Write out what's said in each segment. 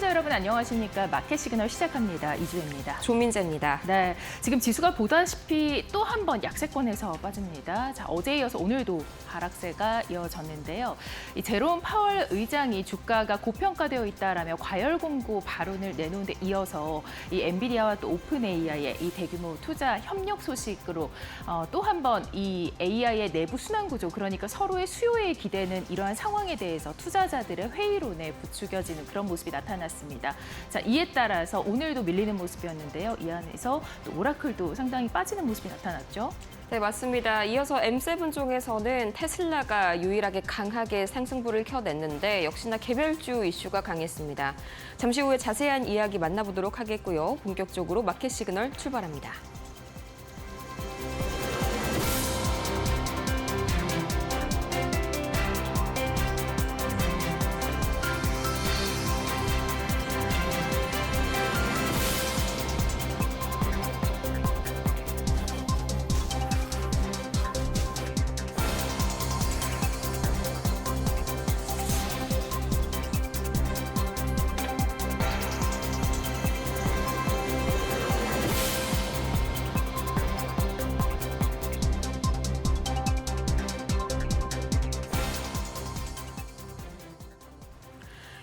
시청자 여러분 안녕하십니까? 마켓 시그널 시작합니다. 이주혜입니다. 조민재입니다. 네, 지금 지수가 보다시피 또 한 번 약세권에서 빠집니다. 자, 어제에 이어서 오늘도 하락세가 이어졌는데요. 이 제롬 파월 의장이 주가가 고평가되어 있다라며 과열 공고 발언을 내놓은 데 이어서 이 엔비디아와 또 오픈 AI의 이 대규모 투자 협력 소식으로 또 한 번 이 AI의 내부 순환 구조, 그러니까 서로의 수요에 기대는 이러한 상황에 대해서 투자자들의 회의론에 부추겨지는 그런 모습이 나타났습니다. 자, 이에 따라서 오늘도 밀리는 모습이었는데요. 이 안에서 또 오라클도 상당히 빠지는 모습이 나타났죠. 네, 맞습니다. 이어서 M7 중에서는 테슬라가 유일하게 강하게 상승부를 켜냈는데 역시나 개별주 이슈가 강했습니다. 잠시 후에 자세한 이야기 만나보도록 하겠고요. 본격적으로 마켓 시그널 출발합니다.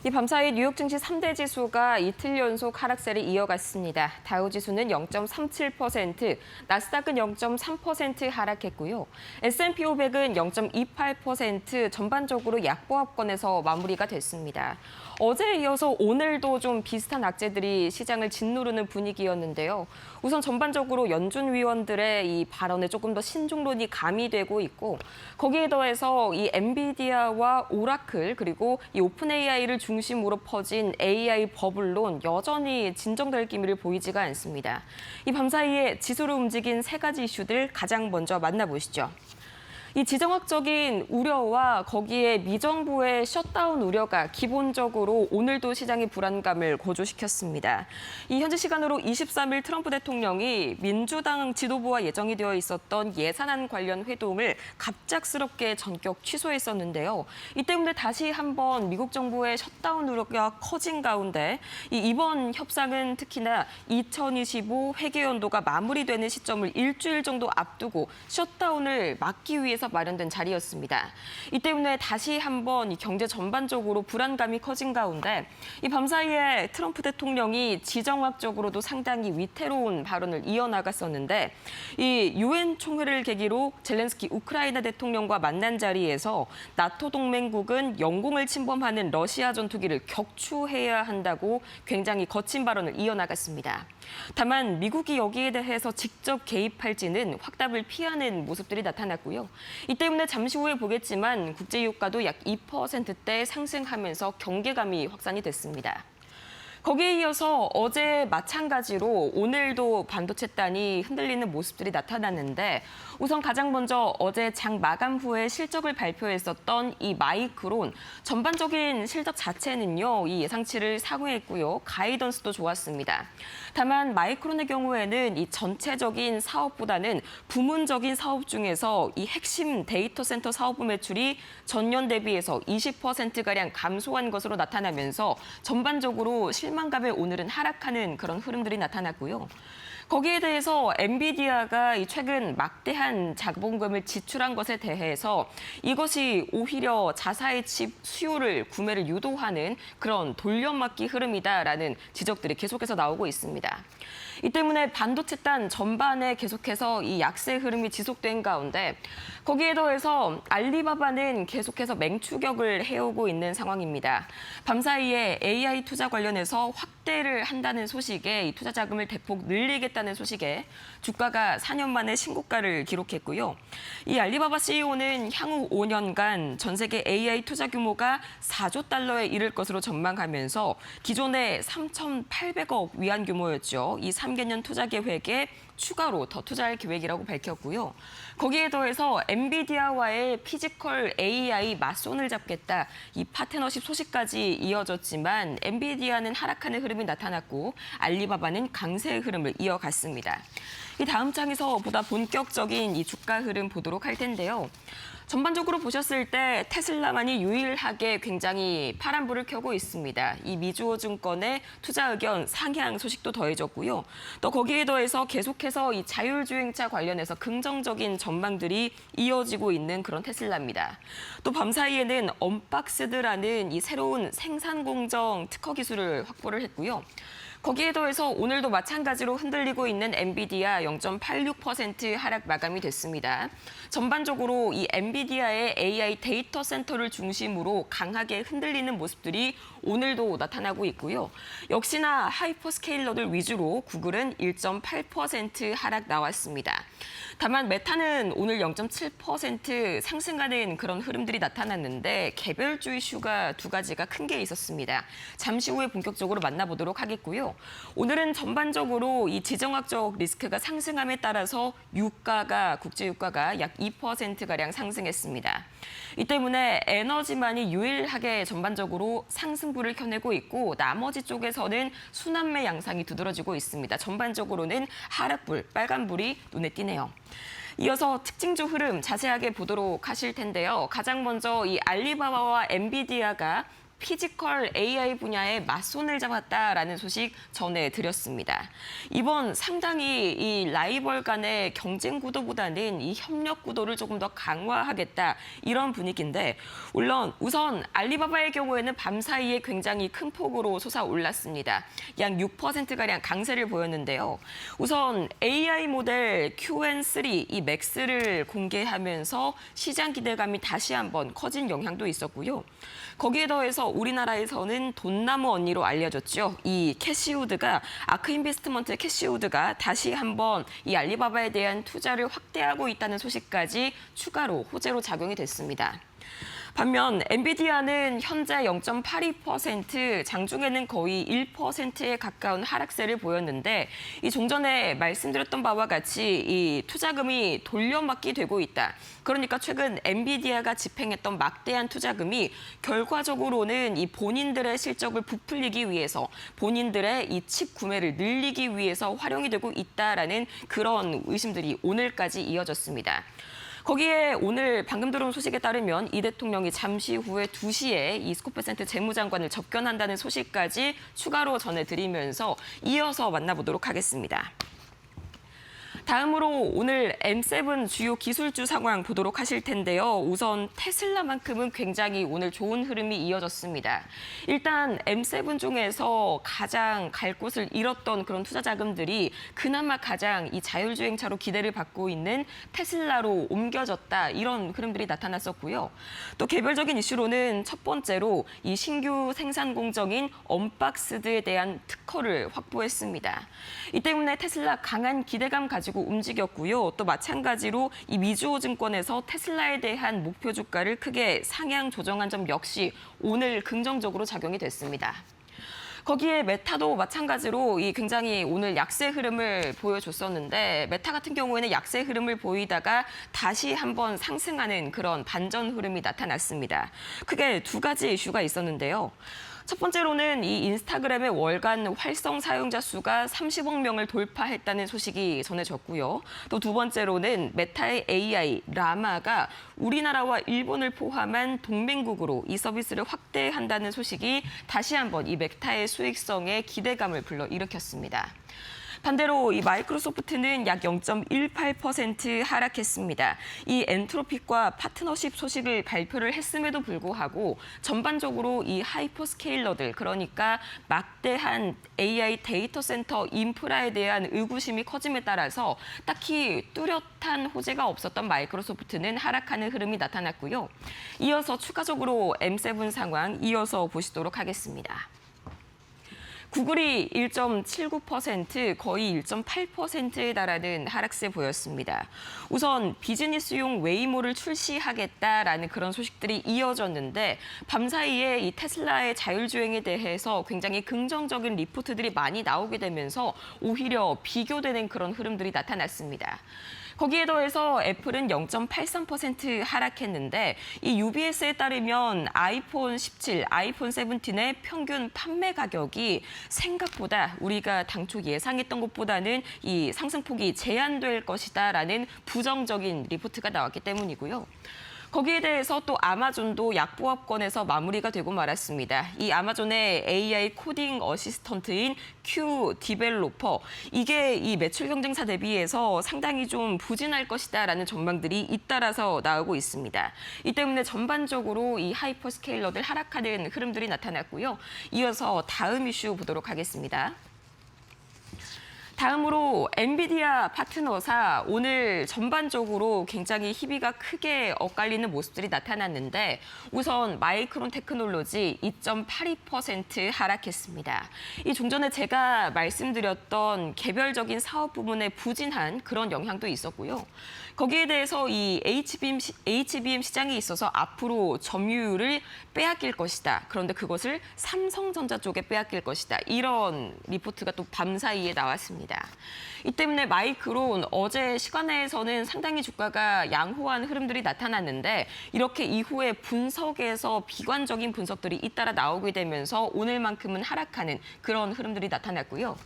이 밤사이 뉴욕 증시 3대 지수가 이틀 연속 하락세를 이어갔습니다. 다우지수는 0.37%, 나스닥은 0.3% 하락했고요. S&P 500은 0.28% 전반적으로 약보합권에서 마무리가 됐습니다. 어제에 이어서 오늘도 좀 비슷한 악재들이 시장을 짓누르는 분위기였는데요. 우선 전반적으로 연준 위원들의 이 발언에 조금 더 신중론이 가미되고 있고, 거기에 더해서 이 엔비디아와 오라클 그리고 이 오픈 AI를 중심으로 퍼진 AI 버블론 여전히 진정될 기미를 보이지가 않습니다. 이 밤사이에 지수를 움직인 세 가지 이슈들 가장 먼저 만나보시죠. 이 지정학적인 우려와 거기에 미정부의 셧다운 우려가 기본적으로 오늘도 시장의 불안감을 고조시켰습니다. 이 현지 시간으로 23일 트럼프 대통령이 민주당 지도부와 예정이 되어 있었던 예산안 관련 회동을 갑작스럽게 전격 취소했었는데요. 이 때문에 다시 한번 미국 정부의 셧다운 우려가 커진 가운데 이번 협상은 특히나 2025 회계연도가 마무리되는 시점을 일주일 정도 앞두고 셧다운을 막기 위해서 마련된 자리였습니다. 이 때문에 다시 한번 이 경제 전반적으로 불안감이 커진 가운데 이 밤사이에 트럼프 대통령이 지정학적으로도 상당히 위태로운 발언을 이어나갔었는데 이 유엔 총회를 계기로 젤렌스키 우크라이나 대통령과 만난 자리에서 나토 동맹국은 영공을 침범하는 러시아 전투기를 격추해야 한다고 굉장히 거친 발언을 이어나갔습니다. 다만 미국이 여기에 대해서 직접 개입할지는 확답을 피하는 모습들이 나타났고요. 이 때문에 잠시 후에 보겠지만 국제유가도 약 2%대 상승하면서 경계감이 확산이 됐습니다. 거기에 이어서 어제 마찬가지로 오늘도 반도체단이 흔들리는 모습들이 나타났는데 우선 가장 먼저 어제 장 마감 후에 실적을 발표했었던 이 마이크론 전반적인 실적 자체는요, 이 예상치를 상회했고요. 가이던스도 좋았습니다. 다만 마이크론의 경우에는 이 전체적인 사업보다는 부문적인 사업 중에서 이 핵심 데이터 센터 사업부 매출이 전년 대비해서 20%가량 감소한 것으로 나타나면서 전반적으로 실망감에 오늘은 하락하는 그런 흐름들이 나타났고요. 거기에 대해서 엔비디아가 최근 막대한 자본금을 지출한 것에 대해서 이것이 오히려 자사의 칩 수요를 구매를 유도하는 그런 돌려막기 흐름이다라는 지적들이 계속해서 나오고 있습니다. 이 때문에 반도체단 전반에 계속해서 이 약세 흐름이 지속된 가운데 거기에 더해서 알리바바는 계속해서 맹추격을 해오고 있는 상황입니다. 밤사이에 AI 투자 관련해서 확대를 한다는 소식에 이 투자 자금을 대폭 늘리겠다는 소식에 주가가 4년 만에 신고가를 기록했고요. 이 알리바바 CEO는 향후 5년간 전 세계 AI 투자 규모가 4조 달러에 이를 것으로 전망하면서 기존의 3,800억 위안 규모였죠. 이 3개년 투자 계획에 추가로 더 투자할 계획이라고 밝혔고요. 거기에 더해서 엔비디아와의 피지컬 AI 맞손을 잡겠다. 이 파트너십 소식까지 이어졌지만 엔비디아는 하락하는 흐름이 나타났고 알리바바는 강세의 흐름을 이어갔습니다. 이 다음 장에서 보다 본격적인 이 주가 흐름 보도록 할 텐데요. 전반적으로 보셨을 때 테슬라만이 유일하게 굉장히 파란불을 켜고 있습니다. 이 미주호증권의 투자 의견 상향 소식도 더해졌고요. 또 거기에 더해서 계속해서 이 자율주행차 관련해서 긍정적인 전망들이 이어지고 있는 그런 테슬라입니다. 또 밤사이에는 언박스드라는 이 새로운 생산 공정 특허 기술을 확보를 했고요. 거기에 더해서 오늘도 마찬가지로 흔들리고 있는 엔비디아 0.86% 하락 마감이 됐습니다. 전반적으로 이 엔비디아의 AI 데이터 센터를 중심으로 강하게 흔들리는 모습들이 오늘도 나타나고 있고요. 역시나 하이퍼스케일러들 위주로 구글은 1.8% 하락 나왔습니다. 다만 메타는 오늘 0.7% 상승하는 그런 흐름들이 나타났는데 개별주 이슈가 두 가지가 큰 게 있었습니다. 잠시 후에 본격적으로 만나보도록 하겠고요. 오늘은 전반적으로 이 지정학적 리스크가 상승함에 따라서 국제 유가가 약 2%가량 상승했습니다. 이 때문에 에너지만이 유일하게 전반적으로 상승불을 켜내고 있고 나머지 쪽에서는 순환매 양상이 두드러지고 있습니다. 전반적으로는 하락불, 빨간불이 눈에 띄네요. 이어서 특징주 흐름 자세하게 보도록 하실 텐데요. 가장 먼저 이 알리바바와 엔비디아가 피지컬 AI 분야에 맞손을 잡았다라는 소식 전해드렸습니다. 이번 상당히 이 라이벌 간의 경쟁 구도보다는 이 협력 구도를 조금 더 강화하겠다 이런 분위기인데 물론 우선 알리바바의 경우에는 밤사이에 굉장히 큰 폭으로 솟아올랐습니다. 약 6%가량 강세를 보였는데요. 우선 AI 모델 QN3 이 맥스를 공개하면서 시장 기대감이 다시 한번 커진 영향도 있었고요. 거기에 더해서 우리나라에서는 돈나무 언니로 알려졌죠. 이 캐시우드가 아크 인베스트먼트 캐시우드가 다시 한번 이 알리바바에 대한 투자를 확대하고 있다는 소식까지 추가로 호재로 작용이 됐습니다. 반면 엔비디아는 현재 0.82%, 장중에는 거의 1%에 가까운 하락세를 보였는데 이 종전에 말씀드렸던 바와 같이 이 투자금이 돌려막기 되고 있다. 그러니까 최근 엔비디아가 집행했던 막대한 투자금이 결과적으로는 이 본인들의 실적을 부풀리기 위해서 본인들의 이 칩 구매를 늘리기 위해서 활용이 되고 있다라는 그런 의심들이 오늘까지 이어졌습니다. 거기에 오늘 방금 들어온 소식에 따르면 이 대통령이 잠시 후에 2시에 이 스코페센트 재무장관을 접견한다는 소식까지 추가로 전해드리면서 이어서 만나보도록 하겠습니다. 다음으로 오늘 M7 주요 기술주 상황 보도록 하실 텐데요. 우선 테슬라만큼은 굉장히 오늘 좋은 흐름이 이어졌습니다. 일단 M7 중에서 가장 갈 곳을 잃었던 그런 투자 자금들이 그나마 가장 이 자율주행차로 기대를 받고 있는 테슬라로 옮겨졌다. 이런 흐름들이 나타났었고요. 또 개별적인 이슈로는 첫 번째로 이 신규 생산 공정인 언박스드에 대한 특허를 확보했습니다. 이 때문에 테슬라 강한 기대감 가지고 움직였고요. 또 마찬가지로 이 미주호증권에서 테슬라에 대한 목표 주가를 크게 상향 조정한 점 역시 오늘 긍정적으로 작용이 됐습니다. 거기에 메타도 마찬가지로 이 굉장히 오늘 약세 흐름을 보여줬었는데 메타 같은 경우에는 약세 흐름을 보이다가 다시 한번 상승하는 그런 반전 흐름이 나타났습니다. 크게 두 가지 이슈가 있었는데요. 첫 번째로는 이 인스타그램의 월간 활성 사용자 수가 30억 명을 돌파했다는 소식이 전해졌고요. 또 두 번째로는 메타의 AI 라마가 우리나라와 일본을 포함한 동맹국으로 이 서비스를 확대한다는 소식이 다시 한번 이 메타의 수익성에 기대감을 불러일으켰습니다. 반대로 이 마이크로소프트는 약 0.18% 하락했습니다. 이 엔트로픽과 파트너십 소식을 발표를 했음에도 불구하고 전반적으로 이 하이퍼스케일러들 그러니까 막대한 AI 데이터 센터 인프라에 대한 의구심이 커짐에 따라서 딱히 뚜렷한 호재가 없었던 마이크로소프트는 하락하는 흐름이 나타났고요. 이어서 추가적으로 M7 상황 이어서 보시도록 하겠습니다. 구글이 1.79%, 거의 1.8%에 달하는 하락세 보였습니다. 우선 비즈니스용 웨이모를 출시하겠다라는 그런 소식들이 이어졌는데 밤사이에 이 테슬라의 자율주행에 대해서 굉장히 긍정적인 리포트들이 많이 나오게 되면서 오히려 비교되는 그런 흐름들이 나타났습니다. 거기에 더해서 애플은 0.83% 하락했는데 이 UBS에 따르면 아이폰 17, 아이폰 17의 평균 판매 가격이 생각보다 우리가 당초 예상했던 것보다는 이 상승폭이 제한될 것이다라는 부정적인 리포트가 나왔기 때문이고요. 거기에 대해서 또 아마존도 약보합권에서 마무리가 되고 말았습니다. 이 아마존의 AI 코딩 어시스턴트인 Q 디벨로퍼, 이게 이 매출 경쟁사 대비해서 상당히 좀 부진할 것이다라는 전망들이 잇따라서 나오고 있습니다. 이 때문에 전반적으로 이 하이퍼스케일러들 하락하는 흐름들이 나타났고요. 이어서 다음 이슈 보도록 하겠습니다. 다음으로 엔비디아 파트너사, 오늘 전반적으로 굉장히 희비가 크게 엇갈리는 모습들이 나타났는데 우선 마이크론 테크놀로지 2.82% 하락했습니다. 이 좀 전에 제가 말씀드렸던 개별적인 사업 부문에 부진한 그런 영향도 있었고요. 거기에 대해서 이 HBM 시장에 있어서 앞으로 점유율을 빼앗길 것이다. 그런데 그것을 삼성전자 쪽에 빼앗길 것이다. 이런 리포트가 또 밤사이에 나왔습니다. 이 때문에 마이크론 어제 시간에서는 상당히 주가가 양호한 흐름들이 나타났는데 이렇게 이후에 분석에서 비관적인 분석들이 잇따라 나오게 되면서 오늘만큼은 하락하는 그런 흐름들이 나타났고요.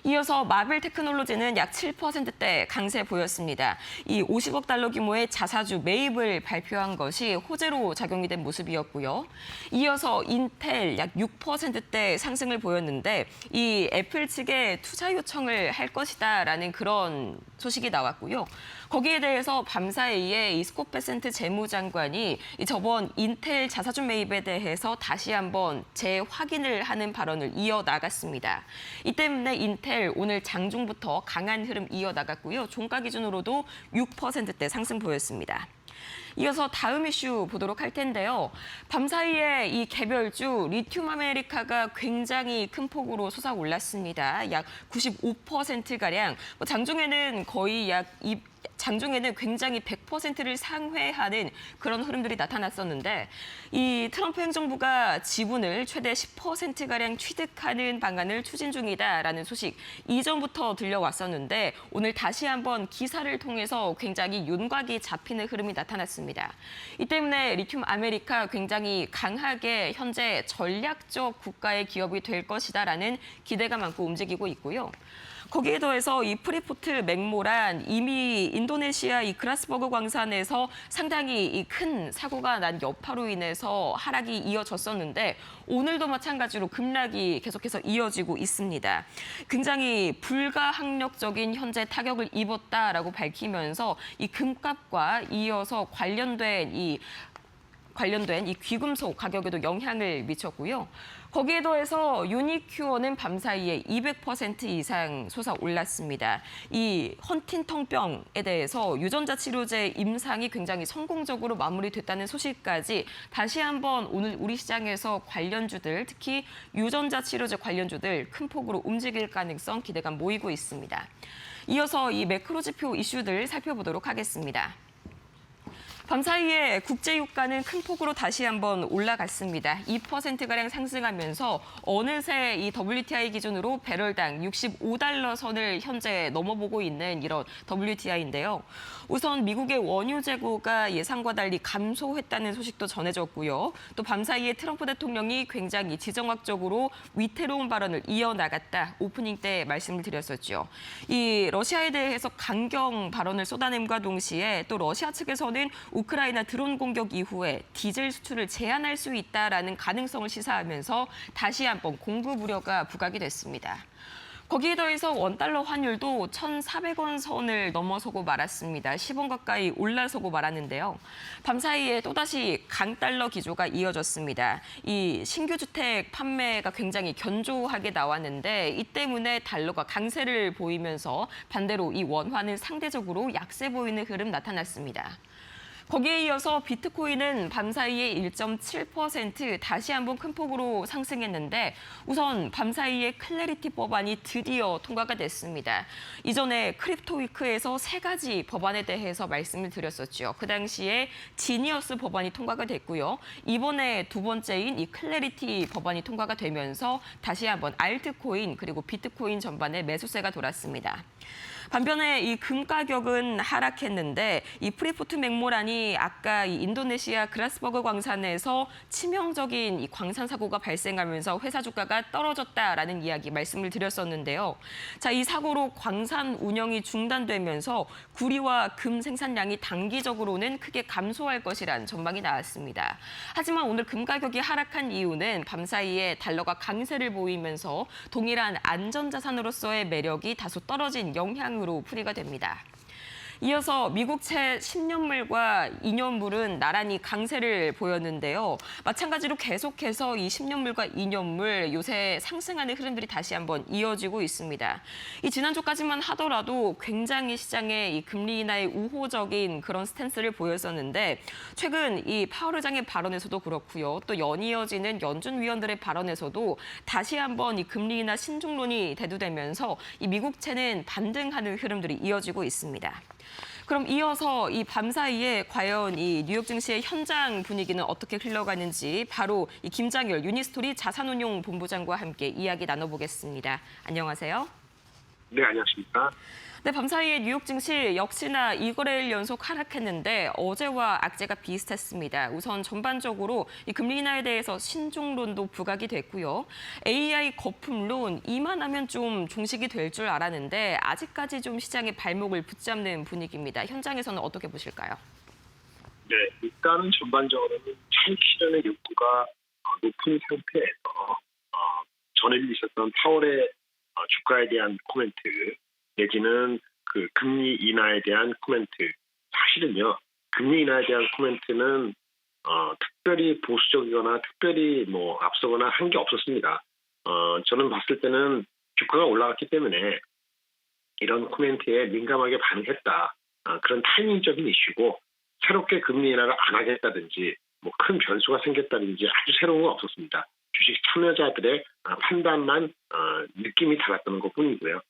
이어서 마벨 테크놀로지는 약 7%대 강세 보였습니다. 이 50억 달러 규모의 자사주 매입을 발표한 것이 호재로 작용이 된 모습이었고요. 이어서 인텔 약 6%대 상승을 보였는데 이 애플 측에 투자 요청을 할 것이다라는 그런 소식이 나왔고요. 거기에 대해서 밤사이에 이 스콧 베센트 재무장관이 이 저번 인텔 자사주 매입에 대해서 다시 한번 재확인을 하는 발언을 이어나갔습니다. 이 때문에 인텔 오늘 장중부터 강한 흐름 이어나갔고요. 종가 기준으로도 6%대 상승 보였습니다. 이어서 다음 이슈 보도록 할 텐데요. 밤사이에 이 개별주 리튬 아메리카가 굉장히 큰 폭으로 솟아올랐습니다. 약 95%가량, 장중에는 거의 장중에는 굉장히 100%를 상회하는 그런 흐름들이 나타났었는데 이 트럼프 행정부가 지분을 최대 10%가량 취득하는 방안을 추진 중이다라는 소식 이전부터 들려왔었는데 오늘 다시 한번 기사를 통해서 굉장히 윤곽이 잡히는 흐름이 나타났습니다. 이 때문에 리튬 아메리카 굉장히 강하게 현재 전략적 국가의 기업이 될 것이다라는 기대가 많고 움직이고 있고요. 거기에 더해서 이 프리포트 맥모란 이미 인도네시아 이 그라스버그 광산에서 상당히 이 큰 사고가 난 여파로 인해서 하락이 이어졌었는데 오늘도 마찬가지로 급락이 계속해서 이어지고 있습니다. 굉장히 불가항력적인 현재 타격을 입었다라고 밝히면서 이 금값과 이어서 관련된 이 귀금속 가격에도 영향을 미쳤고요. 거기에 더해서 유니큐어는 밤사이에 200% 이상 솟아올랐습니다. 이 헌팅턴병에 대해서 유전자 치료제 임상이 굉장히 성공적으로 마무리됐다는 소식까지 다시 한번 오늘 우리 시장에서 관련주들, 특히 유전자 치료제 관련주들 큰 폭으로 움직일 가능성 기대가 모이고 있습니다. 이어서 이 매크로 지표 이슈들 살펴보도록 하겠습니다. 밤사이에 국제유가는 큰 폭으로 다시 한번 올라갔습니다. 2%가량 상승하면서 어느새 이 WTI 기준으로 배럴당 65달러 선을 현재 넘어보고 있는 이런 WTI인데요. 우선 미국의 원유 재고가 예상과 달리 감소했다는 소식도 전해졌고요. 또 밤사이에 트럼프 대통령이 굉장히 지정학적으로 위태로운 발언을 이어나갔다. 오프닝 때 말씀을 드렸었죠. 이 러시아에 대해서 강경 발언을 쏟아냄과 동시에 또 러시아 측에서는 우크라이나 드론 공격 이후에 디젤 수출을 제한할 수 있다라는 가능성을 시사하면서 다시 한번 공급 우려가 부각이 됐습니다. 거기에 더해서 원달러 환율도 1,400원 선을 넘어서고 말았습니다. 10원 가까이 올라서고 말았는데요. 밤사이에 또다시 강달러 기조가 이어졌습니다. 이 신규 주택 판매가 굉장히 견조하게 나왔는데 이 때문에 달러가 강세를 보이면서 반대로 이 원화는 상대적으로 약세 보이는 흐름 나타났습니다. 거기에 이어서 비트코인은 밤사이에 1.7% 다시 한번 큰 폭으로 상승했는데 우선 밤사이에 클래리티 법안이 드디어 통과가 됐습니다. 이전에 크립토위크에서 3가지 법안에 대해서 말씀을 드렸었죠. 그 당시에 지니어스 법안이 통과가 됐고요. 이번에 두 번째인 이 클래리티 법안이 통과가 되면서 다시 한번 알트코인 그리고 비트코인 전반에 매수세가 돌았습니다. 반면에 이 금 가격은 하락했는데 이 프리포트 맥모란이 아까 이 인도네시아 그라스버그 광산에서 치명적인 이 광산 사고가 발생하면서 회사 주가가 떨어졌다라는 이야기 말씀을 드렸었는데요. 자, 이 사고로 광산 운영이 중단되면서 구리와 금 생산량이 단기적으로는 크게 감소할 것이란 전망이 나왔습니다. 하지만 오늘 금 가격이 하락한 이유는 밤사이에 달러가 강세를 보이면서 동일한 안전자산으로서의 매력이 다소 떨어진 영향으로 풀이가 됩니다. 이어서 미국채 10년물과 2년물은 나란히 강세를 보였는데요. 마찬가지로 계속해서 이 10년물과 2년물 요새 상승하는 흐름들이 다시 한번 이어지고 있습니다. 이 지난주까지만 하더라도 굉장히 시장에 이 금리 인하의 우호적인 그런 스탠스를 보였었는데 최근 이 파월 의장의 발언에서도 그렇고요. 또 연이어지는 연준 위원들의 발언에서도 다시 한번 이 금리 인하 신중론이 대두되면서 이 미국채는 반등하는 흐름들이 이어지고 있습니다. 그럼 이어서 이 밤사이에 과연 이 뉴욕 증시의 현장 분위기는 어떻게 흘러가는지 바로 이 김장열 유니스토리 자산운용 본부장과 함께 이야기 나눠보겠습니다. 안녕하세요. 네, 안녕하십니까. 네, 밤사이에 뉴욕 증시 역시나 2거래일 연속 하락했는데 어제와 악재가 비슷했습니다. 우선 전반적으로 이 금리 인하에 대해서 신중론도 부각이 됐고요. AI 거품론 이만하면 좀 종식이 될 줄 알았는데 아직까지 좀 시장의 발목을 붙잡는 분위기입니다. 현장에서는 어떻게 보실까요? 네, 일단은 전반적으로는 차익 실현의 욕구가 높은 상태에서 전일 있었던 파월의 주가에 대한 코멘트 내지는 그 금리 인하에 대한 코멘트, 사실은요 금리 인하에 대한 코멘트는 특별히 보수적이거나 특별히 뭐 앞서거나 한 게 없었습니다. 저는 봤을 때는 주가가 올라갔기 때문에 이런 코멘트에 민감하게 반응했다. 그런 타이밍적인 이슈고 새롭게 금리 인하를 안 하겠다든지 뭐 큰 변수가 생겼다든지 아주 새로운 건 없었습니다. 주식 참여자들의 판단만 느낌이 달랐던 것뿐이고요.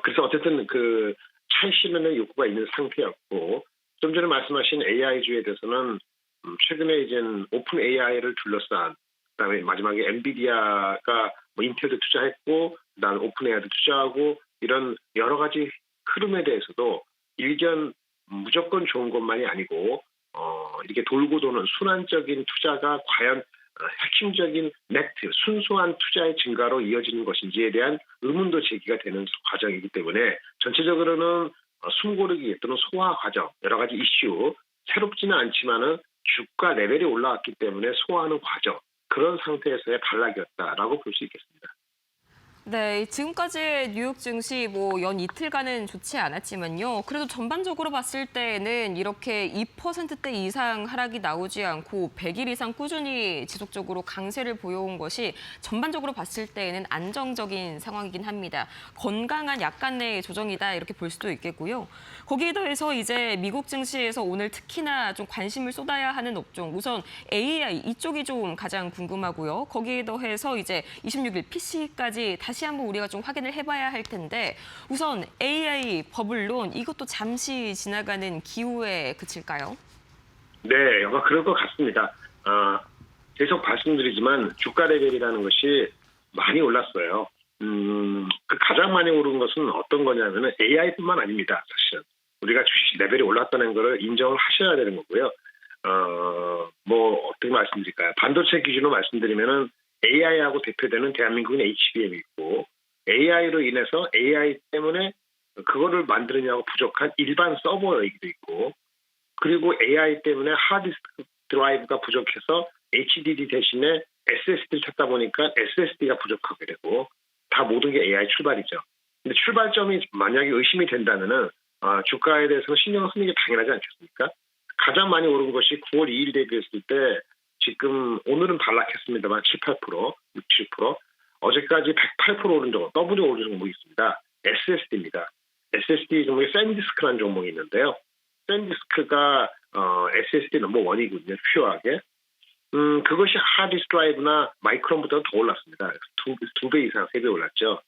그래서 어쨌든 그 차익 실현의 욕구가 있는 상태였고 좀 전에 말씀하신 AI주에 대해서는 최근에 이제 오픈 AI를 둘러싼 그다음에 마지막에 엔비디아가 뭐 인텔도 투자했고 그다음에 오픈 AI도 투자하고 이런 여러 가지 흐름에 대해서도 일견 무조건 좋은 것만이 아니고 이렇게 돌고 도는 순환적인 투자가 과연 핵심적인 넥트, 순수한 투자의 증가로 이어지는 것인지에 대한 의문도 제기가 되는 과정이기 때문에 전체적으로는 숨고르기 또는 소화 과정, 여러 가지 이슈, 새롭지는 않지만은 주가 레벨이 올라왔기 때문에 소화하는 과정, 그런 상태에서의 반락이었다라고 볼 수 있겠습니다. 네, 지금까지의 뉴욕 증시 뭐 연 이틀간은 좋지 않았지만요. 그래도 전반적으로 봤을 때에는 이렇게 2%대 이상 하락이 나오지 않고 100일 이상 꾸준히 지속적으로 강세를 보여온 것이 전반적으로 봤을 때에는 안정적인 상황이긴 합니다. 건강한 약간의 조정이다 이렇게 볼 수도 있겠고요. 거기에 더해서 이제 미국 증시에서 오늘 특히나 좀 관심을 쏟아야 하는 업종 우선 AI 이쪽이 좀 가장 궁금하고요. 거기에 더해서 이제 26일 PC까지 다시 한번 우리가 좀 확인을 해봐야 할 텐데 우선 AI 버블론 이것도 잠시 지나가는 기후에 그칠까요? 네, 아마 그럴 것 같습니다. 계속 말씀드리지만 주가 레벨이라는 것이 많이 올랐어요. 그 가장 많이 오른 것은 어떤 거냐면은 AI뿐만 아닙니다. 사실은 우리가 주식 레벨이 올랐다는 것을 인정을 하셔야 되는 거고요. 뭐 어떻게 말씀드릴까요? 반도체 기준으로 말씀드리면은 AI하고 대표되는 대한민국은 HBM이 있고 AI로 인해서 AI 때문에 그거를 만들느냐고 부족한 일반 서버 얘기도 있고 그리고 AI 때문에 하드디스크 드라이브가 부족해서 HDD 대신에 SSD를 찾다 보니까 SSD가 부족하게 되고 다 모든 게 AI 출발이죠. 근데 출발점이 만약에 의심이 된다면은 주가에 대해서는 신경을 쓰는 게 당연하지 않겠습니까? 가장 많이 오른 것이 9월 2일 대비했을 때 지금 오늘은 반락했습니다만 7, 8%, 6, 7%. 어제까지 108% 오른 종목, 더블이 오른 종목이 있습니다. SSD입니다. SSD 종목에 샌디스크라는 종목이 있는데요. 샌디스크가 SSD 넘버1이거든요. 퓨어하게. 그것이 하드디스크 드라이브나 마이크론보다 더 올랐습니다. 두 배 이상, 3배 올랐죠.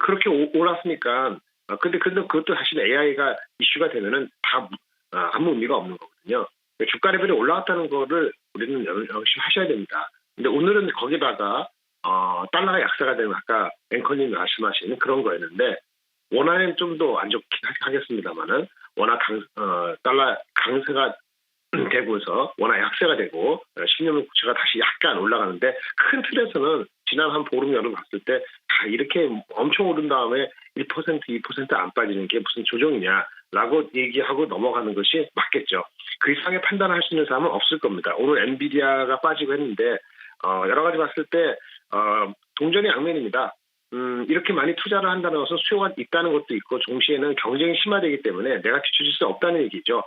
그렇게 올랐으니까 근데 그것도 사실 AI가 이슈가 되면은 다 아무 의미가 없는 거거든요. 주가 레벨이 올라왔다는 거를 우리는 역시 하셔야 됩니다. 근데 오늘은 거기다가 달러가 약세가 되면 아까 앵커님이 말씀하시는 그런 거였는데 원화는 좀 더 안 좋긴 하겠습니다만은 원화 달러 강세가 되고서 원화 약세가 되고 10년물 국채가 다시 약간 올라가는데 큰 틀에서는 지난 한 보름 여름 봤을 때 다 이렇게 엄청 오른 다음에 1% 2% 안 빠지는 게 무슨 조정이냐라고 얘기하고 넘어가는 것이 맞겠죠. 그 이상의 판단을 할 수 있는 사람은 없을 겁니다. 오늘 엔비디아가 빠지고 했는데 여러 가지 봤을 때 동전의 양면입니다. 이렇게 많이 투자를 한다는 것은 수요가 있다는 것도 있고 동시에는 경쟁이 심화되기 때문에 내가 뒤처질 수 없다는 얘기죠.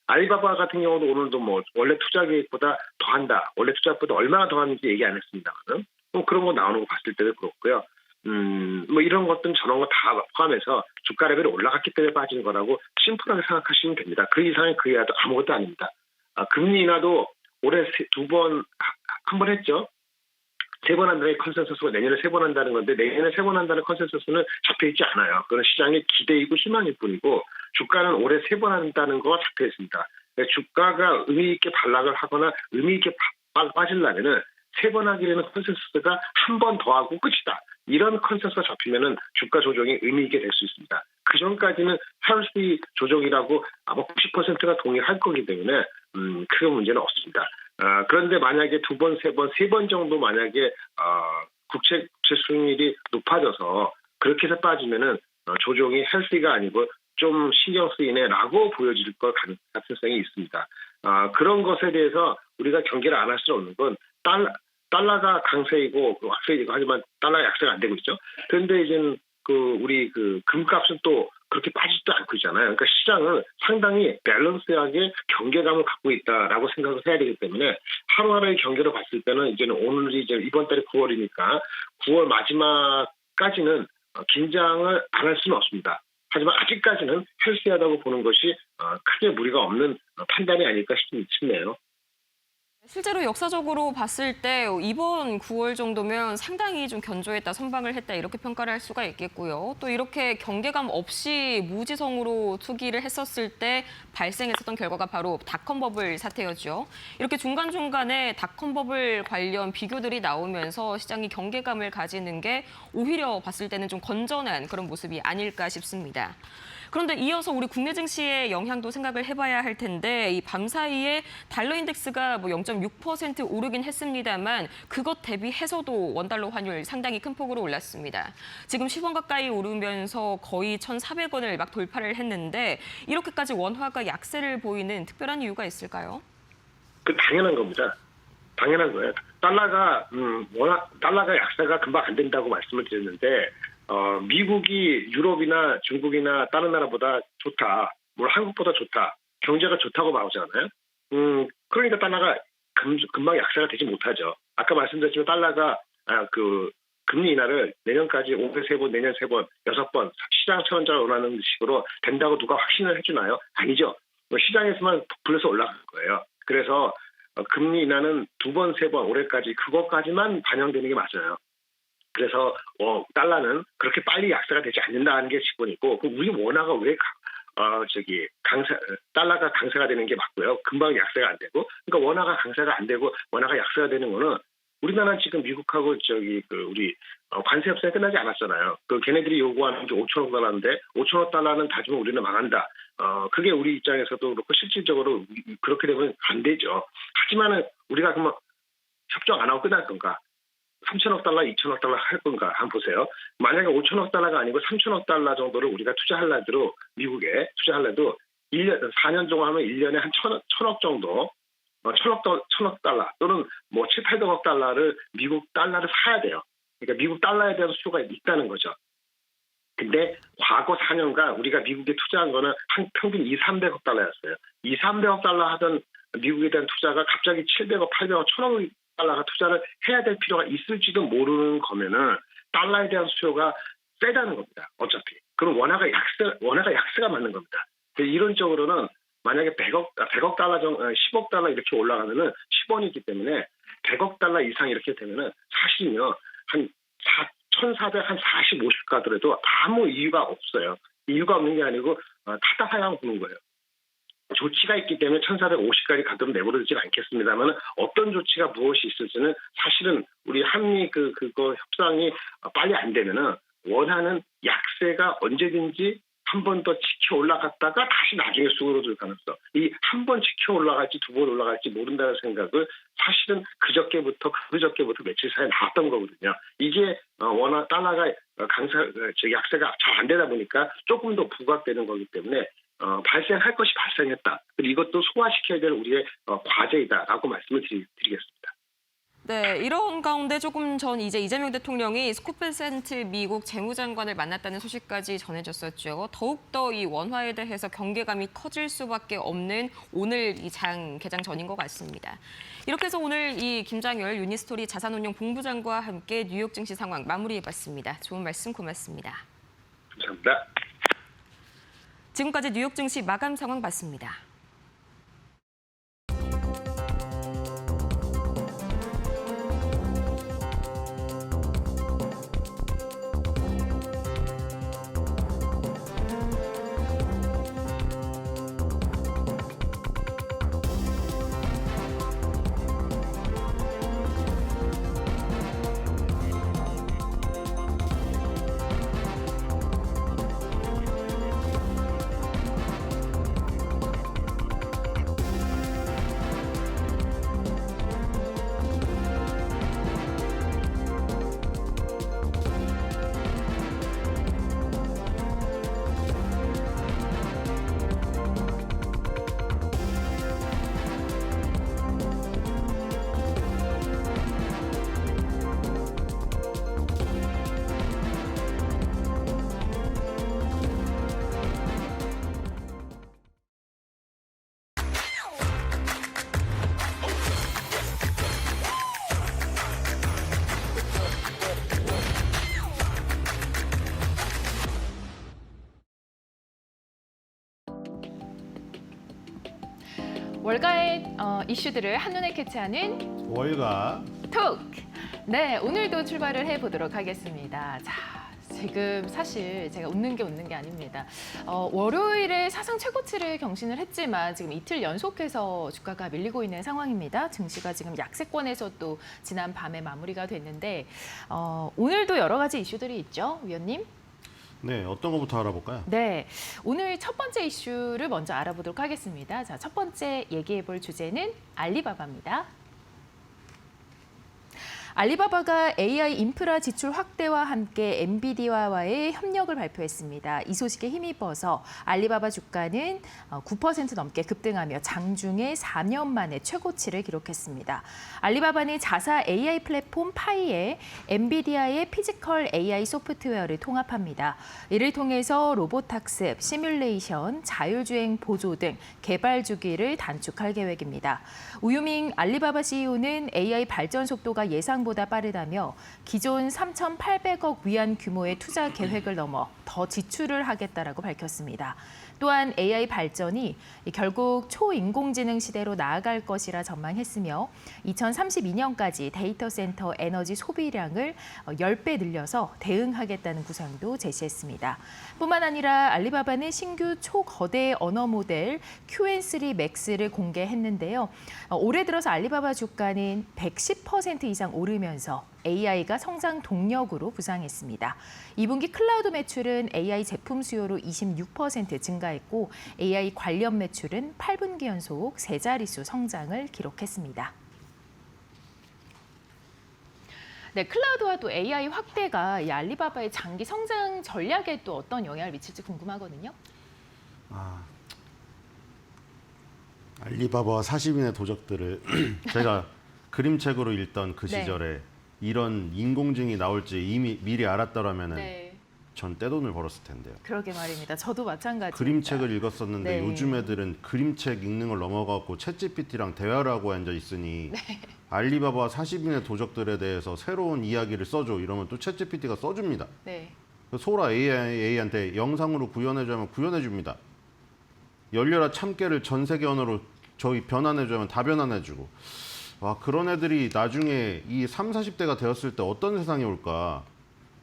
알리바바 같은 경우도 오늘도 뭐 원래 투자 계획보다 더한다. 원래 투자보다 얼마나 더하는지 얘기 안 했습니다만 그런 거 나오는 거 봤을 때도 그렇고요. 뭐 이런 것들은 저런 거 다 포함해서 주가 레벨이 올라갔기 때문에 빠진 거라고 심플하게 생각하시면 됩니다. 그 이상의 그 이하도 아무것도 아닙니다. 금리 인하도 올해 한 번 했죠. 3번 한다는 컨센서스가 내년에 3번 한다는 건데 내년에 3번 한다는 컨센서스는 잡혀있지 않아요. 그건 시장의 기대이고 희망일 뿐이고 주가는 올해 3번 한다는 거가 잡혀있습니다. 주가가 의미 있게 반락을 하거나 의미 있게 빠지려면은 3번 하기에는 컨센서스가 한 번 더 하고 끝이다. 이런 컨센서스가 잡히면은 주가 조정이 의미 있게 될 수 있습니다. 그 전까지는 헬스 조정이라고 아마 90%가 동의할 거기 때문에 큰 문제는 없습니다. 그런데 만약에 2번, 3번, 3번 정도 만약에 국채 수익률이 높아져서 그렇게 해서 빠지면은 조정이 헬스가 아니고 좀 신경 쓰이네라고 보여질 것 가능성이 있습니다. 그런 것에 대해서 우리가 경계를 안 할 수 없는 건 달러가 강세이고 약세이고 하지만 달러 약세가 안 되고 있죠. 그런데 이제 우리 금값은 또 그렇게 빠지지도 않고 있잖아요. 그러니까 시장은 상당히 밸런스하게 경계감을 갖고 있다라고 생각을 해야 되기 때문에 하루하루의 경계를 봤을 때는 이제는 오늘이 이제 이번 달에 9월이니까 9월 마지막까지는 긴장을 안 할 수는 없습니다. 하지만 아직까지는 헬스하다고 보는 것이 크게 무리가 없는 판단이 아닐까 싶네요. 실제로 역사적으로 봤을 때 이번 9월 정도면 상당히 좀 견조했다, 선방을 했다 이렇게 평가를 할 수가 있겠고요. 또 이렇게 경계감 없이 무지성으로 투기를 했었을 때 발생했었던 결과가 바로 닷컴 버블 사태였죠. 이렇게 중간중간에 닷컴 버블 관련 비교들이 나오면서 시장이 경계감을 가지는 게 오히려 봤을 때는 좀 건전한 그런 모습이 아닐까 싶습니다. 그런데 이어서 우리 국내 증시의 영향도 생각을 해봐야 할 텐데 이 밤 사이에 달러 인덱스가 뭐 0.6% 오르긴 했습니다만 그것 대비해서도 원달러 환율 상당히 큰 폭으로 올랐습니다. 지금 10원 가까이 오르면서 거의 1,400원을 막 돌파를 했는데 이렇게까지 원화가 약세를 보이는 특별한 이유가 있을까요? 당연한 겁니다. 당연한 거예요. 달러가 약세가 금방 안 된다고 말씀을 드렸는데 미국이 유럽이나 중국이나 다른 나라보다 좋다. 물론 한국보다 좋다. 경제가 좋다고 나오잖아요. 그러니까 달러가 금방 약세가 되지 못하죠. 아까 말씀드렸지만 달러가 금리 인하를 내년까지 올해 3번, 내년 3번, 6번 시장 천원짜리 원하는 식으로 된다고 누가 확신을 해주나요? 아니죠. 시장에서만 불려서 올라갈 거예요. 그래서 금리 인하는 2번, 3번 올해까지 그것까지만 반영되는 게 맞아요. 그래서 달러는 그렇게 빨리 약세가 되지 않는다는 게 기본이고 우리 원화가 왜 달러가 강세가 되는 게 맞고요. 금방 약세가 안 되고 그러니까 원화가 강세가 안 되고 원화가 약세가 되는 거는 우리나라는 지금 미국하고 우리 관세 협상이 끝나지 않았잖아요. 걔네들이 요구하는 게 5천억 달러인데 5천억 달러는 다 주면 우리는 망한다. 그게 우리 입장에서도 그렇고 실질적으로 그렇게 되면 안 되죠. 하지만은 우리가 그러면 협정 안 하고 끝날 건가? 3천억 달러, 2천억 달러 할 건가 한번 보세요. 만약에 5천억 달러가 아니고 3천억 달러 정도를 우리가 투자하려도 미국에 투자하려도 4년 정도 하면 1년에 한 1,000억 정도, 1,000억 달러 또는 뭐 7, 800억 달러를 미국 달러를 사야 돼요. 그러니까 미국 달러에 대한 수요가 있다는 거죠. 근데 과거 4년간 우리가 미국에 투자한 거는 한 평균 2, 300억 달러였어요. 2, 300억 달러 하던 미국에 대한 투자가 갑자기 700억, 800억, 1,000억 달러가 투자를 해야 될 필요가 있을지도 모르는 거면은 달러에 대한 수요가 세다는 겁니다. 어차피. 그럼 원화가 약세가 맞는 겁니다. 이론적으로는 만약에 100억 달러 정도, 10억 달러 이렇게 올라가면은 10원이기 때문에 100억 달러 이상 이렇게 되면은 사실은요, 한 1,400, 한 40, 50 가더라도 아무 이유가 없어요. 이유가 없는 게 아니고 타다하양 보는 거예요. 조치가 있기 때문에 1,450까지 가도록 내버려두지는 않겠습니다만 어떤 조치가 무엇이 있을지는 사실은 우리 한미 그거 협상이 빨리 안 되면은 원하는 약세가 언제든지 한 번 더 지켜 올라갔다가 다시 나중에 수그러들 가능성. 이 한 번 지켜 올라갈지 두 번 올라갈지 모른다는 생각을 사실은 그저께부터 며칠 사이에 나왔던 거거든요. 이게 워낙 달러가 약세가 잘 안 되다 보니까 조금 더 부각되는 거기 때문에 발생할 것이 발생했다. 그리고 이것도 소화시켜야 될 우리의 과제이다라고 말씀을 드리겠습니다. 네, 이런 가운데 조금 전 이제 이재명 대통령이 스코펠센트 미국 재무장관을 만났다는 소식까지 전해졌었죠. 더욱더 이 원화에 대해서 경계감이 커질 수밖에 없는 오늘 이 개장 전인 것 같습니다. 이렇게 해서 오늘 이 김장열 유니스토리 자산운용 본부장과 함께 뉴욕 증시 상황 마무리해봤습니다. 좋은 말씀 고맙습니다. 감사합니다. 지금까지 뉴욕 증시 마감 상황 봤습니다. 월가의 이슈들을 한눈에 캐치하는 월가 톡! 네, 오늘도 출발을 해보도록 하겠습니다. 자, 지금 사실 제가 웃는 게 아닙니다. 월요일에 사상 최고치를 경신을 했지만 지금 이틀 연속해서 주가가 밀리고 있는 상황입니다. 증시가 지금 약세권에서 또 지난 밤에 마무리가 됐는데 오늘도 여러 가지 이슈들이 있죠, 위원님? 네, 어떤 것부터 알아볼까요? 네, 오늘 첫 번째 이슈를 먼저 알아보도록 하겠습니다. 자, 첫 번째 얘기해볼 주제는 알리바바입니다. 알리바바가 AI 인프라 지출 확대와 함께 엔비디아와의 협력을 발표했습니다. 이 소식에 힘입어서 알리바바 주가는 9% 넘게 급등하며 장중에 4년 만에 최고치를 기록했습니다. 알리바바는 자사 AI 플랫폼 파이에 엔비디아의 피지컬 AI 소프트웨어를 통합합니다. 이를 통해서 로봇 학습, 시뮬레이션, 자율주행 보조 등 개발 주기를 단축할 계획입니다. 우유밍 알리바바 CEO는 AI 발전 속도가 예상보다 빠르다며 기존 3,800억 위안 규모의 투자 계획을 넘어 더 지출을 하겠다라고 밝혔습니다. 또한 AI 발전이 결국 초인공지능 시대로 나아갈 것이라 전망했으며 2032년까지 데이터 센터 에너지 소비량을 10배 늘려서 대응하겠다는 구상도 제시했습니다. 뿐만 아니라 알리바바는 신규 초거대 언어 모델 QN3 맥스를 공개했는데요. 올해 들어서 알리바바 주가는 110% 이상 오르면서 AI가 성장 동력으로 부상했습니다. 2분기 클라우드 매출은 AI 제품 수요로 26% 증가했고 AI 관련 매출은 8분기 연속 세 자릿수 성장을 기록했습니다. 네, 클라우드와 또 AI 확대가 이 알리바바의 장기 성장 전략에 또 어떤 영향을 미칠지 궁금하거든요. 알리바바와 40인의 도적들을 제가 그림책으로 읽던 그 네. 시절에 이런 인공지능이 나올지 이미 미리 알았더라면 네, 전 떼돈을 벌었을 텐데요. 그러게 말입니다. 저도 마찬가지입니다. 그림책을 읽었었는데 네. 요즘 애들은 그림책 읽는 걸 넘어가고 챗GPT랑 대화를 하고 앉아 있으니 알리바바 40인의 도적들에 대해서 새로운 이야기를 써줘 이러면 또 챗GPT가 써줍니다. 네, 소라 AI한테 영상으로 구현해주면 구현해줍니다. 열려라 참깨를 전 세계 언어로 저희 변환해주면 다 변환해주고. 와, 그런 애들이 나중에 이 30, 40대가 되었을 때 어떤 세상이 올까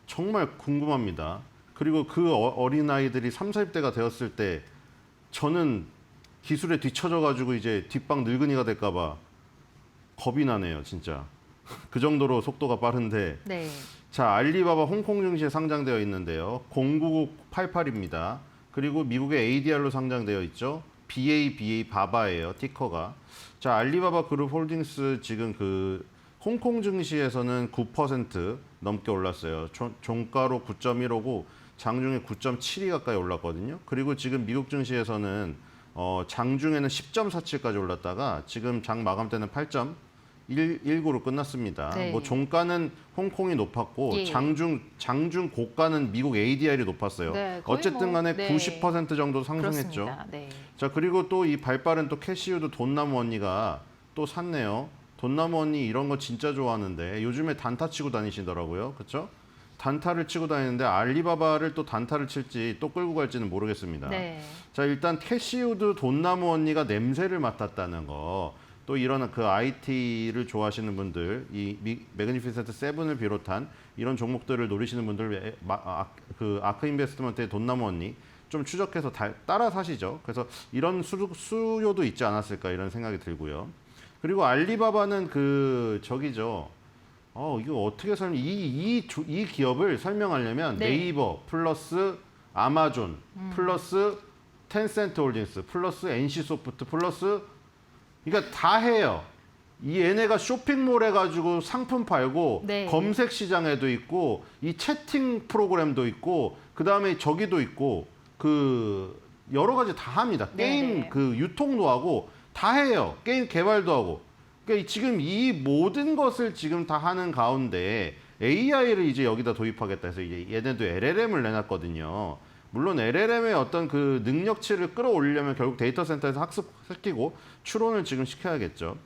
정말 궁금합니다. 그리고 그 어린아이들이 30, 40대가 되었을 때 저는 기술에 뒤처져가지고 이제 뒷방 늙은이가 될까 봐 겁이 나네요, 진짜. 그 정도로 속도가 빠른데 네. 자, 알리바바 홍콩 증시에 상장되어 있는데요. 09988입니다. 그리고 미국의 ADR로 상장되어 있죠. BABA 바바예요. 티커가. 자, 알리바바 그룹 홀딩스 지금 그 홍콩 증시에서는 9% 넘게 올랐어요. 종가로 9.15고 장중에 9.72 가까이 올랐거든요. 그리고 지금 미국 증시에서는 장중에는 10.47까지 올랐다가 지금 장 마감 때는 8.19로 끝났습니다. 네. 뭐 종가는 홍콩이 높았고 예. 장중 고가는 미국 ADR이 높았어요. 네, 거의 어쨌든 간에 네. 90% 정도 상승했죠. 그렇습니다. 네. 자, 그리고 또 이 발빠른 또 캐시우드 돈나무 언니가 또 샀네요. 돈나무 언니 이런 거 진짜 좋아하는데 요즘에 단타 치고 다니시더라고요. 그렇죠? 단타를 치고 다니는데 알리바바를 또 단타를 칠지 또 끌고 갈지는 모르겠습니다. 네. 자, 일단 캐시우드 돈나무 언니가 냄새를 맡았다는 거. 또 이런 그 IT를 좋아하시는 분들, 이 매그니피센트 세븐을 비롯한 이런 종목들을 노리시는 분들, 그 아크 인베스트먼트의 돈나무 언니 좀 추적해서 따라 사시죠. 그래서 이런 수요도 있지 않았을까 이런 생각이 들고요. 그리고 알리바바는 그 저기죠. 이거 어떻게 이 기업을 설명하려면 네. 네이버 플러스 아마존 플러스 텐센트 홀딩스 플러스 NC소프트 플러스 그러니까 다 해요. 이 얘네가 쇼핑몰 해가지고 상품 팔고 네. 검색 시장에도 있고 이 채팅 프로그램도 있고 그 다음에 저기도 있고 그 여러 가지 다 합니다. 게임 네. 그 유통도 하고 다 해요. 게임 개발도 하고. 그러니까 지금 이 모든 것을 지금 다 하는 가운데 AI를 이제 여기다 도입하겠다 해서 이제 얘네도 LLM을 내놨거든요. 물론 LLM의 어떤 그 능력치를 끌어올리려면 결국 데이터 센터에서 학습시키고 추론을 지금 시켜야겠죠.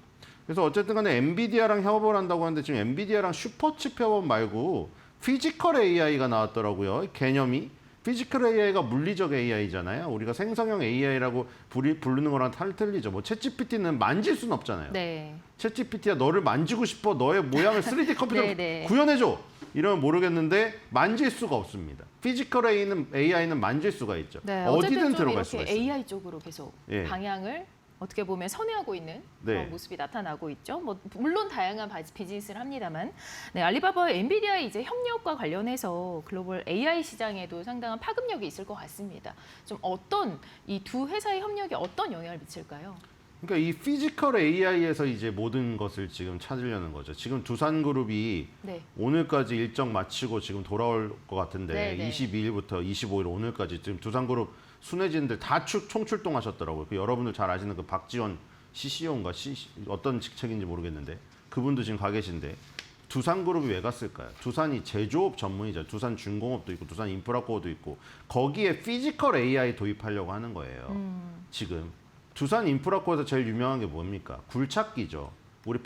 그래서 어쨌든 간에 엔비디아랑 협업을 한다고 하는데 지금 엔비디아랑 슈퍼칩 협업 말고 피지컬 AI가 나왔더라고요. 개념이. 피지컬 AI가 물리적 AI잖아요. 우리가 생성형 AI라고 부르는 거랑 틀리죠. 뭐 챗GPT는 만질 수는 없잖아요. 네. 챗GPT야 너를 만지고 싶어. 너의 모양을 3D 컴퓨터로 네, 네. 구현해줘. 이러면 모르겠는데 만질 수가 없습니다. 피지컬 AI는 만질 수가 있죠. 네. 어디든 어쨌든 좀 들어갈 수가 이렇게 있어요. AI 쪽으로 계속 예. 방향을 어떻게 보면 선회하고 있는 네. 그런 모습이 나타나고 있죠. 뭐 물론 다양한 비즈니스를 합니다만, 네, 알리바바와 엔비디아 이제 협력과 관련해서 글로벌 AI 시장에도 상당한 파급력이 있을 것 같습니다. 좀 어떤 이 두 회사의 협력이 어떤 영향을 미칠까요? 그러니까 이 피지컬 AI에서 이제 모든 것을 지금 찾으려는 거죠. 지금 두산그룹이 네. 오늘까지 일정 마치고 지금 돌아올 것 같은데 네, 네. 22일부터 25일 오늘까지 지금 두산그룹 순회진들 다 총출동하셨더라고요. 그 여러분들 잘 아시는 그 박지원 CCO인가 어떤 직책인지 모르겠는데 그분도 지금 가 계신데 두산그룹이 왜 갔을까요? 두산이 제조업 전문이죠. 두산중공업도 있고 두산인프라코어도 있고 거기에 피지컬 AI 도입하려고 하는 거예요. 지금 두산인프라코어에서 제일 유명한 게 뭡니까? 굴착기죠. 우리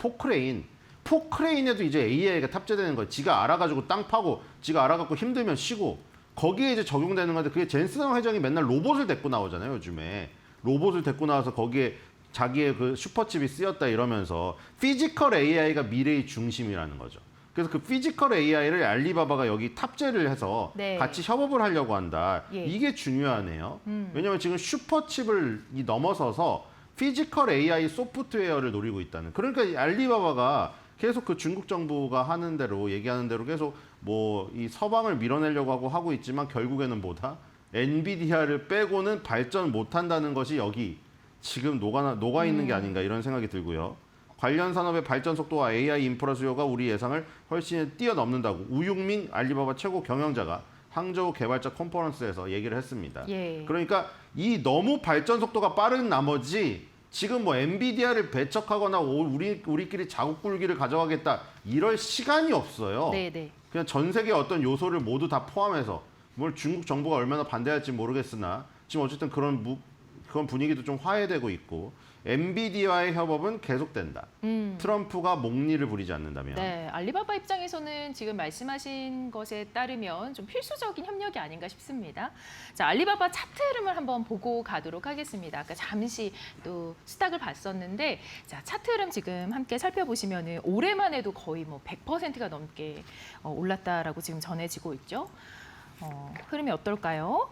포크레인에도 이제 AI가 탑재되는 거예요. 지가 알아가지고 땅 파고 지가 알아갖고 힘들면 쉬고 거기에 이제 적용되는 건데 그게 젠슨 회장이 맨날 로봇을 데리고 나오잖아요. 요즘에 로봇을 데리고 나와서 거기에 자기의 그 슈퍼칩이 쓰였다 이러면서 피지컬 AI가 미래의 중심이라는 거죠. 그래서 그 피지컬 AI를 알리바바가 여기 탑재를 해서 네. 같이 협업을 하려고 한다. 예. 이게 중요하네요. 왜냐하면 지금 슈퍼칩을 넘어서서 피지컬 AI 소프트웨어를 노리고 있다는. 그러니까 이 알리바바가 계속 그 중국 정부가 하는 대로 얘기하는 대로 계속 뭐 이 서방을 밀어내려고 하고 있지만 결국에는 뭐다? 엔비디아를 빼고는 발전 못한다는 것이 여기 지금 녹아 있는 게 아닌가 이런 생각이 들고요. 관련 산업의 발전 속도와 AI 인프라 수요가 우리 예상을 훨씬 뛰어넘는다고 우육민 알리바바 최고 경영자가 항저우 개발자 컨퍼런스에서 얘기를 했습니다. 예. 그러니까 이 너무 발전 속도가 빠른 나머지 지금 뭐 엔비디아를 배척하거나 우리끼리 자국 굴기를 가져가겠다 이럴 시간이 없어요. 네, 네. 그냥 전 세계 어떤 요소를 모두 다 포함해서 뭘 중국 정부가 얼마나 반대할지 모르겠으나 지금 어쨌든 그런 분위기도 좀 화해되고 있고 엔비디아의 협업은 계속된다. 트럼프가 목리를 부리지 않는다면. 네, 알리바바 입장에서는 지금 말씀하신 것에 따르면 좀 필수적인 협력이 아닌가 싶습니다. 자, 알리바바 차트 흐름을 한번 보고 가도록 하겠습니다. 아까 잠시 또 스탁을 봤었는데, 자, 차트 흐름 지금 함께 살펴보시면은 올해만 해도 거의 뭐 100%가 넘게 올랐다라고 지금 전해지고 있죠. 흐름이 어떨까요?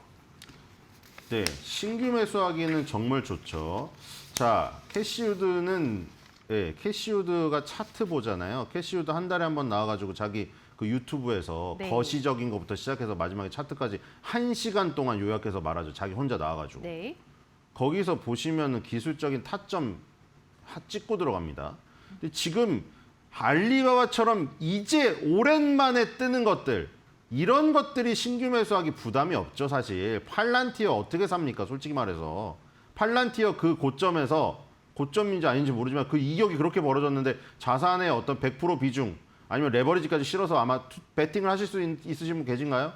네, 신규 매수하기는 정말 좋죠. 자, 캐시우드가 차트 보잖아요. 캐시우드 한 달에 한 번 나와가지고 자기 그 유튜브에서 네. 거시적인 것부터 시작해서 마지막에 차트까지 1시간 동안 요약해서 말하죠. 자기 혼자 나와가지고. 네. 거기서 보시면 기술적인 타점 찍고 들어갑니다. 근데 지금 알리바바처럼 이제 오랜만에 뜨는 것들, 이런 것들이 신규 매수하기 부담이 없죠, 사실. 팔란티어 어떻게 삽니까, 솔직히 말해서. 팔란티어 그 고점에서, 고점인지 아닌지 모르지만 그 이격이 그렇게 벌어졌는데 자산의 어떤 100% 비중 아니면 레버리지까지 실어서 아마 베팅을 하실 수 있으신 분 계신가요?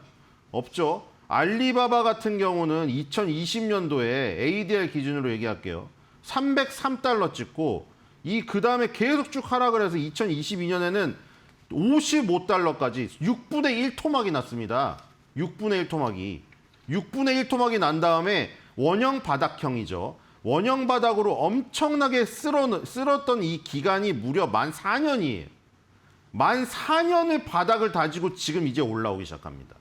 없죠. 알리바바 같은 경우는 2020년도에 ADR 기준으로 얘기할게요. 303달러 찍고 이 그다음에 계속 쭉 하락을 해서 2022년에는 55달러까지 6분의 1 토막이 났습니다. 6분의 1 토막이. 6분의 1 토막이 난 다음에 원형 바닥형이죠. 원형 바닥으로 엄청나게 쓸었던 이 기간이 무려 만 4년이에요. 만 4년을 바닥을 다지고 지금 이제 올라오기 시작합니다.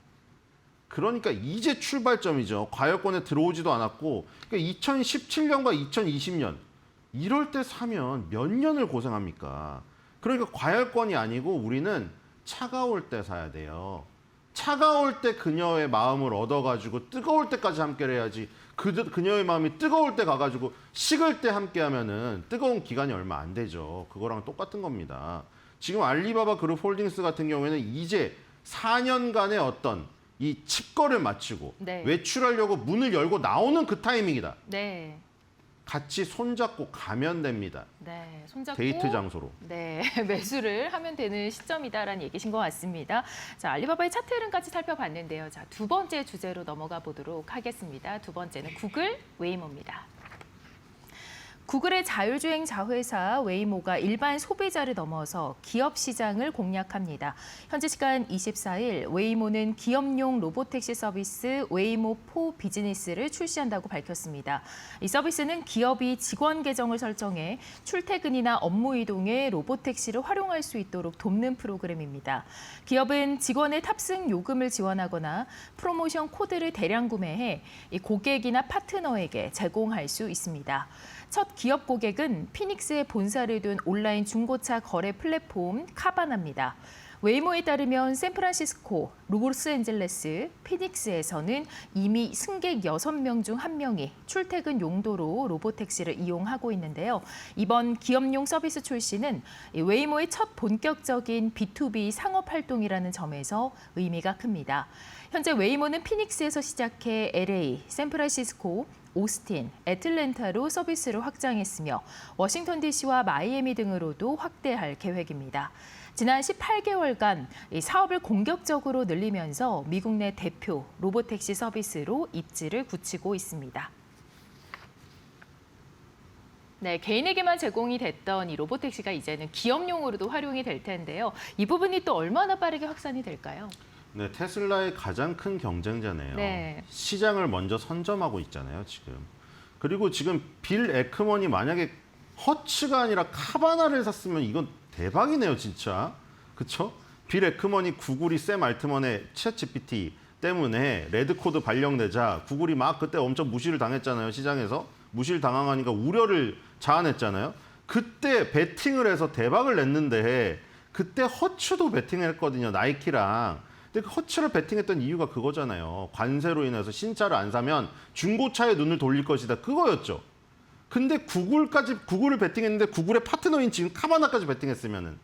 그러니까 이제 출발점이죠. 과열권에 들어오지도 않았고, 그러니까 2017년과 2020년 이럴 때 사면 몇 년을 고생합니까? 그러니까 과열권이 아니고 우리는 차가울 때 사야 돼요. 차가울 때 그녀의 마음을 얻어가지고 뜨거울 때까지 함께를 해야지. 그녀의 마음이 뜨거울 때 가가지고 식을 때 함께하면은 뜨거운 기간이 얼마 안 되죠. 그거랑 똑같은 겁니다. 지금 알리바바 그룹 홀딩스 같은 경우에는 이제 4년간의 어떤 이 칩거를 마치고 네. 외출하려고 문을 열고 나오는 그 타이밍이다. 네. 같이 손잡고 가면 됩니다. 네. 손잡고 데이트 장소로. 네, 매수를 하면 되는 시점이다라는 얘기신 것 같습니다. 자, 알리바바의 차트 흐름까지 살펴봤는데요. 자, 두 번째 주제로 넘어가 보도록 하겠습니다. 두 번째는 구글 웨이모입니다. 구글의 자율주행 자회사 웨이모가 일반 소비자를 넘어서 기업 시장을 공략합니다. 현지 시간 24일 웨이모는 기업용 로보택시 서비스 웨이모4 비즈니스를 출시한다고 밝혔습니다. 이 서비스는 기업이 직원 계정을 설정해 출퇴근이나 업무 이동에 로보택시를 활용할 수 있도록 돕는 프로그램입니다. 기업은 직원의 탑승 요금을 지원하거나 프로모션 코드를 대량 구매해 이 고객이나 파트너에게 제공할 수 있습니다. 첫 기업 고객은 피닉스에 본사를 둔 온라인 중고차 거래 플랫폼 카바나입니다. 웨이모에 따르면 샌프란시스코, 로스앤젤레스, 피닉스에서는 이미 승객 6명 중 1명이 출퇴근 용도로 로보택시를 이용하고 있는데요. 이번 기업용 서비스 출시는 웨이모의 첫 본격적인 B2B 상업 활동이라는 점에서 의미가 큽니다. 현재 웨이모는 피닉스에서 시작해 LA, 샌프란시스코, 오스틴, 애틀랜타로 서비스를 확장했으며 워싱턴 DC와 마이애미 등으로도 확대할 계획입니다. 지난 18개월간 이 사업을 공격적으로 늘리면서 미국 내 대표 로보택시 서비스로 입지를 굳히고 있습니다. 네, 개인에게만 제공이 됐던 이 로보택시가 이제는 기업용으로도 활용이 될 텐데요. 이 부분이 또 얼마나 빠르게 확산이 될까요? 네, 테슬라의 가장 큰 경쟁자네요. 네. 시장을 먼저 선점하고 있잖아요, 지금. 그리고 지금 빌 에크먼이 만약에 허츠가 아니라 카바나를 샀으면 이건 대박이네요, 진짜. 그쵸? 빌 에크먼이 구글이 샘 알트먼의 챗GPT 때문에 레드코드 발령되자 구글이 막 그때 엄청 무시를 당했잖아요, 시장에서. 무시를 당하니까 우려를 자아냈잖아요. 그때 베팅을 해서 대박을 냈는데 그때 허츠도 베팅을 했거든요, 나이키랑. 근데 그 허츠를 베팅했던 이유가 그거잖아요. 관세로 인해서 신차를 안 사면 중고차에 눈을 돌릴 것이다. 그거였죠. 근데 구글을 베팅했는데 구글의 파트너인 지금 카바나까지 베팅했으면은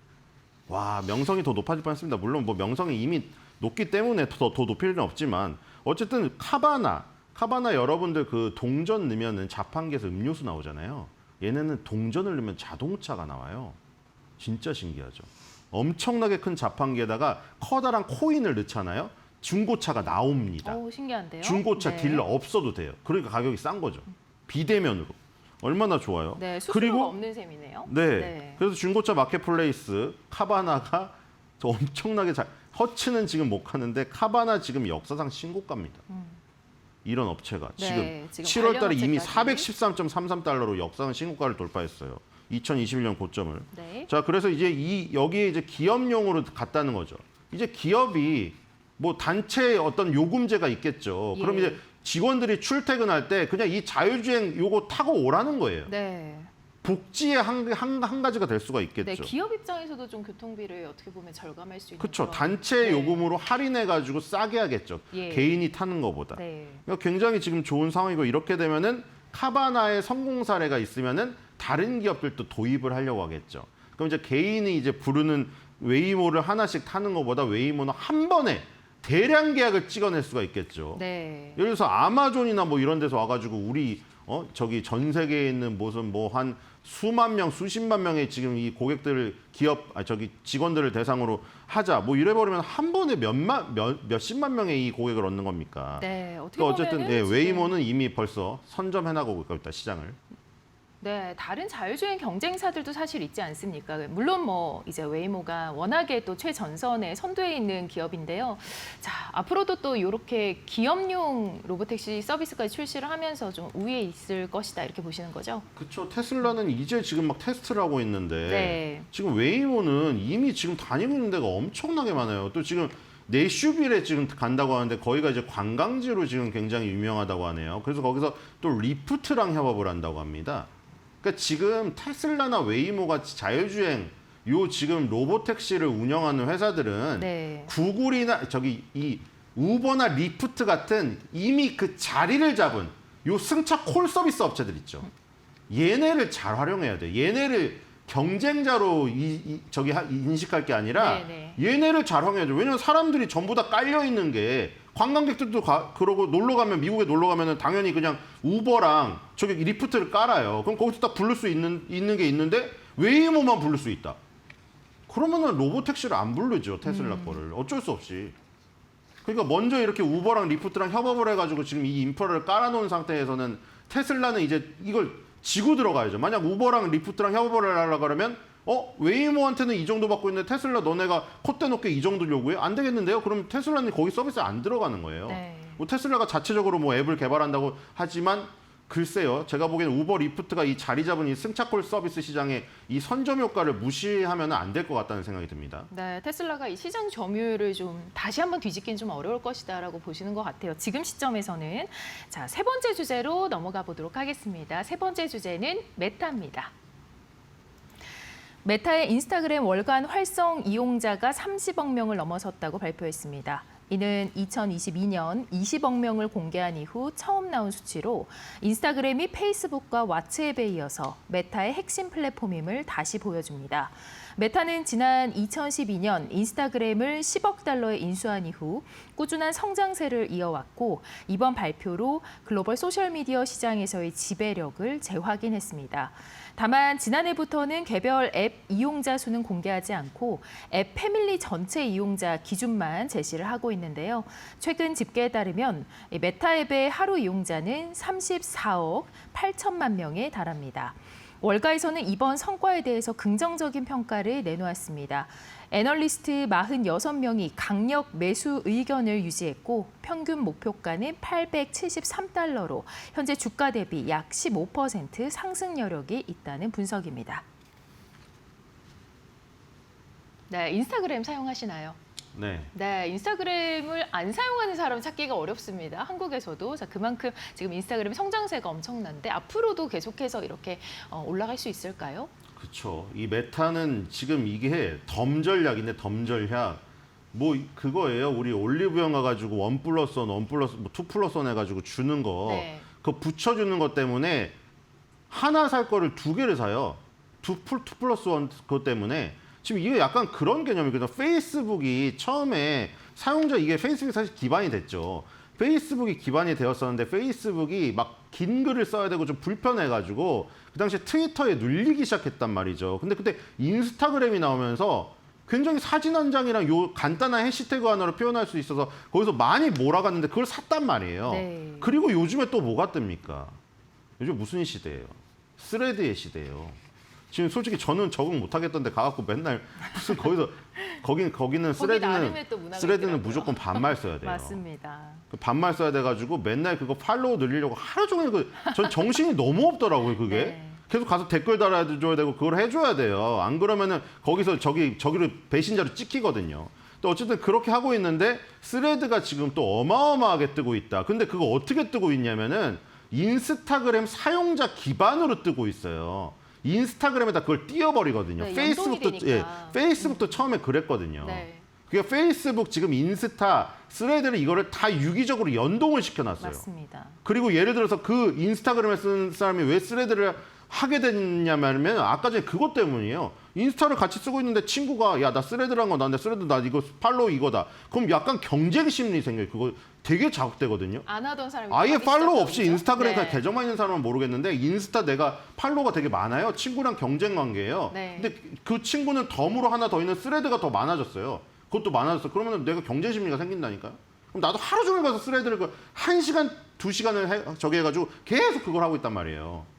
와, 명성이 더 높아질 뻔했습니다. 물론 뭐 명성이 이미 높기 때문에 더 높일 일은 없지만 어쨌든 카바나 여러분들 그 동전 넣으면은 자판기에서 음료수 나오잖아요. 얘네는 동전을 넣으면 자동차가 나와요. 진짜 신기하죠. 엄청나게 큰 자판기에다가 커다란 코인을 넣잖아요. 중고차가 나옵니다. 오, 신기한데요. 중고차 네. 딜러 없어도 돼요. 그러니까 가격이 싼 거죠. 비대면으로. 얼마나 좋아요. 네, 수수료가 없는 셈이네요. 네. 그래서 중고차 마켓플레이스 카바나가 더 엄청나게 허츠는 지금 못 가는데 카바나 지금 역사상 신고가입니다. 이런 업체가 네, 지금 지금 7월 달에 이미 관련 413.33달러로 역사상 신고가를 돌파했어요. 2021년 고점을. 네. 자, 그래서 이제 여기에 이제 기업용으로 갔다는 거죠. 이제 기업이 뭐 단체 어떤 요금제가 있겠죠. 그럼 예. 이제 직원들이 출퇴근할 때 그냥 이 자율주행 요거 타고 오라는 거예요. 네. 복지의 한 가지가 될 수가 있겠죠. 네, 기업 입장에서도 좀 교통비를 어떻게 보면 절감할 수 있는 그렇죠. 그런- 단체 네. 요금으로 할인해가지고 싸게 하겠죠. 예. 개인이 타는 것보다. 네. 그러니까 굉장히 지금 좋은 상황이고 이렇게 되면은 카바나의 성공 사례가 있으면은 다른 기업들도 도입을 하려고 하겠죠. 그럼 이제 개인이 이제 부르는 웨이모를 하나씩 타는 것보다 웨이모는 한 번에 대량 계약을 찍어낼 수가 있겠죠. 네. 예를 들어서 아마존이나 뭐 이런 데서 와가지고 우리 저기 전 세계에 있는 무슨 뭐 한 수만 명, 수십만 명의 지금 이 고객들 저기 직원들을 대상으로 하자 뭐 이래버리면 한 번에 몇십만 명의 이 고객을 얻는 겁니까? 네. 어떻게 그러니까 어쨌든 보면은 지금- 웨이모는 이미 벌써 선점해나가고 있다 시장을. 네, 다른 자율주행 경쟁사들도 사실 있지 않습니까? 물론 뭐 이제 웨이모가 워낙에 또 최전선에 선두에 있는 기업인데요. 자, 앞으로도 또 이렇게 기업용 로보택시 서비스까지 출시를 하면서 좀 우위에 있을 것이다 이렇게 보시는 거죠? 그렇죠. 테슬라는 이제 지금 막 테스트를 하고 있는데 네. 지금 웨이모는 이미 지금 다니고 있는 데가 엄청나게 많아요. 또 지금 내슈빌에 지금 간다고 하는데 거기가 이제 관광지로 지금 굉장히 유명하다고 하네요. 그래서 거기서 또 리프트랑 협업을 한다고 합니다. 그러니까 지금 테슬라나 웨이모 같이 자율주행 요 지금 로보택시를 운영하는 회사들은 네. 구글이나 저기 이 우버나 리프트 같은 이미 그 자리를 잡은 요 승차 콜 서비스 업체들 있죠. 얘네를 잘 활용해야 돼. 얘네를 경쟁자로 인식할 게 아니라 네, 얘네를 잘 활용해야 돼. 왜냐면 사람들이 전부 다 깔려 있는 게 관광객들도 그러고 놀러 가면 미국에 놀러 가면은 당연히 그냥 우버랑 저기 리프트를 깔아요. 그럼 거기서 딱 부를 수 있는 게 있는데 웨이모만 부를 수 있다. 그러면은 로보택시를 안 부르죠. 테슬라 거를. 어쩔 수 없이. 그러니까 먼저 이렇게 우버랑 리프트랑 협업을 해가지고 지금 이 인프라를 깔아놓은 상태에서는 테슬라는 이제 이걸 지고 들어가야죠. 만약 우버랑 리프트랑 협업을 하려고 그러면 웨이모한테는 이 정도 받고 있는데 테슬라 너네가 콧대 높게 이 정도 요구해? 안 되겠는데요? 그럼 테슬라는 거기 서비스에 안 들어가는 거예요. 네. 뭐 테슬라가 자체적으로 뭐 앱을 개발한다고 하지만 글쎄요. 제가 보기에는 우버 리프트가 이 자리 잡은 이 승차콜 서비스 시장에 이 선점 효과를 무시하면 안 될 것 같다는 생각이 듭니다. 네, 테슬라가 이 시장 점유율을 좀 다시 한번 뒤집기는 좀 어려울 것이다라고 보시는 것 같아요. 지금 시점에서는 자, 세 번째 주제로 넘어가 보도록 하겠습니다. 세 번째 주제는 메타입니다. 메타의 인스타그램 월간 활성 이용자가 30억 명을 넘어섰다고 발표했습니다. 이는 2022년 20억 명을 공개한 이후 처음 나온 수치로 인스타그램이 페이스북과 왓츠앱에 이어서 메타의 핵심 플랫폼임을 다시 보여줍니다. 메타는 지난 2012년 인스타그램을 10억 달러에 인수한 이후 꾸준한 성장세를 이어왔고 이번 발표로 글로벌 소셜미디어 시장에서의 지배력을 재확인했습니다. 다만 지난해부터는 개별 앱 이용자 수는 공개하지 않고 앱 패밀리 전체 이용자 기준만 제시를 하고 있는데요. 최근 집계에 따르면 메타 앱의 하루 이용자는 34억 8천만 명에 달합니다. 월가에서는 이번 성과에 대해서 긍정적인 평가를 내놓았습니다. 애널리스트 46명이 강력 매수 의견을 유지했고 평균 목표가는 873달러로 현재 주가 대비 약 15% 상승 여력이 있다는 분석입니다. 네, 인스타그램 사용하시나요? 네. 네, 인스타그램을 안 사용하는 사람 찾기가 어렵습니다. 한국에서도. 자, 그만큼 지금 인스타그램 성장세가 엄청난데 앞으로도 계속해서 이렇게 올라갈 수 있을까요? 그렇죠. 이 메타는 지금 이게 덤 전략인데 덤 전략 뭐 그거예요. 우리 올리브영 가가지고 1+1, 2+1 해가지고 주는 거 네. 그거 붙여주는 것 때문에 하나 살 거를 두 개를 사요. 2+1 그것 때문에 지금 이게 약간 그런 개념이거든요. 페이스북이 처음에 사용자 이게 페이스북이 사실 기반이 됐죠. 페이스북이 기반이 되었었는데 페이스북이 막 긴 글을 써야 되고 좀 불편해가지고 그 당시에 트위터에 눌리기 시작했단 말이죠. 근데 그때 인스타그램이 나오면서 굉장히 사진 한 장이랑 요 간단한 해시태그 하나로 표현할 수 있어서 거기서 많이 몰아갔는데 그걸 샀단 말이에요. 네. 그리고 요즘에 또 뭐가 뜹니까? 요즘 무슨 시대예요? 스레드의 시대예요. 지금 솔직히 저는 적응 못 하겠던데 가갖고 맨날 무슨 거기서 거기는 거기 나름의 또 문화가 스레드는 있더라고요. 무조건 반말 써야 돼요. 맞습니다. 그 반말 써야 돼가지고 맨날 그거 팔로우 늘리려고 하루 종일 전 정신이 너무 없더라고요 그게. 네. 계속 가서 댓글 달아줘야 되고 그걸 해줘야 돼요. 안 그러면은 거기서 저기로 배신자로 찍히거든요. 또 어쨌든 그렇게 하고 있는데 스레드가 지금 또 어마어마하게 뜨고 있다. 근데 그거 어떻게 뜨고 있냐면은 인스타그램 사용자 기반으로 뜨고 있어요. 인스타그램에다 그걸 띄워버리거든요. 네, 페이스북도 연동이 되니까. 페이스북도 처음에 그랬거든요. 네, 그러니까 페이스북 지금 인스타 스레드를 이거를 다 유기적으로 연동을 시켜놨어요. 맞습니다. 그리고 예를 들어서 그 인스타그램에 쓰는 사람이 왜 스레드를 하게 됐냐면 아까 전에 그것 때문이에요. 인스타를 같이 쓰고 있는데 친구가 야 나 스레드란 거 나는데 스레드 나 이거 팔로우 이거다. 그럼 약간 경쟁 심리 생겨요. 그거 되게 자극되거든요. 안 하던 사람이 아예 하기 팔로우 없이 시작하죠. 인스타그램 네. 계정만 있는 사람은 모르겠는데 인스타 내가 팔로우가 되게 많아요. 친구랑 경쟁 관계예요. 네. 근데 그 친구는 덤으로 하나 더 있는 스레드가 더 많아졌어요. 그것도 많아졌어. 그러면 내가 경쟁 심리가 생긴다니까요. 그럼 나도 하루 종일 가서 스레드를 1시간, 2시간을 저기 해가지고 계속 그걸 하고 있단 말이에요.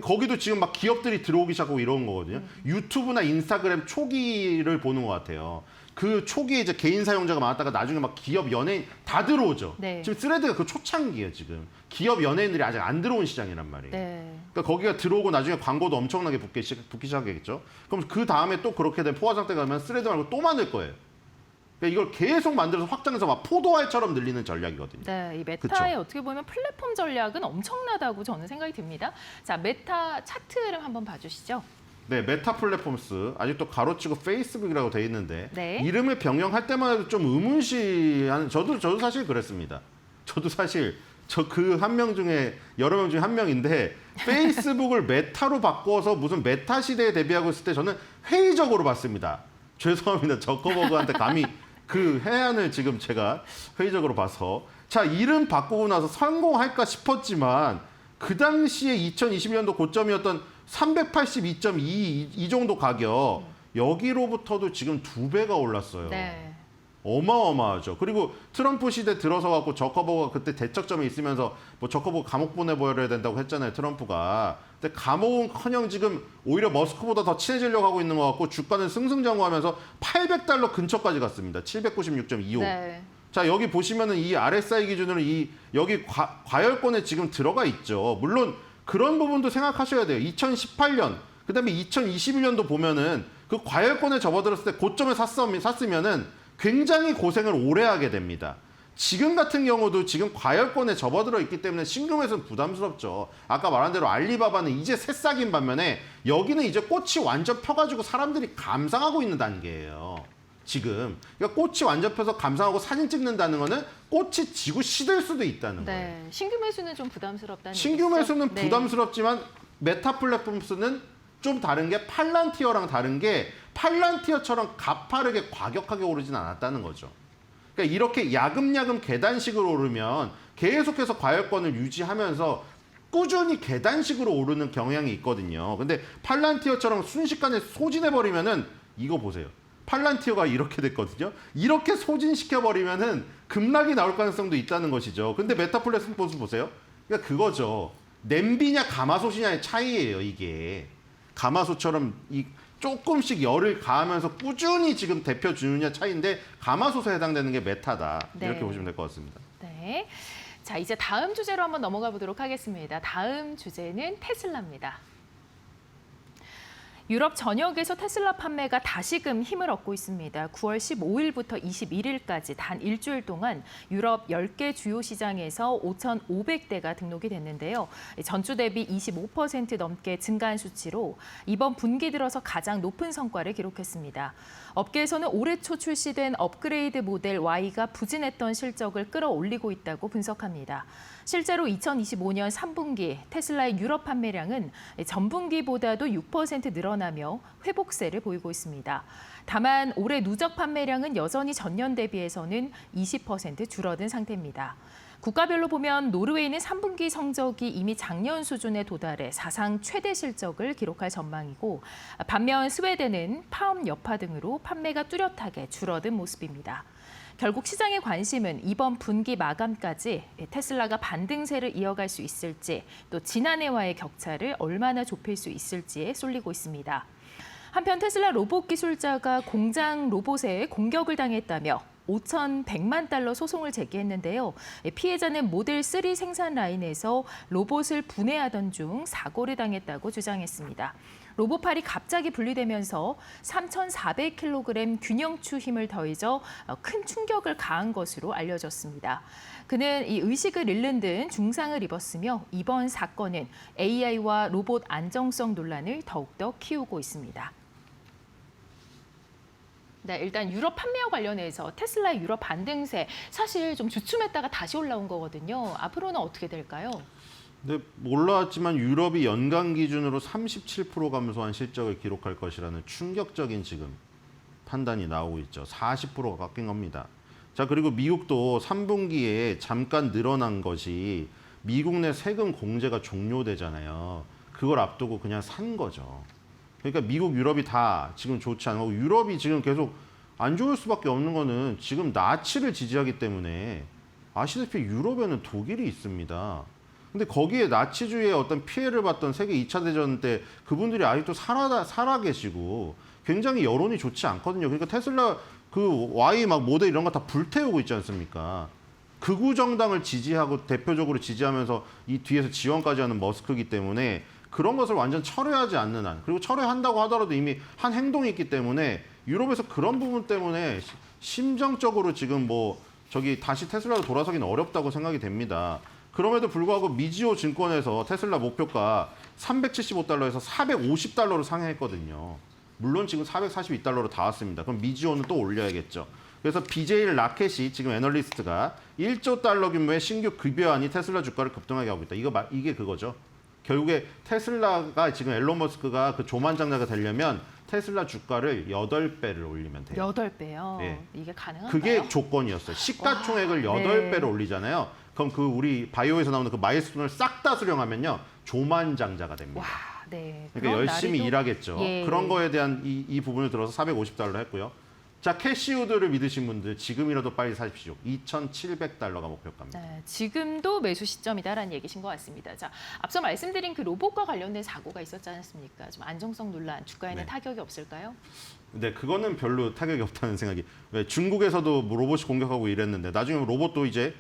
거기도 지금 막 기업들이 들어오기 시작하고 이런 거거든요. 유튜브나 인스타그램 초기를 보는 것 같아요. 그 초기에 이제 개인 사용자가 많았다가 나중에 막 기업 연예인 다 들어오죠. 네. 지금 스레드가 그 초창기예요, 지금. 기업 연예인들이 아직 안 들어온 시장이란 말이에요. 네. 그러니까 거기가 들어오고 나중에 광고도 엄청나게 붙기 시작하겠죠. 그럼 그 다음에 또 그렇게 된 포화 상태 가면 스레드 말고 또 만들 거예요. 그러니까 이걸 계속 만들어서 확장해서 막 포도알처럼 늘리는 전략이거든요. 네, 이 메타의 어떻게 보면 플랫폼 전략은 엄청나다고 저는 생각이 듭니다. 자, 메타 차트 흐름 한번 봐주시죠. 네, 메타 플랫폼스 아직도 가로치고 페이스북이라고 돼 있는데 네. 이름을 변경할 때마다 좀 의문시하는 저도 사실 그랬습니다. 저도 사실 저 그 한 명 중에 여러 명 중에 한 명인데 페이스북을 메타로 바꿔서 무슨 메타 시대에 대비하고 있을 때 저는 회의적으로 봤습니다. 죄송합니다. 저커버그한테 감히 그 해안을 지금 제가 회의적으로 봐서 자 이름 바꾸고 나서 성공할까 싶었지만 그 당시에 2021년도 고점이었던 382.2 이 정도 가격 여기로부터도 지금 2배가 올랐어요. 네. 어마어마하죠. 그리고 트럼프 시대 들어서 갖고 저커버가 그때 대척점에 있으면서 뭐 저커버 감옥 보내버려야 된다고 했잖아요. 트럼프가. 근데 감옥은커녕 지금 오히려 머스크보다 더 친해지려고 하고 있는 것 같고 주가는 승승장구하면서 $800 근처까지 갔습니다. 796.25. 네. 자 여기 보시면은 이 RSI 기준으로 이 여기 과열권에 지금 들어가 있죠. 물론 그런 부분도 생각하셔야 돼요. 2018년 그다음에 2021년도 보면은 그 과열권에 접어들었을 때 고점에 샀으면은 굉장히 고생을 오래 하게 됩니다. 지금 같은 경우도 지금 과열권에 접어들어 있기 때문에 신금에서는 부담스럽죠. 아까 말한 대로 알리바바는 이제 새싹인 반면에 여기는 이제 꽃이 완전 펴가지고 사람들이 감상하고 있는 단계예요. 지금. 그러니까 꽃이 완전 펴서 감상하고 사진 찍는다는 거는 꽃이 지고 시들 수도 있다는 거예요. 네. 신규 매수는 좀 부담스럽다는 신규 얘기죠? 매수는 네. 부담스럽지만 메타 플랫폼스는 좀 다른 게 팔란티어랑 다른 게 팔란티어처럼 가파르게 과격하게 오르진 않았다는 거죠. 그러니까 이렇게 야금야금 계단식으로 오르면 계속해서 과열권을 유지하면서 꾸준히 계단식으로 오르는 경향이 있거든요. 근데 팔란티어처럼 순식간에 소진해버리면은 이거 보세요. 팔란티어가 이렇게 됐거든요. 이렇게 소진시켜버리면은 급락이 나올 가능성도 있다는 것이죠. 근데 메타 플랫폼스 보세요. 그러니까 그거죠. 냄비냐 가마솥이냐의 차이예요, 이게. 가마솥처럼 이 조금씩 열을 가하면서 꾸준히 지금 데펴주느냐 차이인데 가마솥에 해당되는 게 메타다. 네. 이렇게 보시면 될 것 같습니다. 네. 자, 이제 다음 주제로 한번 넘어가 보도록 하겠습니다. 다음 주제는 테슬라입니다. 유럽 전역에서 테슬라 판매가 다시금 힘을 얻고 있습니다. 9월 15일부터 21일까지 단 일주일 동안 유럽 10개 주요 시장에서 5,500대가 등록이 됐는데요. 전주 대비 25% 넘게 증가한 수치로 이번 분기 들어서 가장 높은 성과를 기록했습니다. 업계에서는 올해 초 출시된 업그레이드 모델 Y가 부진했던 실적을 끌어올리고 있다고 분석합니다. 실제로 2025년 3분기 테슬라의 유럽 판매량은 전분기보다도 6% 늘어나며 회복세를 보이고 있습니다. 다만 올해 누적 판매량은 여전히 전년 대비해서는 20% 줄어든 상태입니다. 국가별로 보면 노르웨이는 3분기 성적이 이미 작년 수준에 도달해 사상 최대 실적을 기록할 전망이고 반면 스웨덴은 파업 여파 등으로 판매가 뚜렷하게 줄어든 모습입니다. 결국 시장의 관심은 이번 분기 마감까지 테슬라가 반등세를 이어갈 수 있을지 또 지난해와의 격차를 얼마나 좁힐 수 있을지에 쏠리고 있습니다. 한편 테슬라 로봇 기술자가 공장 로봇에 공격을 당했다며 5,100만 달러 소송을 제기했는데요. 피해자는 모델 3 생산 라인에서 로봇을 분해하던 중 사고를 당했다고 주장했습니다. 로봇팔이 갑자기 분리되면서 3,400kg 균형추 힘을 더해져 큰 충격을 가한 것으로 알려졌습니다. 그는 이 의식을 잃는 등 중상을 입었으며 이번 사건은 AI와 로봇 안정성 논란을 더욱더 키우고 있습니다. 네, 일단 유럽 판매와 관련해서 테슬라의 유럽 반등세 사실 좀 주춤했다가 다시 올라온 거거든요. 앞으로는 어떻게 될까요? 네, 올라왔지만 유럽이 연간 기준으로 37% 감소한 실적을 기록할 것이라는 충격적인 지금 판단이 나오고 있죠. 40%가 깎인 겁니다. 자, 그리고 미국도 3분기에 잠깐 늘어난 것이 미국 내 세금 공제가 종료되잖아요. 그걸 앞두고 그냥 산 거죠. 그러니까 미국, 유럽이 다 지금 좋지 않고 유럽이 지금 계속 안 좋을 수밖에 없는 거는 지금 나치를 지지하기 때문에 아시다시피 유럽에는 독일이 있습니다. 근데 거기에 나치주의의 어떤 피해를 봤던 세계 2차 대전 때 그분들이 아직도 살아 계시고 굉장히 여론이 좋지 않거든요. 그러니까 테슬라 그 Y 막 모델 이런 거 다 불태우고 있지 않습니까? 극우 정당을 지지하고 대표적으로 지지하면서 이 뒤에서 지원까지 하는 머스크이기 때문에 그런 것을 완전 철회하지 않는 한, 그리고 철회한다고 하더라도 이미 한 행동이 있기 때문에 유럽에서 그런 부분 때문에 심정적으로 지금 뭐 저기 다시 테슬라로 돌아서기는 어렵다고 생각이 됩니다. 그럼에도 불구하고 미지오 증권에서 테슬라 목표가 375달러에서 450달러로 상향했거든요. 물론 지금 442달러로 다 왔습니다. 그럼 미지오는 또 올려야겠죠. 그래서 BJ 라켓이 지금 애널리스트가 1조 달러 규모의 신규 급여안이 테슬라 주가를 급등하게 하고 있다. 이게 그거죠. 결국에 테슬라가 지금 앨런 머스크가 그 조만장자가 되려면 테슬라 주가를 8배를 올리면 돼요. 8배요? 네. 이게 가능한가요? 그게 조건이었어요. 시가총액을 8배로 네. 올리잖아요. 그럼 그 우리 바이오에서 나오는 그 마일스톤을 싹 다 수령하면요. 조만장자가 됩니다. 와, 네. 그러니까 열심히 날이 또- 일하겠죠. 예. 그런 거에 대한 이 부분을 들어서 450달러 했고요. 자, 캐시우드를 믿으신 분들 지금이라도 빨리 사십시오. 2,700달러가 목표가입니다. 네, 지금도 매수 시점이다라는 얘기신 것 같습니다. 자, 앞서 말씀드린 그 로봇과 관련된 사고가 있었지 않습니까? 좀 안정성 논란, 주가에는 네. 타격이 없을까요? 근데 그거는 별로 타격이 없다는 생각이. 왜 중국에서도 뭐 로봇이 공격하고 이랬는데 나중에 로봇도 이제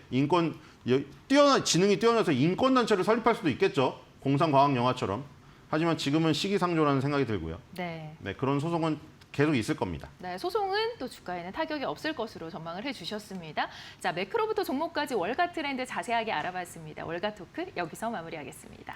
지능이 뛰어나서 인권 단체를 설립할 수도 있겠죠. 공상과학 영화처럼. 하지만 지금은 시기상조라는 생각이 들고요. 네. 네, 그런 소송은 계속 있을 겁니다. 네, 소송은 또 주가에는 타격이 없을 것으로 전망을 해주셨습니다. 자, 매크로부터 종목까지 월가 트렌드 자세하게 알아봤습니다. 월가 토크 여기서 마무리하겠습니다.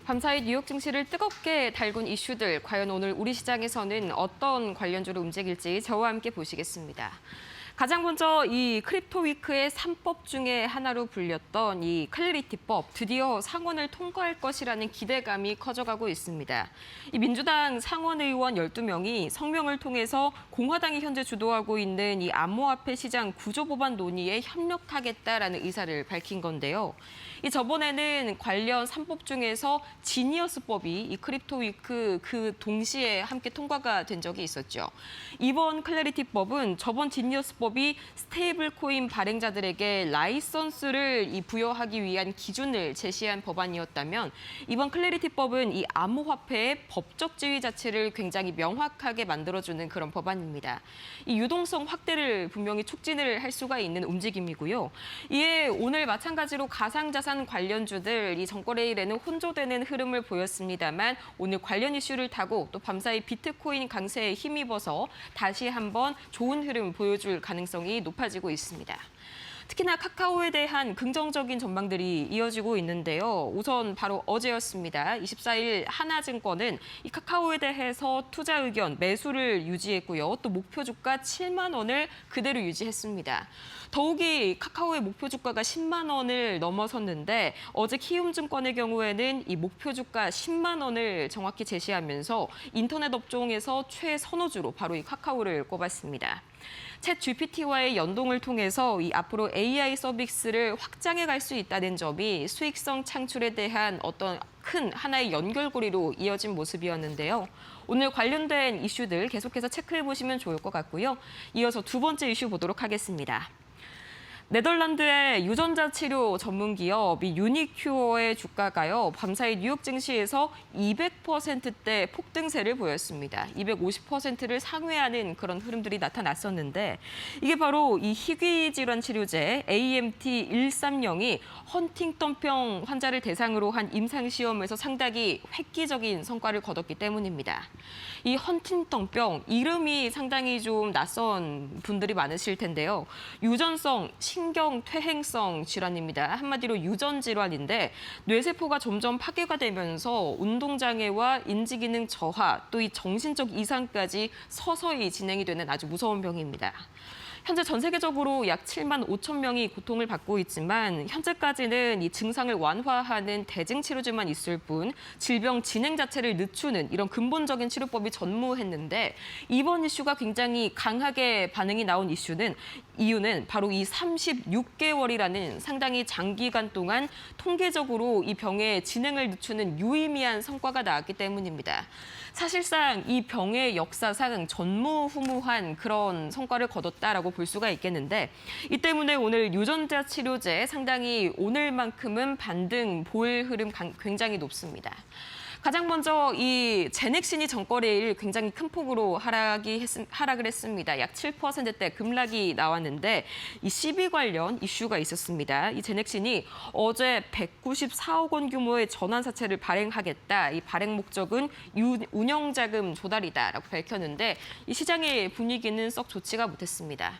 밤사이 뉴욕 증시를 뜨겁게 달군 이슈들, 과연 오늘 우리 시장에서는 어떤 관련주로 움직일지 저와 함께 보시겠습니다. 가장 먼저 이 크립토 위크의 3법 중에 하나로 불렸던 이 클래리티법, 드디어 상원을 통과할 것이라는 기대감이 커져가고 있습니다. 이 민주당 상원 의원 12명이 성명을 통해서 공화당이 현재 주도하고 있는 이 암호화폐 시장 구조 보완 논의에 협력하겠다라는 의사를 밝힌 건데요. 이 저번에는 관련 3법 중에서 지니어스법이 이 크립토 위크 그 동시에 함께 통과가 된 적이 있었죠. 이번 클래리티법은 저번 지니어스법이 스테이블 코인 발행자들에게 라이선스를 부여하기 위한 기준을 제시한 법안이었다면 이번 클래리티법은 이 암호화폐의 법적 지위 자체를 굉장히 명확하게 만들어주는 그런 법안입니다. 이 유동성 확대를 분명히 촉진을 할 수가 있는 움직임이고요. 이에 오늘 마찬가지로 가상자산 관련주들 이 정거래일에는 혼조되는 흐름을 보였습니다만 오늘 관련 이슈를 타고 또 밤사이 비트코인 강세에 힘입어서 다시 한번 좋은 흐름 보여줄 가능성이 높아지고 있습니다. 특히나 카카오에 대한 긍정적인 전망들이 이어지고 있는데요. 우선 바로 어제였습니다. 24일 하나증권은 이 카카오에 대해서 투자 의견 매수를 유지했고요. 또 목표 주가 7만 원을 그대로 유지했습니다. 더욱이 카카오의 목표 주가가 10만 원을 넘어섰는데 어제 키움증권의 경우에는 이 목표 주가 10만 원을 정확히 제시하면서 인터넷 업종에서 최선호주로 바로 이 카카오를 꼽았습니다. 챗 GPT와의 연동을 통해서 이 앞으로 AI 서비스를 확장해 갈 수 있다는 점이 수익성 창출에 대한 어떤 큰 하나의 연결고리로 이어진 모습이었는데요. 오늘 관련된 이슈들 계속해서 체크해 보시면 좋을 것 같고요. 이어서 두 번째 이슈 보도록 하겠습니다. 네덜란드의 유전자 치료 전문 기업 이 유니큐어의 주가가요, 밤사이 뉴욕 증시에서 200%대 폭등세를 보였습니다. 250%를 상회하는 그런 흐름들이 나타났었는데, 이게 바로 이 희귀 질환 치료제 AMT-130이 헌팅턴병 환자를 대상으로 한 임상 시험에서 상당히 획기적인 성과를 거뒀기 때문입니다. 이 헌팅턴병 이름이 상당히 좀 낯선 분들이 많으실 텐데요. 유전성 신경퇴행성 질환입니다. 한마디로 유전 질환인데, 뇌세포가 점점 파괴가 되면서 운동장애와 인지기능 저하, 또 이 정신적 이상까지 서서히 진행이 되는 아주 무서운 병입니다. 현재 전 세계적으로 약 7만 5천 명이 고통을 받고 있지만, 현재까지는 이 증상을 완화하는 대증 치료제만 있을 뿐 질병 진행 자체를 늦추는 이런 근본적인 치료법이 전무했는데, 이번 이슈가 굉장히 강하게 반응이 나온 이유는 바로 이 36개월이라는 상당히 장기간 동안 통계적으로 이 병의 진행을 늦추는 유의미한 성과가 나왔기 때문입니다. 사실상 이 병의 역사상 전무후무한 그런 성과를 거뒀다라고 볼 수가 있겠는데, 이 때문에 오늘 유전자 치료제 상당히 오늘만큼은 반등 보일 흐름 굉장히 높습니다. 가장 먼저 이 제넥신이 전거래일 굉장히 큰 폭으로 하락을 했습니다. 약 7%대 급락이 나왔는데, 이 시비 관련 이슈가 있었습니다. 이 제넥신이 어제 194억 원 규모의 전환사채를 발행하겠다. 이 발행 목적은 운영자금 조달이다라고 밝혔는데, 이 시장의 분위기는 썩 좋지가 못했습니다.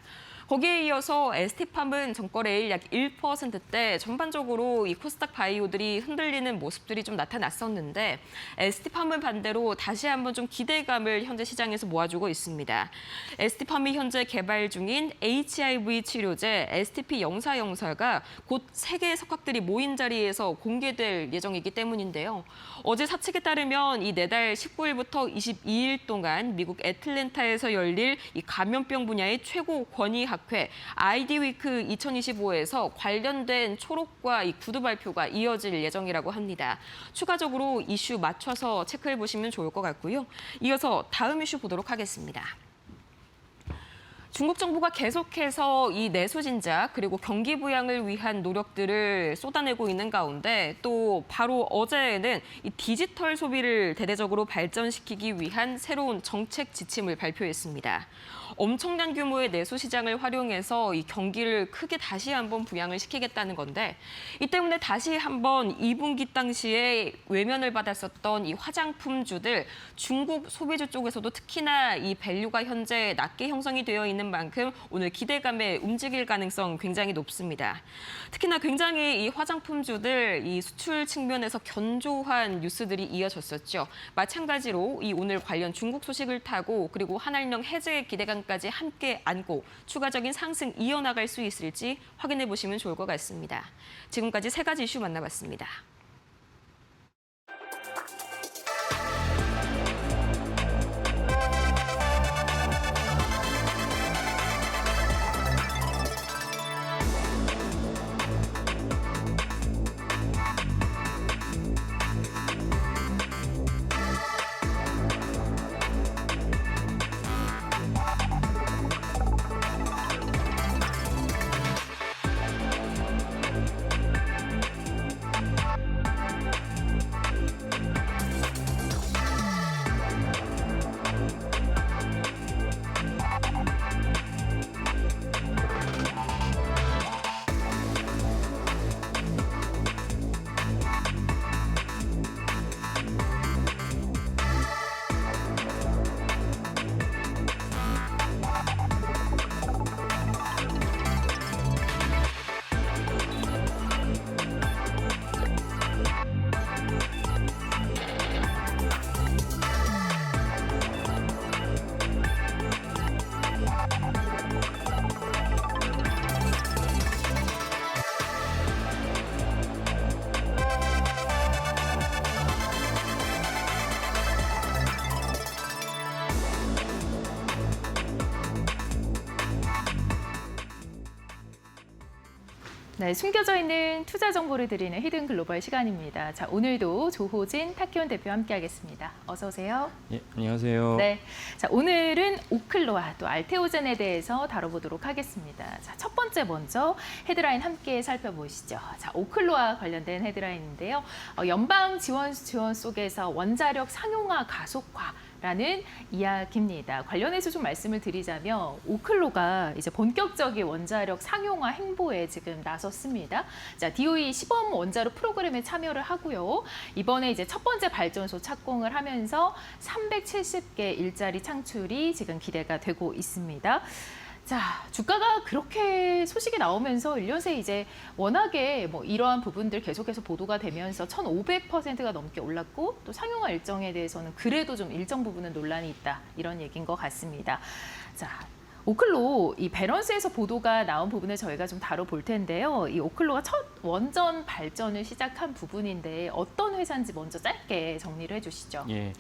거기에 이어서 ST팜은 전거래일 약 1%대 전반적으로 이 코스닥 바이오들이 흔들리는 모습들이 좀 나타났었는데, ST팜은 반대로 다시 한번 좀 기대감을 현재 시장에서 모아주고 있습니다. ST팜이 현재 개발 중인 HIV 치료제 STP 영사가 곧 세계 석학들이 모인 자리에서 공개될 예정이기 때문인데요. 어제 사측에 따르면 이 내달 19일부터 22일 동안 미국 애틀랜타에서 열릴 이 감염병 분야의 최고 권위 학회 아이디위크 2025에서 관련된 초록과 이 구두 발표가 이어질 예정이라고 합니다. 추가적으로 이슈 맞춰서 체크해 보시면 좋을 것 같고요. 이어서 다음 이슈 보도록 하겠습니다. 중국 정부가 계속해서 이 내수 진작 그리고 경기 부양을 위한 노력들을 쏟아내고 있는 가운데, 또 바로 어제에는 이 디지털 소비를 대대적으로 발전시키기 위한 새로운 정책 지침을 발표했습니다. 엄청난 규모의 내수 시장을 활용해서 이 경기를 크게 다시 한번 부양을 시키겠다는 건데, 이 때문에 다시 한번 2분기 당시에 외면을 받았었던 이 화장품주들, 중국 소비주 쪽에서도 특히나 이 밸류가 현재 낮게 형성이 되어 있는 만큼 오늘 기대감에 움직일 가능성 굉장히 높습니다. 특히나 굉장히 이 화장품주들 이 수출 측면에서 견조한 뉴스들이 이어졌었죠. 마찬가지로 이 오늘 관련 중국 소식을 타고 그리고 한한령 해제 기대감까지 함께 안고 추가적인 상승 이어나갈 수 있을지 확인해 보시면 좋을 것 같습니다. 지금까지 세 가지 이슈 만나봤습니다. 네, 숨겨져 있는 투자 정보를 드리는 히든 글로벌 시간입니다. 자, 오늘도 조호진 타키온 대표 함께하겠습니다. 어서 오세요. 예, 안녕하세요. 네, 자, 오늘은 오클로와 또 알테오젠에 대해서 다뤄보도록 하겠습니다. 자, 첫 번째 먼저 헤드라인 함께 살펴보시죠. 자, 오클로와 관련된 헤드라인인데요. 연방 지원 속에서 원자력 상용화 가속화라는 이야기입니다. 관련해서 좀 말씀을 드리자면 오클로가 이제 본격적인 원자력 상용화 행보에 지금 나섰습니다. 자, DOE 시범 원자로 프로그램에 참여를 하고요. 이번에 이제 첫 번째 발전소 착공을 하면서 370개 일자리 창출이 지금 기대가 되고 있습니다. 자, 주가가 그렇게 소식이 나오면서 1년 새 이제 워낙에 뭐 이러한 부분들 계속해서 보도가 되면서 1,500%가 넘게 올랐고 또 상용화 일정에 대해서는 그래도 좀 일정 부분은 논란이 있다. 이런 얘기인 것 같습니다. 자, 오클로 이 밸런스에서 보도가 나온 부분을 저희가 좀 다뤄볼 텐데요. 이 오클로가 첫 원전 발전을 시작한 부분인데 어떤 회사인지 먼저 짧게 정리를 해주시죠. 예.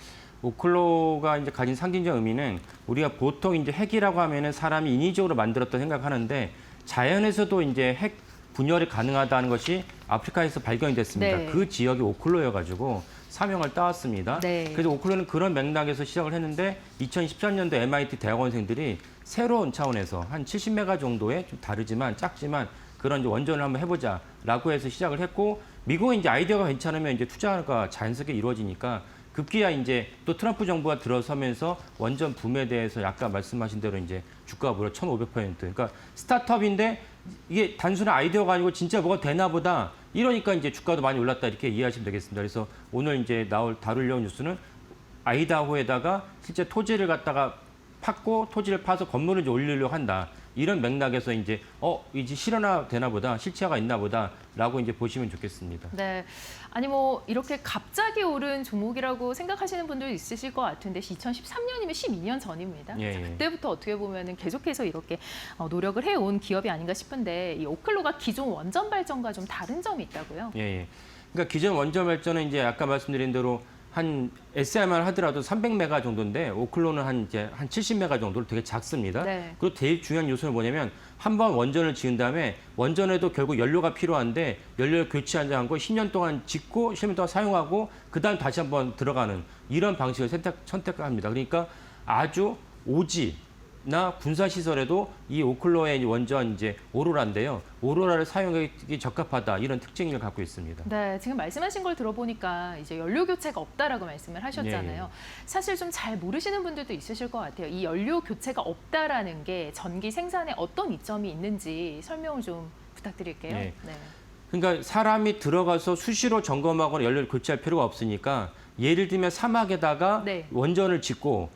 오클로가 이제 가진 상징적 의미는 우리가 보통 이제 핵이라고 하면은 사람이 인위적으로 만들었다 생각하는데 자연에서도 이제 핵 분열이 가능하다는 것이 아프리카에서 발견이 됐습니다. 네. 그 지역이 오클로여가지고 사명을 따왔습니다. 네. 그래서 오클로는 그런 맥락에서 시작을 했는데 2013년도 MIT 대학원생들이 새로운 차원에서 한 70메가 정도의 좀 다르지만 작지만 그런 이제 원전을 한번 해보자라고 해서 시작을 했고 미국은 이제 아이디어가 괜찮으면 이제 투자가 자연스럽게 이루어지니까 급기야 이제 또 트럼프 정부가 들어서면서 원전 붐에 대해서 아까 말씀하신 대로 이제 주가가 무려 1,500%. 그러니까 스타트업인데 이게 단순한 아이디어가 아니고 진짜 뭐가 되나 보다. 이러니까 이제 주가도 많이 올랐다 이렇게 이해하시면 되겠습니다. 그래서 오늘 이제 다루려는 뉴스는 아이다호에다가 실제 토지를 갖다가 팠고 토지를 파서 건물을 이제 올리려고 한다. 이런 맥락에서 이제 이제 실현화 되나 보다, 실체화가 있나 보다라고 이제 보시면 좋겠습니다. 네, 아니 뭐 이렇게 갑자기 오른 종목이라고 생각하시는 분들 있으실 것 같은데 2013년이면 12년 전입니다. 예, 자, 예. 그때부터 어떻게 보면은 계속해서 이렇게 노력을 해온 기업이 아닌가 싶은데 이 오클로가 기존 원전 발전과 좀 다른 점이 있다고요? 예, 예. 그러니까 기존 원전 발전은 이제 아까 말씀드린 대로 한 SMR 하더라도 300메가 정도인데 오클로는 한 70메가 정도로 되게 작습니다. 네. 그리고 제일 중요한 요소는 뭐냐면 한 번 원전을 지은 다음에 원전에도 결국 연료가 필요한데 연료를 교체하지 않고 10년 동안 짓고 10년 동안 사용하고 그다음 다시 한번 들어가는 이런 방식을 선택합니다. 그러니까 아주 오지나 군사 시설에도 이 오클로의 원전 이제 오로라인데요. 오로라를 사용하기 적합하다 이런 특징을 갖고 있습니다. 네, 지금 말씀하신 걸 들어보니까 이제 연료 교체가 없다라고 말씀을 하셨잖아요. 예. 사실 좀 잘 모르시는 분들도 있으실 것 같아요. 이 연료 교체가 없다라는 게 전기 생산에 어떤 이점이 있는지 설명을 좀 부탁드릴게요. 예. 네. 그러니까 사람이 들어가서 수시로 점검하거나 연료를 교체할 필요가 없으니까 예를 들면 사막에다가 네. 원전을 짓고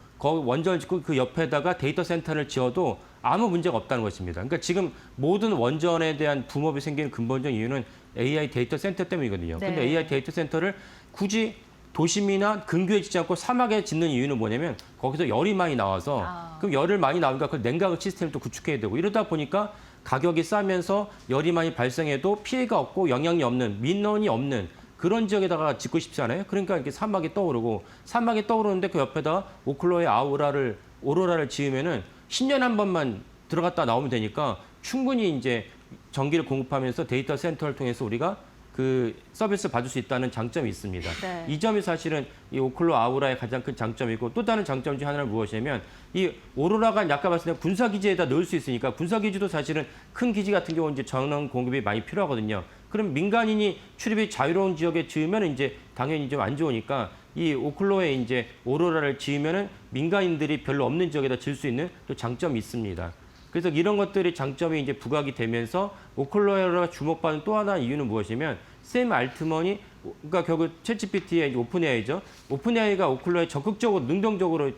그 옆에다가 데이터 센터를 지어도 아무 문제가 없다는 것입니다. 그러니까 지금 모든 원전에 대한 붐업이 생기는 근본적 이유는 AI 데이터 센터 때문이거든요. 네. 근데 AI 데이터 센터를 굳이 도심이나 근교에 짓지 않고 사막에 짓는 이유는 뭐냐면 거기서 열이 많이 나와서 그럼 열을 많이 나오니까 그 냉각 시스템을 또 구축해야 되고 이러다 보니까 가격이 싸면서 열이 많이 발생해도 피해가 없고 영향이 없는 민원이 없는 그런 지역에다가 짓고 싶지 않아요? 그러니까 이렇게 사막이 떠오르고 사막이 떠오르는데 그 옆에다가 오클로의 오로라를 지으면은 10년에 한 번만 들어갔다 나오면 되니까 충분히 이제 전기를 공급하면서 데이터 센터를 통해서 우리가 그 서비스를 받을 수 있다는 장점이 있습니다. 네. 이 점이 사실은 이 오클로 아우라의 가장 큰 장점이고 또 다른 장점 중 하나는 무엇이냐면 이 오로라가 아까 말씀드린 군사기지에다 넣을 수 있으니까 군사기지도 사실은 큰 기지 같은 경우는 이제 전원 공급이 많이 필요하거든요. 그럼 민간인이 출입이 자유로운 지역에 지으면 이제 당연히 좀 안 좋으니까 이 오클로에 이제 오로라를 지으면은 민간인들이 별로 없는 지역에다 지을 수 있는 또 장점이 있습니다. 그래서 이런 것들이 장점이 이제 부각이 되면서 오클로에가 주목받는 또 하나 이유는 무엇이냐면 샘 알트먼이 그러니까 결국 챗GPT의 오픈 AI죠. 오픈 AI가 오클로에 적극적으로 능동적으로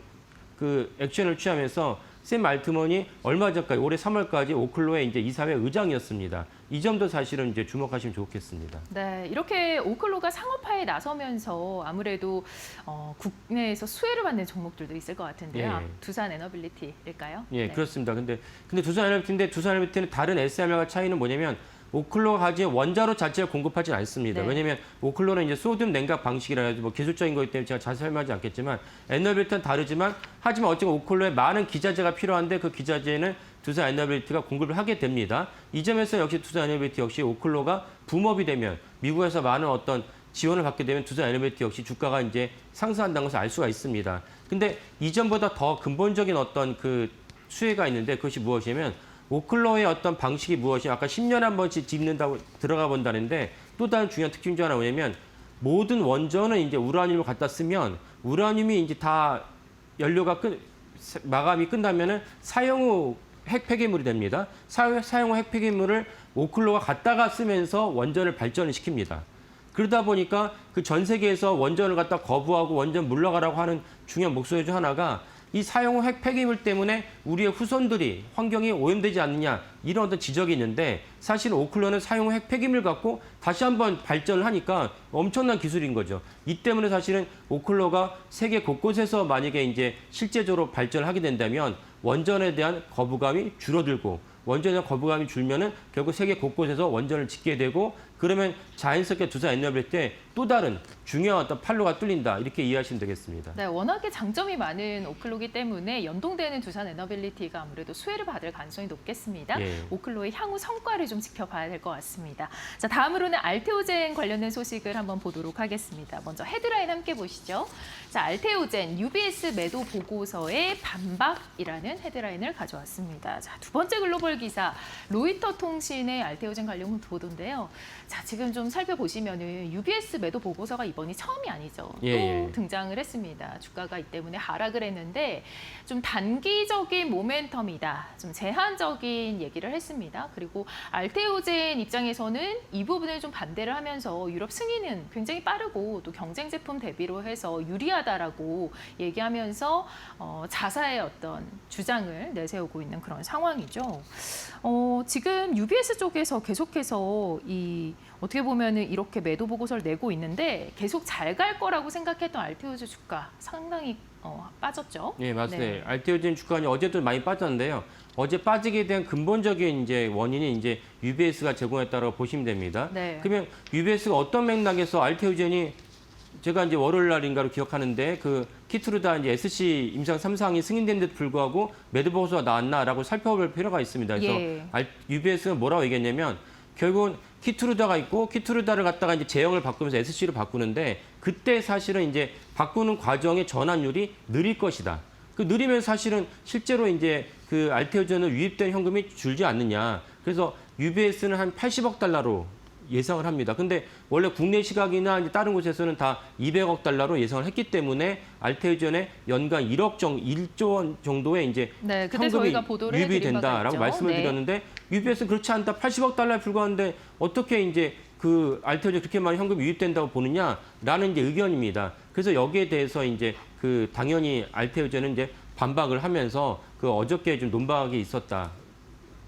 그 액션을 취하면서 샘 알트먼이 얼마 전까지 올해 3월까지 오클로의 이제 이사회 의장이었습니다. 이 점도 사실은 이제 주목하시면 좋겠습니다. 네, 이렇게 오클로가 상업화에 나서면서 아무래도 국내에서 수혜를 받는 종목들도 있을 것 같은데요. 예. 두산 에너빌리티일까요? 예, 네. 그렇습니다. 근데 두산 에너빌리티는 다른 SMR과 차이는 뭐냐면 오클로가 가진 원자로 자체를 공급하지 않습니다. 네. 왜냐하면 오클로는 이제 소듐 냉각 방식이라 해서 뭐 기술적인 거기 때문에 제가 자세히 설명하지 않겠지만 에너빌리티는 다르지만 하지만 어쨌든 오클로에 많은 기자재가 필요한데 그 기자재는 두산 에너빌리티가 공급을 하게 됩니다. 이 점에서 역시 두산 에너빌리티 역시 오클로가 붐업이 되면 미국에서 많은 어떤 지원을 받게 되면 두산 에너빌리티 역시 주가가 이제 상승한다는 것을 알 수가 있습니다. 근데 이전보다 더 근본적인 어떤 그 수혜가 있는데 그것이 무엇이냐면 오클로의 어떤 방식이 무엇이냐 아까 10년에 한 번씩 짓는다고 들어가 본다는데 또 다른 중요한 특징 중 하나 뭐냐면 모든 원전은 이제 우라늄을 갖다 쓰면 우라늄이 이제 다 연료가 마감이 끝나면은 사용 후 핵폐기물이 됩니다. 사용 후 핵폐기물을 오클로가 갖다가 쓰면서 원전을 발전을 시킵니다. 그러다 보니까 그 전 세계에서 원전을 갖다 거부하고 원전 물러가라고 하는 중요한 목소리 중 하나가 이 사용 후 핵 폐기물 때문에 우리의 후손들이 환경이 오염되지 않느냐 이런 어떤 지적이 있는데 사실 오클로는 사용 후 핵 폐기물 갖고 다시 한번 발전을 하니까 엄청난 기술인 거죠. 이 때문에 사실은 오클로가 세계 곳곳에서 만약에 이제 실제적으로 발전을 하게 된다면 원전에 대한 거부감이 줄어들고 원전에 대한 거부감이 줄면은 결국 세계 곳곳에서 원전을 짓게 되고 그러면 자연스럽게 두산 에너빌리티에 또 다른 중요한 어떤 판로가 뚫린다 이렇게 이해하시면 되겠습니다. 네, 워낙에 장점이 많은 오클로기 때문에 연동되는 두산 에너빌리티가 아무래도 수혜를 받을 가능성이 높겠습니다. 예. 오클로의 향후 성과를 좀 지켜봐야 될 것 같습니다. 자, 다음으로는 알테오젠 관련된 소식을 한번 보도록 하겠습니다. 먼저 헤드라인 함께 보시죠. 자, 알테오젠 UBS 매도 보고서의 반박이라는 헤드라인을 가져왔습니다. 자, 두 번째 글로벌 기사 로이터 통신의 알테오젠 관련 보도인데요. 자, 지금 좀 살펴보시면은 UBS 매도 보고서가 이번이 처음이 아니죠. 예. 또 등장을 했습니다. 주가가 이 때문에 하락을 했는데 좀 단기적인 모멘텀이다. 좀 제한적인 얘기를 했습니다. 그리고 알테오젠 입장에서는 이 부분을 좀 반대를 하면서 유럽 승인은 굉장히 빠르고 또 경쟁 제품 대비로 해서 유리하다라고 얘기하면서 자사의 어떤 주장을 내세우고 있는 그런 상황이죠. 지금 UBS 쪽에서 계속해서 어떻게 보면은 이렇게 매도 보고서를 내고 있는데 계속 잘 갈 거라고 생각했던 알테오젠 주가 상당히 빠졌죠. 예, 맞습니다. 네. 알테오젠 주가는 어제도 많이 빠졌는데요. 어제 빠지게 된 근본적인 이제 원인이 이제 UBS가 제공했다고 보시면 됩니다. 네. 그러면 UBS가 어떤 맥락에서 알테오젠이 제가 이제 월요일 날인가로 기억하는데 그 키트루다 이제 SC 임상 3상이 승인된데도 불구하고 매도 보고서가 나왔나라고 살펴볼 필요가 있습니다. 그래서 예. UBS는 뭐라고 얘기했냐면 결국은 키트루다가 있고 키트루다를 갖다가 이제 제형을 바꾸면서 SC로 바꾸는데 그때 사실은 이제 바꾸는 과정의 전환율이 느릴 것이다. 그 느리면 사실은 실제로 이제 그 알테오젠은 유입된 현금이 줄지 않느냐. 그래서 UBS는 한 80억 달러로 예상을 합니다. 근데 원래 국내 시각이나 이제 다른 곳에서는 다 200억 달러로 예상을 했기 때문에 알테오젠에 연간 1조 원 정도의 이제 네, 그때 현금이 저희가 보도를 유입이 해드린 바가 된다라고 있죠. 말씀을 네. 드렸는데 UBS는 그렇지 않다. 80억 달러에 불과한데 어떻게 이제 그 알테오젠 그렇게 많은 현금이 유입된다고 보느냐라는 이제 의견입니다. 그래서 여기에 대해서 이제 그 당연히 알테오젠은 이제 반박을 하면서 그 어저께 좀 논박이 있었다.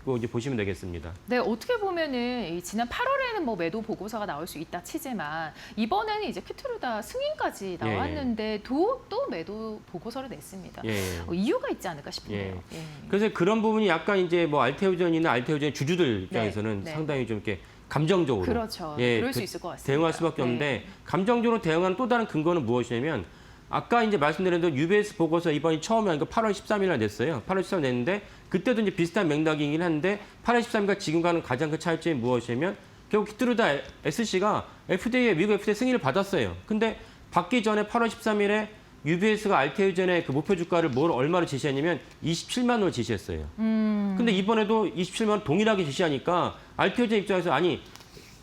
그거 이제 보시면 되겠습니다. 네, 어떻게 보면은 지난 8월에는 뭐 매도 보고서가 나올 수 있다 치지만 이번에는 이제 키트루다 승인까지 나왔는데도 또 매도 보고서를 냈습니다. 예. 이유가 있지 않을까 싶네요. 예. 예. 그래서 그런 부분이 약간 이제 뭐 알테오젠이나 알테오젠 주주들 입장에서는 네. 상당히 좀 이렇게 감정적으로 그렇죠. 예, 그럴 수 있을 것 같습니다. 대응할 수밖에 없는데 감정적으로 대응하는 또 다른 근거는 무엇이냐면 아까 이제 말씀드린 대로 UBS 보고서 이번이 처음이 아니고 8월 13일 날 냈어요. 8월 13일 냈는데 그때도 이제 비슷한 맥락이긴 한데 8월 13일과 지금과는 가장 큰 차이점이 무엇이냐면 결국 키트루다 SC가 FDA에 미국 FDA 승인을 받았어요. 근데 받기 전에 8월 13일에 UBS가 알테오젠의 그 목표 주가를 얼마로 제시했냐면 27만 원을 제시했어요. 근데 이번에도 27만 원 동일하게 제시하니까 알테오젠 입장에서 아니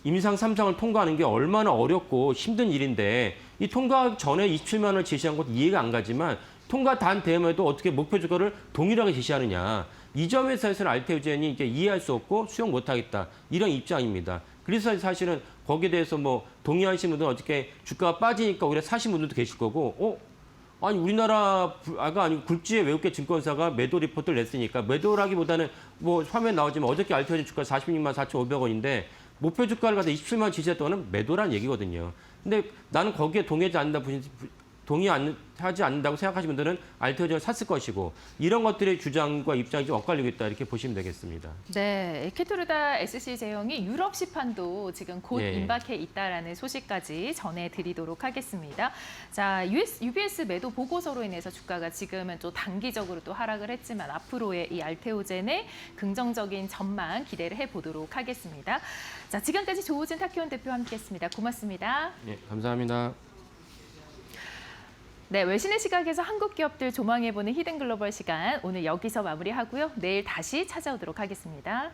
임상 3상을 통과하는 게 얼마나 어렵고 힘든 일인데 이 통과 전에 27만 원을 제시한 것도 이해가 안 가지만 통과 단 대음에도 어떻게 목표 주가를 동일하게 제시하느냐. 이 점에서는 알테오젠이 이제 이해할 수 없고 수용 못하겠다. 이런 입장입니다. 그래서 사실은 거기에 대해서 뭐 동의하시는 분들은 어떻게 주가가 빠지니까 오히려 사신 분들도 계실 거고 아니 우리나라가 아니고 굴지의 외국계 증권사가 매도 리포트를 냈으니까 매도라기보다는 뭐 화면 나오지만 어저께 알테오젠 주가 46만 4,500원인데 목표 주가를 갖다 27만 원 지지했던 거는 매도란 얘기거든요. 근데 나는 거기에 동의하지 하지 않는다고 생각하시는 분들은 알테오젠을 샀을 것이고 이런 것들의 주장과 입장이 좀 엇갈리고 있다 이렇게 보시면 되겠습니다. 네, 케토르다 SC 제형이 유럽 시판도 지금 곧 예. 임박해 있다라는 소식까지 전해드리도록 하겠습니다. 자, UBS 매도 보고서로 인해서 주가가 지금은 또 단기적으로 또 하락을 했지만 앞으로의 이 알테오젠의 긍정적인 전망 기대를 해보도록 하겠습니다. 자, 지금까지 조우진 타키온 대표와 함께했습니다. 고맙습니다. 예, 감사합니다. 네, 외신의 시각에서 한국 기업들 조망해보는 히든글로벌 시간 오늘 여기서 마무리하고요. 내일 다시 찾아오도록 하겠습니다.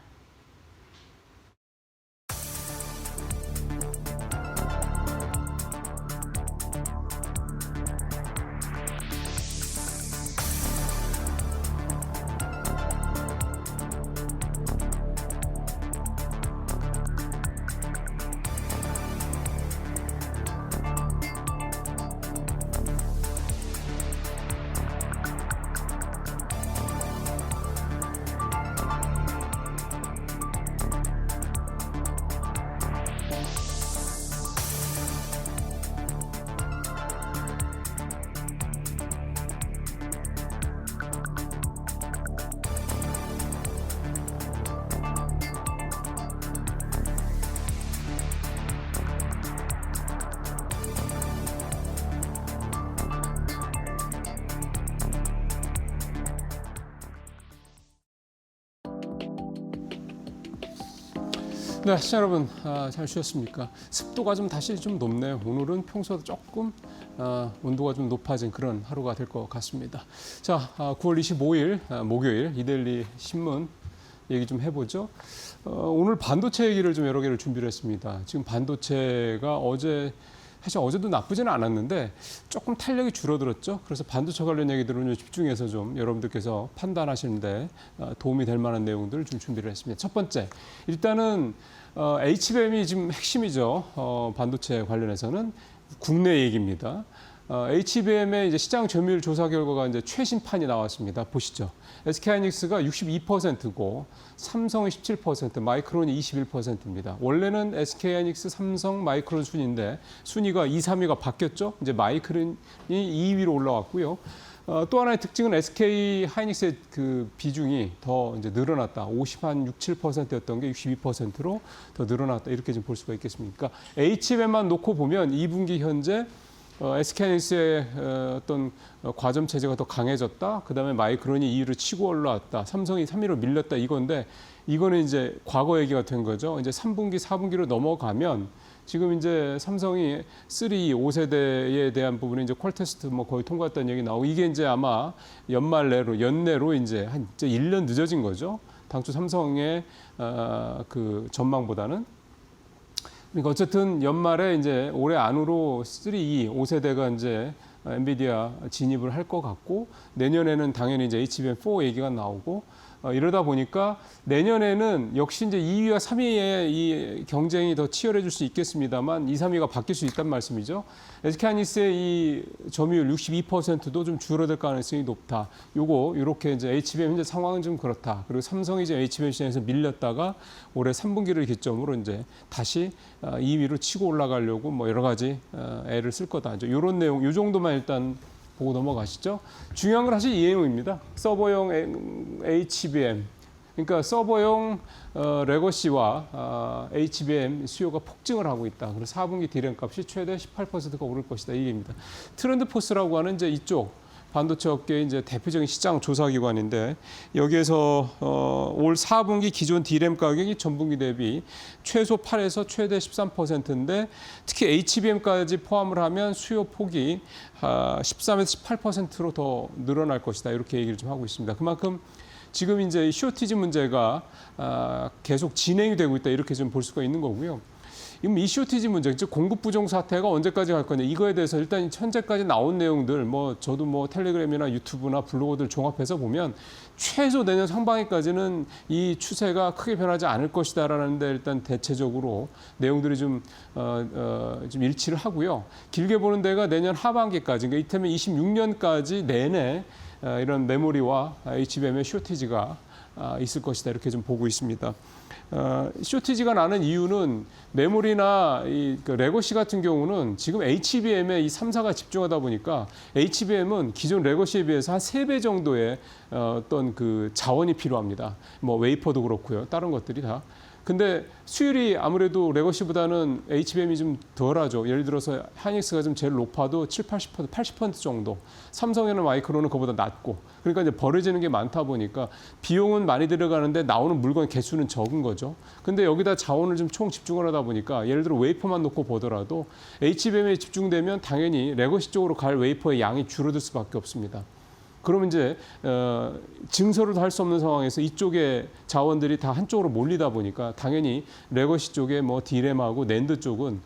네, 시청자 여러분 잘 쉬었습니까? 습도가 다시 좀 높네요. 오늘은 평소보다 조금 온도가 좀 높아진 그런 하루가 될 것 같습니다. 자, 9월 25일 목요일 이데일리 신문 얘기 좀 해보죠. 오늘 반도체 얘기를 좀 여러 개를 준비를 했습니다. 지금 반도체가 사실 어제도 나쁘지는 않았는데 조금 탄력이 줄어들었죠. 그래서 반도체 관련 얘기들은 집중해서 좀 여러분들께서 판단하시는데 도움이 될 만한 내용들을 좀 준비를 했습니다. 첫 번째, 일단은 HBM이 지금 핵심이죠. 반도체 관련해서는 국내 얘기입니다. HBM의 이제 시장 점유율 조사 결과가 이제 최신판이 나왔습니다. 보시죠. SK하이닉스가 62%고 삼성이 17%, 마이크론이 21%입니다. 원래는 SK하이닉스, 삼성, 마이크론 순인데 순위가 2, 3위가 바뀌었죠. 이제 마이크론이 2위로 올라왔고요. 또 하나의 특징은 SK하이닉스의 그 비중이 더 이제 늘어났다. 6, 7%였던 게 62%로 더 늘어났다. 이렇게 좀 볼 수가 있겠습니다. 그러니까 HBM만 놓고 보면 2분기 현재 SK하이닉스의 어떤 과점 체제가 더 강해졌다. 그다음에 마이크론이 2위로 치고 올라왔다. 삼성이 3위로 밀렸다. 이건데 이거는 이제 과거 얘기가 된 거죠. 이제 3분기, 4분기로 넘어가면 지금 이제 삼성이 5세대에 대한 부분이 이제 퀄 테스트 거의 통과했다는 얘기 나오고 이게 이제 아마 연내로 이제 한 1년 늦어진 거죠. 당초 삼성의 그 전망보다는. 그러니까 어쨌든 연말에 이제 올해 안으로 5세대가 이제 엔비디아 진입을 할 것 같고 내년에는 당연히 이제 HBM4 얘기가 나오고 이러다 보니까 내년에는 역시 이제 2위와 3위의 이 경쟁이 더 치열해질 수 있겠습니다만 2, 3위가 바뀔 수 있다는 말씀이죠. SK하이닉스의 이 점유율 62%도 좀 줄어들 가능성이 높다. 이렇게 이제 HBM 현재 상황은 좀 그렇다. 그리고 삼성이 이제 HBM 시장에서 밀렸다가 올해 3분기를 기점으로 이제 다시 2위로 치고 올라가려고 여러 가지 애를 쓸 거다. 이런 내용, 이 정도만 일단 보고 넘어가시죠. 중요한 건 사실 이 내용입니다. 서버용 HBM, 그러니까 서버용 레거시와 HBM 수요가 폭증을 하고 있다. 그래서 4분기 디램 값이 최대 18%가 오를 것이다. 이 얘기입니다. 트렌드포스라고 하는 이제 이쪽 반도체 업계의 이제 대표적인 시장 조사 기관인데 여기에서 올 4분기 기존 디램 가격이 전분기 대비 최소 8에서 최대 13%인데 특히 HBM까지 포함을 하면 수요 폭이 13에서 18%로 더 늘어날 것이다. 이렇게 얘기를 좀 하고 있습니다. 그만큼 지금 이제 쇼티지 문제가 계속 진행이 되고 있다. 이렇게 좀 볼 수가 있는 거고요. 이 쇼티지 문제, 즉 공급 부족 사태가 언제까지 갈 거냐 이거에 대해서 일단 현재까지 나온 내용들 저도 텔레그램이나 유튜브나 블로그들 종합해서 보면 최소 내년 상반기까지는 이 추세가 크게 변하지 않을 것이다라는데 일단 대체적으로 내용들이 좀 일치를 하고요. 길게 보는 데가 내년 하반기까지, 그러니까 이때면 26년까지 내내 이런 메모리와 HBM의 쇼티지가 있을 것이다 이렇게 좀 보고 있습니다. 쇼티지가 나는 이유는 메모리나 그 레거시 같은 경우는 지금 HBM에 이 3사가 집중하다 보니까 HBM은 기존 레거시에 비해서 한 3배 정도의 어떤 그 자원이 필요합니다. 뭐 웨이퍼도 그렇고요. 다른 것들이 다. 근데 수율이 아무래도 레거시보다는 HBM이 좀 덜하죠. 예를 들어서 하이닉스가 좀 제일 높아도 70, 80%, 80% 정도. 삼성이나 마이크론은 그보다 낮고. 그러니까 이제 버려지는 게 많다 보니까 비용은 많이 들어가는데 나오는 물건 개수는 적은 거죠. 근데 여기다 자원을 좀 총 집중을 하다 보니까 예를 들어 웨이퍼만 놓고 보더라도 HBM에 집중되면 당연히 레거시 쪽으로 갈 웨이퍼의 양이 줄어들 수밖에 없습니다. 그러면 이제 증설을 할 수 없는 상황에서 이쪽에 자원들이 다 한쪽으로 몰리다 보니까 당연히 레거시 쪽에 뭐 D램하고 낸드 쪽은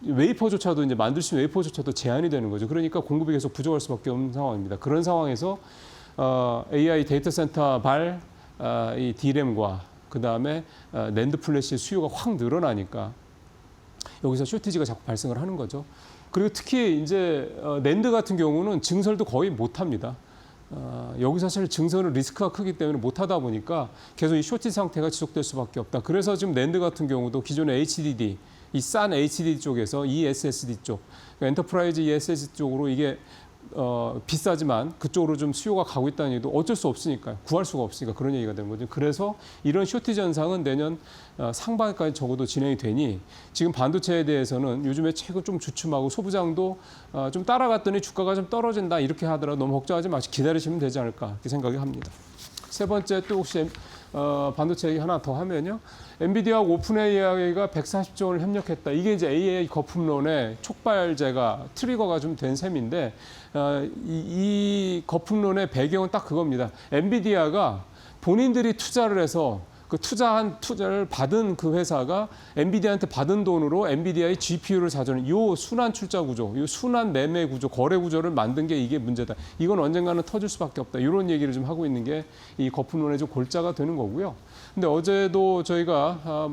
웨이퍼조차도 이제 만들 수 있는 웨이퍼조차도 제한이 되는 거죠. 그러니까 공급이 계속 부족할 수밖에 없는 상황입니다. 그런 상황에서 AI 데이터 센터 이 D램과 그 다음에 낸드 플래시의 수요가 확 늘어나니까 여기서 쇼티지가 자꾸 발생을 하는 거죠. 그리고 특히 이제 낸드 같은 경우는 증설도 거의 못 합니다. 여기서 사실 증설은 리스크가 크기 때문에 못하다 보니까 계속 이 쇼티 상태가 지속될 수밖에 없다. 그래서 지금 낸드 같은 경우도 기존의 HDD, 이 싼 HDD 쪽에서 ESSD 쪽, 그러니까 엔터프라이즈 ESSD 쪽으로 이게 비싸지만 그쪽으로 좀 수요가 가고 있다는 얘기도 어쩔 수 없으니까 구할 수가 없으니까 그런 얘기가 되는 거죠. 그래서 이런 쇼티지 현상은 내년 상반기까지 적어도 진행이 되니 지금 반도체에 대해서는 요즘에 최근 좀 주춤하고 소부장도 좀 따라갔더니 주가가 좀 떨어진다 이렇게 하더라도 너무 걱정하지 마시고 기다리시면 되지 않을까 이렇게 생각이 합니다. 세 번째 또 혹시 반도체 얘기 하나 더 하면요. 엔비디아하고 오픈 AI가 140조 원을 협력했다. 이게 이제 AI 거품론의 촉발제가 트리거가 좀 된 셈인데 이 거품론의 배경은 딱 그겁니다. 엔비디아가 본인들이 투자를 해서 그 투자를 받은 그 회사가 엔비디아한테 받은 돈으로 엔비디아의 GPU를 사주는 이 순환 출자 구조, 이 순환 매매 구조, 거래 구조를 만든 게 이게 문제다. 이건 언젠가는 터질 수밖에 없다. 이런 얘기를 좀 하고 있는 게 이 거품론의 좀 골자가 되는 거고요. 근데 어제도 저희가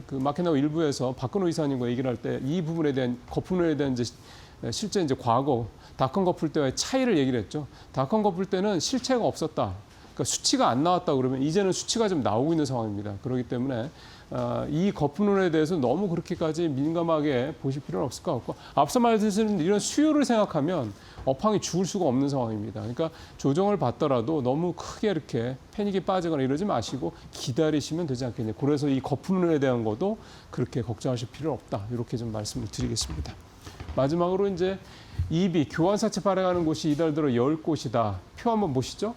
그 마켓나우 일부에서 박근호 이사님과 얘기를 할 때 이 부분에 대한 거품론에 대한 이제 실제 이제 과거 닷컴 거풀 때와의 차이를 얘기를 했죠. 닷컴 거풀 때는 실체가 없었다. 그러니까 수치가 안 나왔다 그러면 이제는 수치가 좀 나오고 있는 상황입니다. 그렇기 때문에 이 거품론에 대해서 너무 그렇게까지 민감하게 보실 필요는 없을 것 같고 앞서 말씀드린 이런 수요를 생각하면 업황이 죽을 수가 없는 상황입니다. 그러니까 조정을 받더라도 너무 크게 이렇게 패닉이 빠지거나 이러지 마시고 기다리시면 되지 않겠냐. 그래서 이 거품론에 대한 것도 그렇게 걱정하실 필요 없다. 이렇게 좀 말씀을 드리겠습니다. 마지막으로 이제 EB 교환사채 발행하는 곳이 이달 들어 10곳이다. 표 한번 보시죠.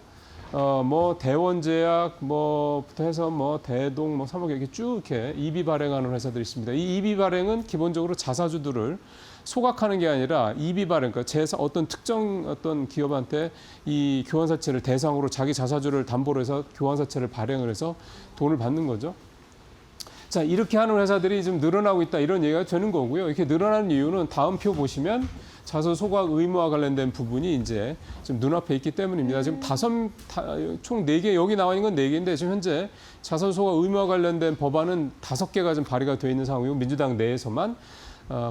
뭐 대원제약 뭐부터 해서 뭐 대동 뭐 삼억 이렇게 쭉 이렇게 EB 발행하는 회사들이 있습니다. 이 EB 발행은 기본적으로 자사주들을 소각하는 게 아니라 EB 발행, 그러니까 어떤 특정 어떤 기업한테 이 교환사채를 대상으로 자기 자사주를 담보로 해서 교환사채를 발행을 해서 돈을 받는 거죠. 자, 이렇게 하는 회사들이 좀 늘어나고 있다 이런 얘기가 되는 거고요. 이렇게 늘어나는 이유는 다음 표 보시면 자사 소각 의무와 관련된 부분이 이제 좀 눈앞에 있기 때문입니다. 지금 총 4개, 여기 나와 있는 건 4개인데 지금 현재 자사 소각 의무와 관련된 법안은 5개가 좀 발의가 되어 있는 상황이고 민주당 내에서만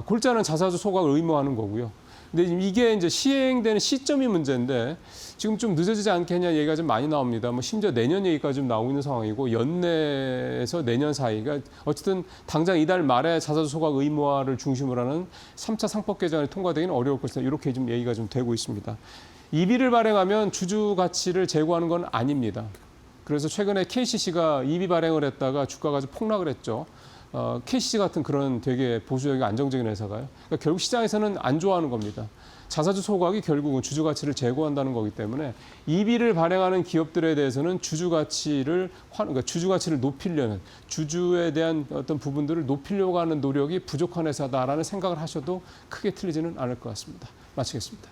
골자는 자사주 소각을 의무화하는 거고요. 근데 이게 이제 시행되는 시점이 문제인데 지금 좀 늦어지지 않겠냐 얘기가 좀 많이 나옵니다. 뭐 심지어 내년 얘기까지 좀 나오고 있는 상황이고 연내에서 내년 사이가 어쨌든 당장 이달 말에 자사주 소각 의무화를 중심으로 하는 3차 상법 개정이 통과되기는 어려울 것이다. 이렇게 좀 얘기가 좀 되고 있습니다. EB를 발행하면 주주 가치를 제고하는 건 아닙니다. 그래서 최근에 KCC가 EB 발행을 했다가 주가가 좀 폭락을 했죠. KCC 같은 그런 되게 보수적이고 안정적인 회사가요. 그러니까 결국 시장에서는 안 좋아하는 겁니다. 자사주 소각이 결국은 주주 가치를 제고한다는 거기 때문에 EB를 발행하는 기업들에 대해서는 그러니까 주주 가치를 높이려는 주주에 대한 어떤 부분들을 높이려고 하는 노력이 부족한 회사다라는 생각을 하셔도 크게 틀리지는 않을 것 같습니다. 마치겠습니다.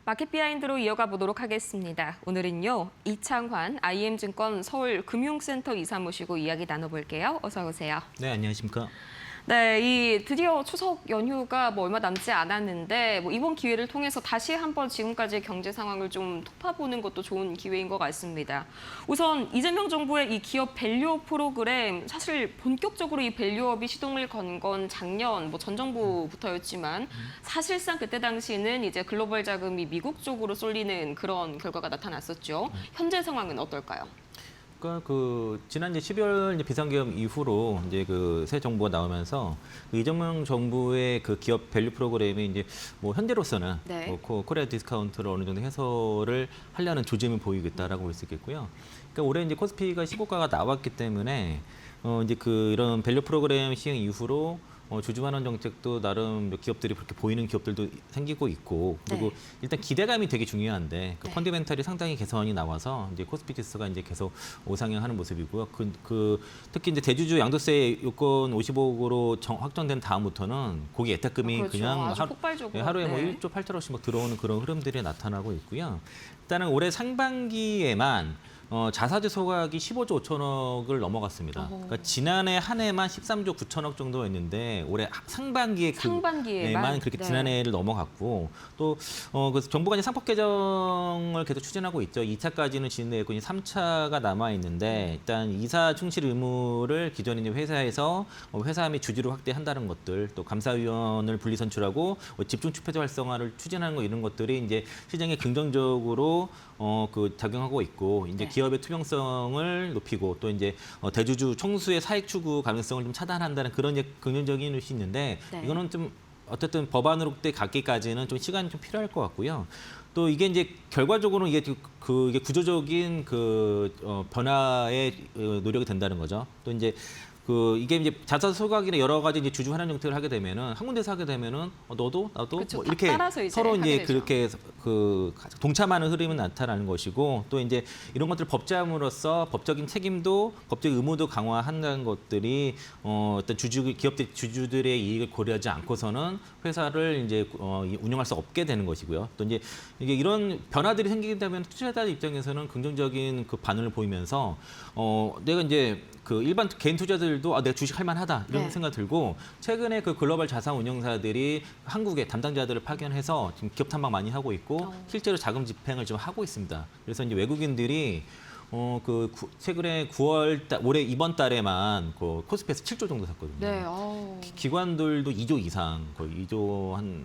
마켓 비하인드로 이어가 보도록 하겠습니다. 오늘은요, 이창환 IM증권 서울금융센터 이사 모시고 이야기 나눠볼게요. 어서 오세요. 네, 안녕하십니까. 네, 이 드디어 추석 연휴가 얼마 남지 않았는데 이번 기회를 통해서 다시 한번 지금까지의 경제 상황을 좀 돌아보는 것도 좋은 기회인 것 같습니다. 우선 이재명 정부의 이 기업 밸류업 프로그램, 사실 본격적으로 이 밸류업이 시동을 건 건 작년 전 정부부터였지만 사실상 그때 당시에는 이제 글로벌 자금이 미국 쪽으로 쏠리는 그런 결과가 나타났었죠. 현재 상황은 어떨까요? 그러니까 지난 12월 비상계엄 이후로 이제 새 정부가 나오면서 이재명 정부의 기업 밸류 프로그램이 이제 현재로서는 네. 코리아 디스카운트를 어느 정도 해소를 하려는 조짐을 보이고 있다라고 볼 수 있겠고요. 그러니까 올해 이제 코스피가 시고가가 나왔기 때문에 이제 이런 밸류 프로그램 시행 이후로 주주환원 정책도 나름 기업들이 그렇게 보이는 기업들도 생기고 있고, 그리고 네. 일단 기대감이 되게 중요한데 네. 펀더멘털이 상당히 개선이 나와서 이제 코스피 지수가 이제 계속 우상향하는 모습이고요. 특히 이제 대주주 양도세 요건 55억으로 확정된 다음부터는 고기 예탁금이 그렇죠. 그냥 아주 폭발적으로. 하루에 네. 1조 8천억씩 막 들어오는 그런 흐름들이 나타나고 있고요. 일단은 올해 상반기에만 자사주 소각이 15조 5천억을 넘어갔습니다. 그러니까 지난해 한 해만 13조 9천억 정도였는데 올해 상반기에만 그렇게 네. 지난해를 넘어갔고, 또 정부가 이제 상법 개정을 계속 추진하고 있죠. 2차까지는 진행되고 이제 3차가 남아 있는데, 일단 이사 충실 의무를 기존에 이제 회사에서 회사 및 주주를 확대한다는 것들, 또 감사위원을 분리 선출하고 집중 투표제 활성화를 추진하는 거, 이런 것들이 이제 시장에 긍정적으로 작용하고 있고, 이제 네. 기업의 투명성을 높이고, 또 이제 대주주 총수의 사익 추구 가능성을 좀 차단한다는 그런 이제 긍정적인 것이 있는데, 네. 이거는 좀 어쨌든 법안으로 가기까지는 좀 시간이 좀 필요할 것 같고요. 또 이게 이제 결과적으로 이게 구조적인 변화의 노력이 된다는 거죠. 또 이제 이게 이제 자사 소각이나 여러 가지 이제 주주 환원 정책을 하게 되면은, 한 군데서 하게 되면은 너도 나도 그렇죠. 이렇게 따라서 이제 서로 하게 이제 되죠. 그렇게 동참하는 흐름이 나타나는 것이고, 또 이제 이런 것들을 법제함으로써 법적인 책임도 법적 의무도 강화한다는 것들이 어떤 주주들의 이익을 고려하지 않고서는 회사를 이제 운영할 수 없게 되는 것이고요. 또 이제 이게 이런 변화들이 생기게 되면 투자자 입장에서는 긍정적인 반응을 보이면서 내가 이제 일반 개인 투자자들도 내가 주식 할 만하다 이런 네. 생각 들고, 최근에 글로벌 자산 운용사들이 한국에 담당자들을 파견해서 지금 기업 탐방 많이 하고 있고, 실제로 자금 집행을 좀 하고 있습니다. 그래서 이제 외국인들이 최근에 올해 이번 달에만 코스피에서 7조 정도 샀거든요. 네. 기관들도 2조 이상, 거의 2조 한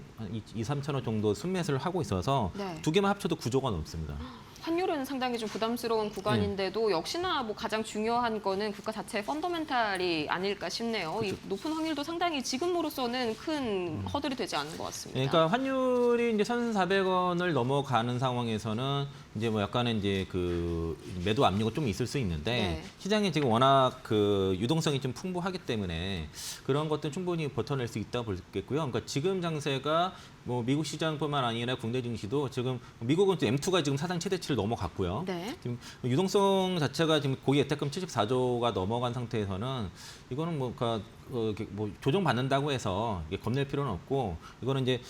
2, 3천억 정도 순매수를 하고 있어서 네. 두 개만 합쳐도 9조가 넘습니다. 환율은 상당히 좀 부담스러운 구간인데도 역시나 가장 중요한 거는 국가 자체의 펀더멘탈이 아닐까 싶네요. 이 높은 확률도 상당히 지금으로서는 큰 허들이 되지 않은 것 같습니다. 그러니까 환율이 이제 1,400원을 넘어가는 상황에서는 이제 약간의 이제 매도 압력은 좀 있을 수 있는데, 네. 시장이 지금 워낙 유동성이 좀 풍부하기 때문에 그런 것들 충분히 버텨낼 수 있다고 보겠고요. 그러니까 지금 장세가 미국 시장뿐만 아니라 국내 증시도 지금 미국은 M2가 지금 사상 최대치를 넘어갔고요. 네. 지금 유동성 자체가 지금 고기 예탁금 74조가 넘어간 상태에서는 이거는 조정받는다고 해서 겁낼 필요는 없고, 이거는 이제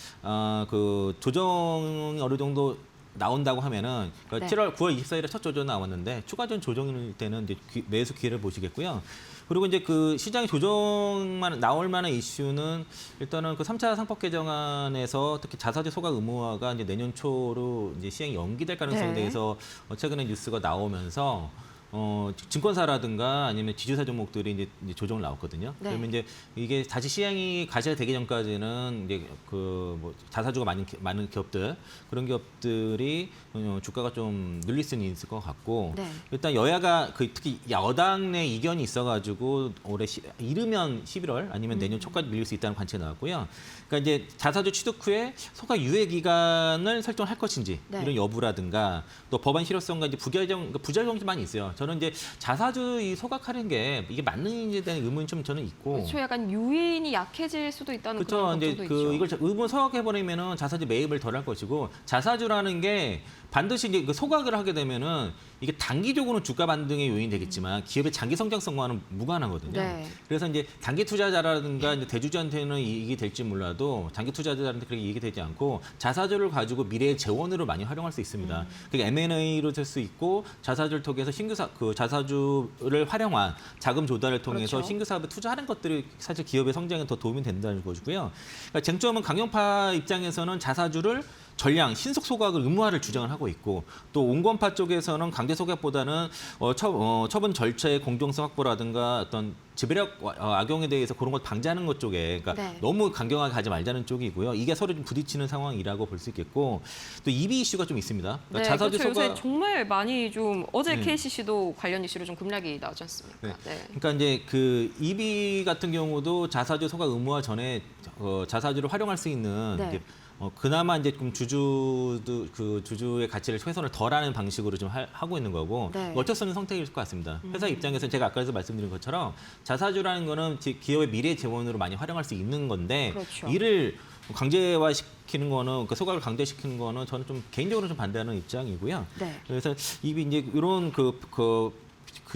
조정이 어느 정도 나온다고 하면은 네. 9월 24일에 첫 조정 나왔는데, 추가적인 조정일 때는 이제 매수 기회를 보시겠고요. 그리고 이제 시장의 조정만 나올 만한 이슈는 일단은 3차 상법 개정안에서 특히 자사주 소각 의무화가 이제 내년 초로 이제 시행이 연기될 가능성에 네. 대해서 최근에 뉴스가 나오면서 증권사라든가 아니면 지주사 종목들이 이제 조정을 나왔거든요. 네. 그러면 이제 이게 다시 시행이 가셔야 되기 전까지는 이제 자사주가 많은 기업들, 그런 기업들이 주가가 좀 눌릴 수는 있을 것 같고, 네. 일단 여야가 특히 여당 내 이견이 있어가지고 올해 이르면 11월 아니면 내년 초까지 밀릴 수 있다는 관측이 나왔고요. 그러니까 이제 자사주 취득 후에 소각 유예 기간을 설정할 것인지, 네. 이런 여부라든가, 또 법안 실효성과 이제 부작용이 많이 있어요. 저는 이제 자사주 소각하는 게 이게 맞는지에 대한 의문이 좀 저는 있고. 그렇죠. 약간 유인이 약해질 수도 있다는 그런 그렇죠. 이제 걱정도 있죠. 이걸 의무 소각해 버리면은 자사주 매입을 덜 할 것이고, 자사주라는 게 반드시 이제 소각을 하게 되면은 이게 단기적으로는 주가 반등의 요인이 되겠지만 기업의 장기 성장성과는 무관하거든요. 네. 그래서 이제 단기 투자자라든가 이제 대주주한테는 이익이 될지 몰라도 장기 투자자한테 그렇게 이익이 되지 않고 자사주를 가지고 미래의 재원으로 많이 활용할 수 있습니다. 그게 M&A로 될 수 있고 자사주를 통해서 그 자사주를 활용한 자금 조달을 통해서 그렇죠. 신규 사업에 투자하는 것들이 사실 기업의 성장에 더 도움이 된다는 것이고요. 그러니까 쟁점은 강경파 입장에서는 자사주를 전량 신속 소각을 의무화를 주장을 하고 있고 또 온건파 쪽에서는 강제 소각보다는 처분 절차의 공정성 확보라든가 어떤 지배력 악용에 대해서 그런 것 방지하는 것 쪽에 그러니까 네. 너무 강경하게 가지 말자는 쪽이고요. 이게 서로 좀 부딪히는 상황이라고 볼 수 있겠고 또 EB 이슈가 좀 있습니다. 그러니까 네, 자사주 그렇죠. 요새 소각 정말 많이 좀 어제 네. KCC도 관련 이슈로 좀 급락이 나오지 않습니까? 네. 네. 그러니까 이제 그 EB 같은 경우도 자사주 소각 의무화 전에 자사주를 활용할 수 있는 네. 이제 그나마 이제 좀 주주의 가치를 훼손을 덜하는 방식으로 좀 하고 있는 거고 네. 어쩔 수 없는 선택일 것 같습니다. 회사 입장에서는 제가 아까도 말씀드린 것처럼 자사주라는 거는 기업의 미래 재원으로 많이 활용할 수 있는 건데 그렇죠. 이를 강제화시키는 거는 그 소각을 강제시키는 거는 저는 좀 개인적으로 좀 반대하는 입장이고요. 네. 그래서 이게 이제 이런 그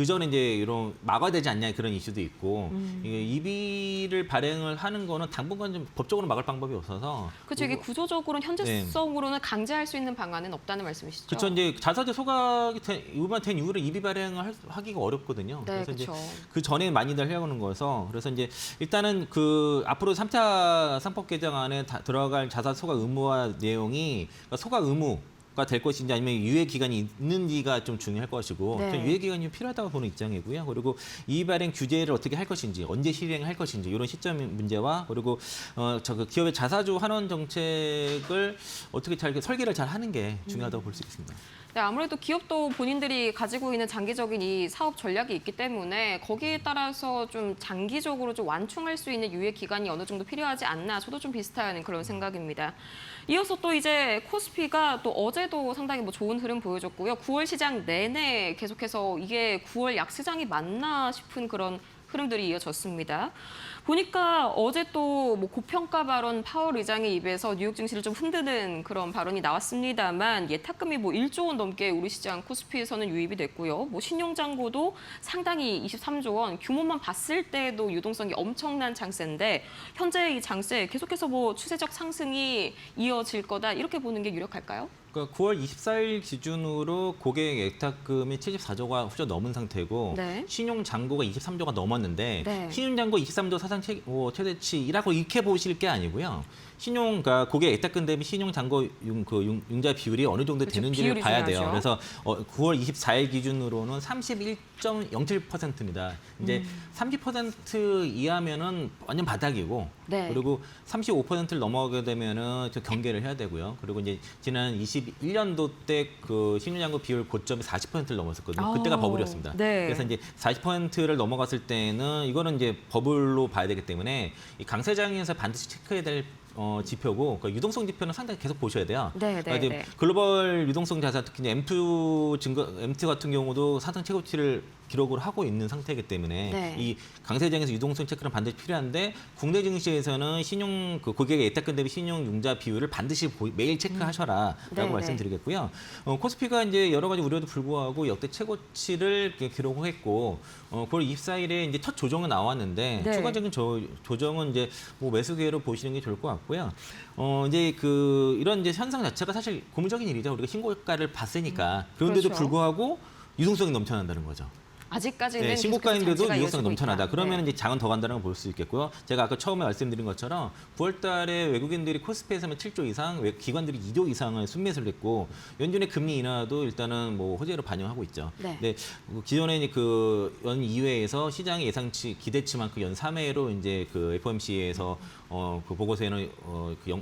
전에 이제 이런 막아되지 않냐 그런 이슈도 있고 이게 EB를 발행을 하는 거는 당분간 좀 법적으로 막을 방법이 없어서 그렇죠. 이게 구조적으로는 현재성으로는 강제할 수 있는 방안은 없다는 말씀이시죠? 그렇죠. 이제 자사주 소각이 된 이후로 EB 발행을 하기가 어렵거든요. 네, 그래서 이제 그렇죠. 그 전에 많이들 하려는 거여서 그래서 이제 일단은 그 앞으로 3차 상법 개정안에 들어갈 자사주 소각 의무화 내용이 그러니까 소각 의무 될 것인지 아니면 유예 기간이 있는지가 좀 중요할 것이고 네. 저는 유예 기간이 필요하다고 보는 입장이고요. 그리고 이 발행 규제를 어떻게 할 것인지 언제 실행할 것인지 이런 시점 문제와 그리고 그 기업의 자사주 환원 정책을 어떻게 잘 설계를 잘 하는 게 중요하다고 볼 수 있습니다. 네, 아무래도 기업도 본인들이 가지고 있는 장기적인 이 사업 전략이 있기 때문에 거기에 따라서 좀 장기적으로 좀 완충할 수 있는 유예 기간이 어느 정도 필요하지 않나 저도 좀 비슷한 그런 생각입니다. 이어서 또 이제 코스피가 또 어제도 상당히 뭐 좋은 흐름 보여줬고요. 9월 시장 내내 계속해서 이게 9월 약시장이 맞나 싶은 그런 흐름들이 이어졌습니다. 보니까 어제 또 뭐 고평가 발언 파월 의장의 입에서 뉴욕 증시를 좀 흔드는 그런 발언이 나왔습니다만 예탁금이 뭐 1조 원 넘게 우리 시장 코스피에서는 유입이 됐고요. 뭐 신용잔고도 상당히 23조 원 규모만 봤을 때도 유동성이 엄청난 장세인데 현재 이 장세 계속해서 뭐 추세적 상승이 이어질 거다 이렇게 보는 게 유력할까요? 그러니까 9월 24일 기준으로 고객 예탁금이 74조가 훌쩍 넘은 상태고 네. 신용 잔고가 23조가 넘었는데 네. 신용 잔고 23조 사상 최대치라고 이렇게 보실 게 아니고요. 그러니까 고객 예탁금 대비 신용 잔고 융자 비율이 어느 정도 그렇죠. 되는지를 비율이 봐야 돼요. 중요하죠. 그래서 9월 24일 기준으로는 31.07%입니다. 이제 30% 이하면은 완전 바닥이고 네. 그리고 35%를 넘어가게 되면은 좀 경계를 해야 되고요. 그리고 이제 지난 21년도 때 그 신용잔고 비율 고점이 40%를 넘었었거든요. 그때가 아우, 버블이었습니다. 네. 그래서 이제 40%를 넘어갔을 때는 이거는 이제 버블로 봐야 되기 때문에 이 강세장에서 반드시 체크해야 될 지표고 그러니까 유동성 지표는 상당히 계속 보셔야 돼요. 네, 그러니까 네, 이제 네. 글로벌 유동성 자산 특히 이제 M2 같은 경우도 사상 최고치를 기록을 하고 있는 상태이기 때문에 네. 이 강세장에서 유동성 체크는 반드시 필요한데 국내 증시에서는 고객의 예탁금 대비 신용 융자 비율을 반드시 매일 체크하셔라라고 네, 말씀드리겠고요. 코스피가 이제 여러 가지 우려도 불구하고 역대 최고치를 기록했고 9월 24일에 이제 첫 조정은 나왔는데 네. 추가적인 조정은 이제 뭐 매수 기회로 보시는 게 좋을 것 같고요. 이제 이런 이제 현상 자체가 사실 고무적인 일이죠. 우리가 신고가를 봤으니까 그런데도 그렇죠. 불구하고 유동성이 넘쳐난다는 거죠. 아직까지는 네, 신고가인데도 계속해서 유동성이 장세가 넘쳐나다. 이어지고 그러면 있다. 이제 장은 더 간다는 걸 볼 수 있겠고요. 제가 아까 처음에 말씀드린 것처럼 9월 달에 외국인들이 코스피에서는 7조 이상, 기관들이 2조 이상을 순매수를 했고 연준의 금리 인하도 일단은 뭐 호재로 반영하고 있죠. 네. 근데 기존에 이제 연 2회에서 시장의 예상치 기대치만큼 연 3회로 이제 FOMC에서 그 보고서에는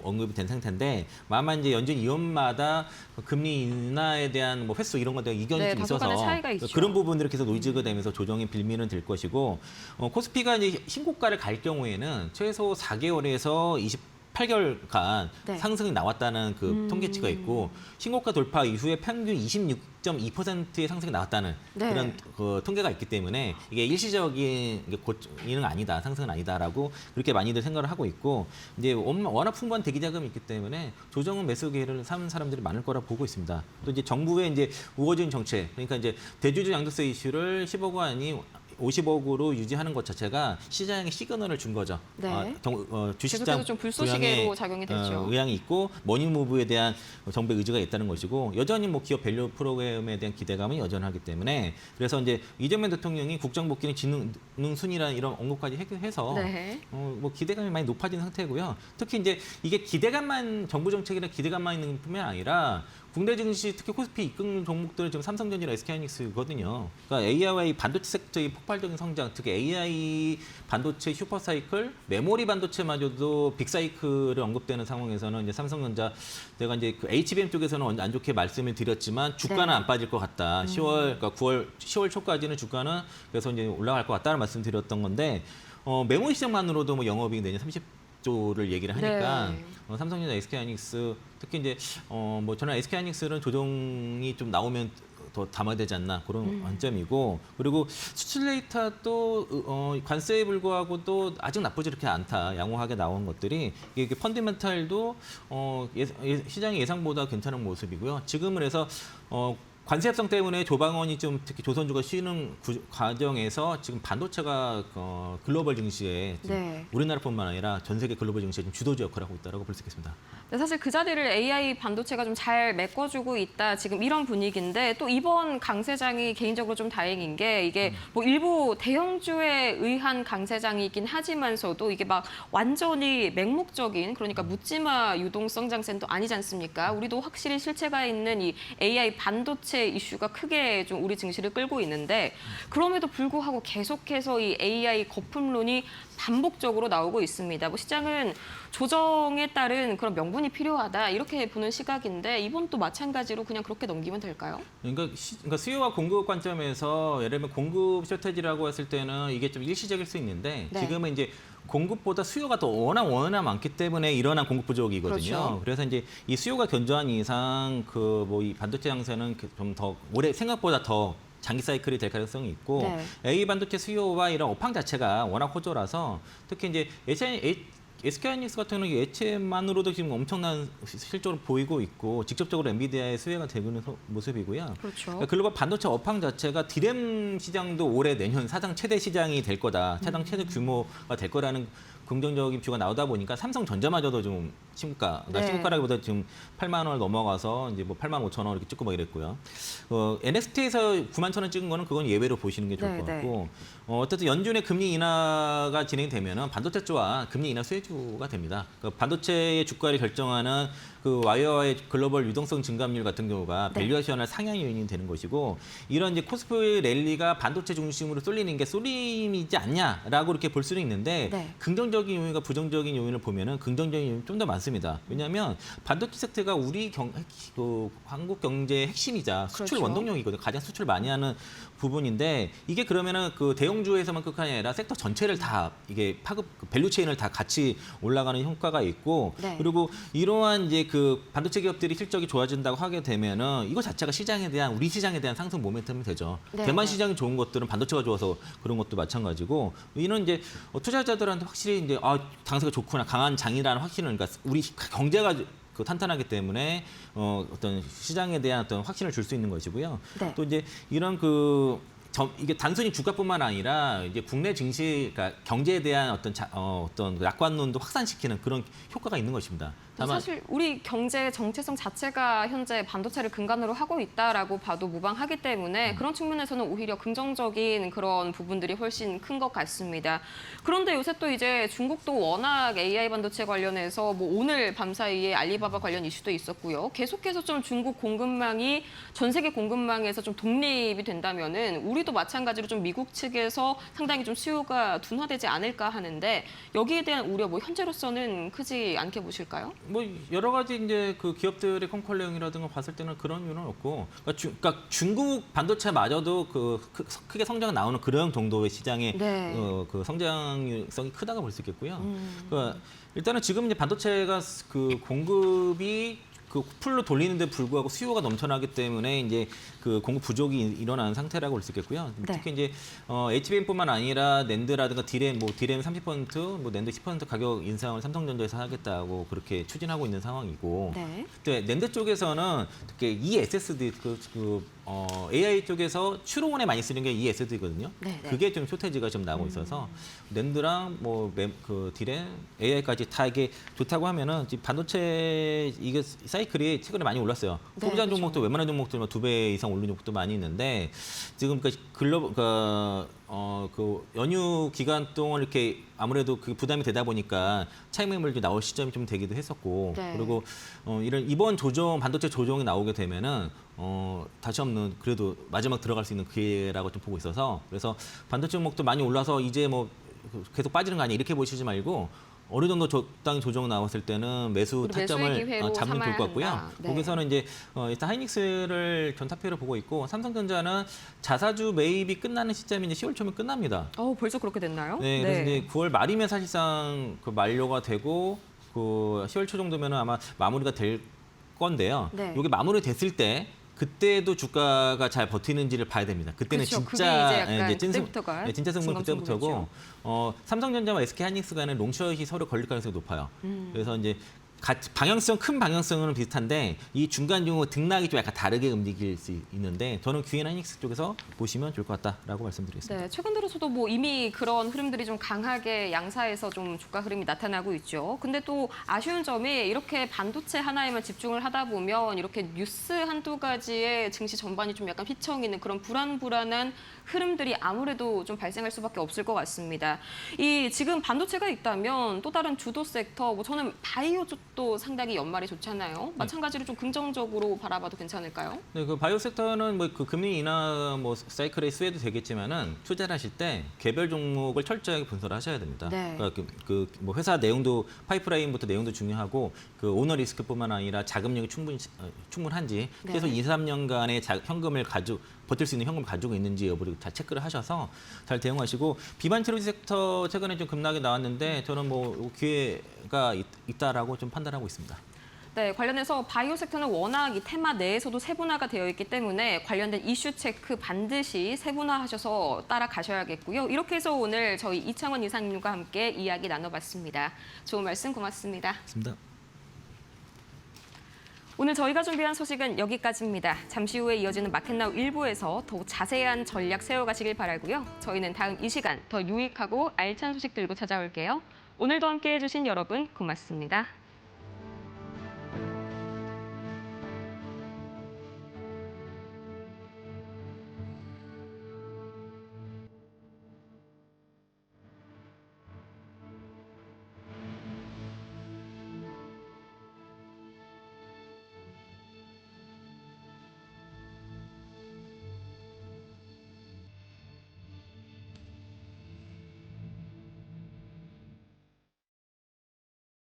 언급이 된 상태인데 아마 이제 연준 위원마다 금리 인하에 대한 뭐 횟수 이런 것에 이견이 네, 좀 다소 있어서 간의 차이가 있죠. 그런 부분들이 계속 노이즈가 되면서 조정의 빌미는 될 것이고 코스피가 이제 신고가를 갈 경우에는 최소 4개월에서 8개월간 네. 상승이 나왔다는 그 통계치가 있고 신고가 돌파 이후에 평균 26.2%의 상승이 나왔다는 네. 그런 그 통계가 있기 때문에 이게 일시적인 고는 아니다, 상승은 아니다라고 그렇게 많이들 생각을 하고 있고 이제 워낙 풍부한 대기 자금이 있기 때문에 조정은 매수 기회를 삼는 사람들이 많을 거라 보고 있습니다. 또 이제 정부의 이제 우호적인 정책, 그러니까 이제 대주주 양도세 이슈를 10억 원이 50억으로 유지하는 것 자체가 시장에 시그널을 준 거죠. 네. 주식시장 계속해서 좀 불쏘시개로 작용이 됐죠. 의향이 있고 머니무브에 대한 정부의 의지가 있다는 것이고 여전히 뭐 기업 밸류 프로그램에 대한 기대감은 여전하기 때문에 그래서 이제 이재명 대통령이 국정복귀는 지능순이라는 이런 언급까지 해서 네. 뭐 기대감이 많이 높아진 상태고요. 특히 이제 이게 기대감만 정부 정책이나 기대감만 있는 뿐만 아니라 국내 증시 특히 코스피 입금 종목들은 지금 삼성전자나 SK하이닉스거든요. 그러니까 AI 반도체 섹터의 폭발적인 성장, 특히 AI 반도체 슈퍼사이클, 메모리 반도체마저도 빅사이클을 언급되는 상황에서는 이제 삼성전자 제가 이제 그 HBM 쪽에서는 안 좋게 말씀을 드렸지만 주가는 네. 안 빠질 것 같다. 10월 초까지는 주가는 그래서 이제 올라갈 것 같다는 말씀드렸던 건데 메모리 시장만으로도 뭐 영업이익 내년 30조를 얘기를 하니까 네. 삼성전자, SK하이닉스 특히 이제 뭐 저는 SK하이닉스는 조정이 좀 나오면 더 담아되지 않나 그런 관점이고 그리고 수출 데이터도 관세에 불구하고도 아직 나쁘지 그렇게 않다 양호하게 나온 것들이 이게 펀더멘탈도 시장의 예상보다 괜찮은 모습이고요. 지금은 해서 관세 협상 때문에 조방원이 좀 특히 조선주가 쉬는 과정에서 지금 반도체가 글로벌 증시에 지금 네. 우리나라뿐만 아니라 전 세계 글로벌 증시에 좀 주도주 역할을 하고 있다고 볼 수 있겠습니다. 네, 사실 그 자리를 AI 반도체가 좀 잘 메꿔주고 있다 지금 이런 분위기인데 또 이번 강세장이 개인적으로 좀 다행인 게 이게 뭐 일부 대형주에 의한 강세장이긴 하지만서도 이게 막 완전히 맹목적인 그러니까 묻지마 유동성 장세도 아니지 않습니까? 우리도 확실히 실체가 있는 이 AI 반도체 이슈가 크게 좀 우리 증시를 끌고 있는데 그럼에도 불구하고 계속해서 이 AI 거품론이 반복적으로 나오고 있습니다. 뭐 시장은 조정에 따른 그런 명분이 필요하다 이렇게 보는 시각인데 이번도 마찬가지로 그냥 그렇게 넘기면 될까요? 그러니까 수요와 공급 관점에서 예를 들면 공급 쇼테지라고 했을 때는 이게 좀 일시적일 수 있는데 네. 지금은 이제 공급보다 수요가 더 워낙 많기 때문에 일어난 공급 부족이거든요. 그렇죠. 그래서 이제 이 수요가 견조한 이상 그 뭐 이 반도체 양세는 좀 더 올해 생각보다 더 장기 사이클이 될 가능성이 있고 네. A 반도체 수요와 이런 업황 자체가 워낙 호조라서 특히 이제 SK하이닉스 같은 경우는 예체만으로도 지금 엄청난 실적을 보이고 있고 직접적으로 엔비디아의 수혜가 되는 모습이고요. 그렇죠. 그러니까 글로벌 반도체 업황 자체가 디램 시장도 올해 내년 사상 최대 시장이 될 거다. 사상 최대 규모가 될 거라는 긍정적인 뷰가 나오다 보니까 삼성전자마저도 좀 그러니까 네. 시가라기보다 지금 8만 원을 넘어가서 이제 뭐 8만 5천 원 이렇게 찍고 막 이랬고요. NXT에서 9만 천 원 찍은 거는 그건 예외로 보시는 게 좋을 네, 것 네. 같고 어쨌든 연준의 금리 인하가 진행되면은 반도체 쪽과 금리 인하 수혜주가 됩니다. 그 반도체의 주가를 결정하는 그 와이어와의 글로벌 유동성 증감률 같은 경우가 네. 밸류에이션의 상향 요인이 되는 것이고 이런 이제 코스피 랠리가 반도체 중심으로 쏠리는 게 쏠림이지 않냐라고 이렇게 볼 수는 있는데 네. 긍정적인 요인과 부정적인 요인을 보면은 긍정적인 요인이 좀 더 많습니다. 왜냐하면 반도체 섹터가 우리 한국 경제의 핵심이자 수출 그렇죠. 원동력이거든요. 가장 수출 많이 하는 부분인데 이게 그러면은 그 대형주에서만 끝이 아니라 섹터 전체를 다 이게 밸류 체인을 다 같이 올라가는 효과가 있고 네. 그리고 이러한 이제 그 반도체 기업들이 실적이 좋아진다고 하게 되면은 이거 자체가 시장에 대한 우리 시장에 대한 상승 모멘텀이 되죠. 네, 대만 네. 시장이 좋은 것들은 반도체가 좋아서 그런 것도 마찬가지고 이는 이제 투자자들한테 확실히 이제 장세가 좋구나 강한 장이라는 확신을 그러니까 우리 경제가 탄탄하기 때문에 어떤 시장에 대한 어떤 확신을 줄 수 있는 것이고요. 네. 또 이제 이런 이게 단순히 주가뿐만 아니라 이제 국내 증시, 그러니까 경제에 대한 어떤 낙관론도 확산시키는 그런 효과가 있는 것입니다. 다만 사실 우리 경제 정체성 자체가 현재 반도체를 근간으로 하고 있다라고 봐도 무방하기 때문에 그런 측면에서는 오히려 긍정적인 그런 부분들이 훨씬 큰 것 같습니다. 그런데 요새 또 이제 중국도 워낙 AI 반도체 관련해서 뭐 오늘 밤 사이에 알리바바 관련 이슈도 있었고요. 계속해서 좀 중국 공급망이 전 세계 공급망에서 좀 독립이 된다면은 우리도 마찬가지로 좀 미국 측에서 상당히 좀 수요가 둔화되지 않을까 하는데 여기에 대한 우려 뭐 현재로서는 크지 않게 보실까요? 뭐 여러 가지 이제 그 기업들의 컴컬링이라든가 봤을 때는 그런 이유는 없고, 그러니까 중국 반도체마저도 크게 성장 나오는 그런 정도의 시장의 네. 그 성장성이 크다고 볼 수 있겠고요. 그러니까 일단은 지금 이제 반도체가 그 공급이 그 풀로 돌리는데 불구하고 수요가 넘쳐나기 때문에 이제 그 공급 부족이 일어나는 상태라고 볼 수 있겠고요. 네. 특히 이제 HBM뿐만 아니라 낸드라든가 디램 30%, 뭐 낸드 10% 가격 인상을 삼성전자에서 하겠다고 그렇게 추진하고 있는 상황이고. 네. 또 낸드 쪽에서는 특히 이 SSD AI 쪽에서 추론에 많이 쓰는 게 이 SSD거든요. 네, 네. 그게 좀 쇼테지가 좀 나오고 있어서 낸드랑 그 디램, AI까지 다 이게 좋다고 하면은 지금 반도체 이게 사이클이 최근에 많이 올랐어요. 네, 소비자 그렇죠. 종목도 웬만한 종목들은 2배 이상 오른 종목도 많이 있는데 지금 그 그 연휴 기간 동안 이렇게 아무래도 그 부담이 되다 보니까 차익 매물도 나올 시점이 좀 되기도 했었고 네. 그리고 이번 반도체 조정이 나오게 되면은 다시 없는 그래도 마지막 들어갈 수 있는 기회라고 좀 보고 있어서 그래서 반도체 종목도 많이 올라서 이제 뭐 계속 빠지는 거 아니야 이렇게 보시지 말고 어느 정도 적당히 조정 나왔을 때는 매수 우리 매수의 타점을 기회로 잡으면 좋을 것 같고요. 삼아야 한다. 네. 거기서는 이제 일단 하이닉스를 전타표로 보고 있고 삼성전자는 자사주 매입이 끝나는 시점이 이제 10월 초면 끝납니다. 벌써 그렇게 됐나요? 네, 그래서 이제 9월 말이면 사실상 그 만료가 되고 그 10월 초 정도면은 아마 마무리가 될 건데요. 네. 이게 마무리 됐을 때 그때도 주가가 잘 버티는지를 봐야 됩니다. 그때는 그렇죠. 진짜 그게 이제 약간 찐승, 그때부터가 진짜 승부는 그때부터고 진검승부겠죠. 삼성전자와 SK하이닉스 간에 롱숏이 서로 걸릴 가능성이 높아요. 음. 그래서 이제 큰 방향성은 비슷한데 이 중간 종목 등락이 좀 약간 다르게 움직일 수 있는데 저는 QN 하이닉스 쪽에서 보시면 좋을 것 같다라고 말씀드리겠습니다. 네, 최근 들어서도 뭐 이미 그런 흐름들이 좀 강하게 양사에서 좀 주가 흐름이 나타나고 있죠. 근데 또 아쉬운 점이 이렇게 반도체 하나에만 집중을 하다 보면 이렇게 뉴스 한두 가지의 증시 전반이 좀 약간 휘청이는 그런 불안한 흐름들이 아무래도 좀 발생할 수밖에 없을 것 같습니다. 이 지금 반도체가 있다면 또 다른 주도 섹터, 뭐 저는 바이오 쪽도 상당히 연말이 좋잖아요. 마찬가지로 좀 긍정적으로 바라봐도 괜찮을까요? 네, 그 바이오 섹터는 뭐 그 금리 인하 뭐 사이클에 수혜도 되겠지만은 투자를 하실 때 개별 종목을 철저하게 분석을 하셔야 됩니다. 네. 그러니까 뭐 회사 내용도 파이프라인부터 내용도 중요하고 그 오너 리스크뿐만 아니라 자금력이 충분한지 네. 계속 2, 3년간의 현금을 버틸 수 있는 현금을 가지고 있는지 여부를 잘 체크를 하셔서 잘 대응하시고 비반트로지 섹터 최근에 좀 급락이 나왔는데 저는 뭐 기회가 있다라고 좀 판단하고 있습니다. 네, 관련해서 바이오 섹터는 워낙 이 테마 내에서도 세분화가 되어 있기 때문에 관련된 이슈 체크 반드시 세분화하셔서 따라가셔야겠고요. 이렇게 해서 오늘 저희 이창원 이사님과 함께 이야기 나눠봤습니다. 좋은 말씀 고맙습니다. 맞습니다. 오늘 저희가 준비한 소식은 여기까지입니다. 잠시 후에 이어지는 마켓나우 1부에서 더욱 자세한 전략 세워가시길 바라고요. 저희는 다음 이 시간 더 유익하고 알찬 소식 들고 찾아올게요. 오늘도 함께해 주신 여러분 고맙습니다.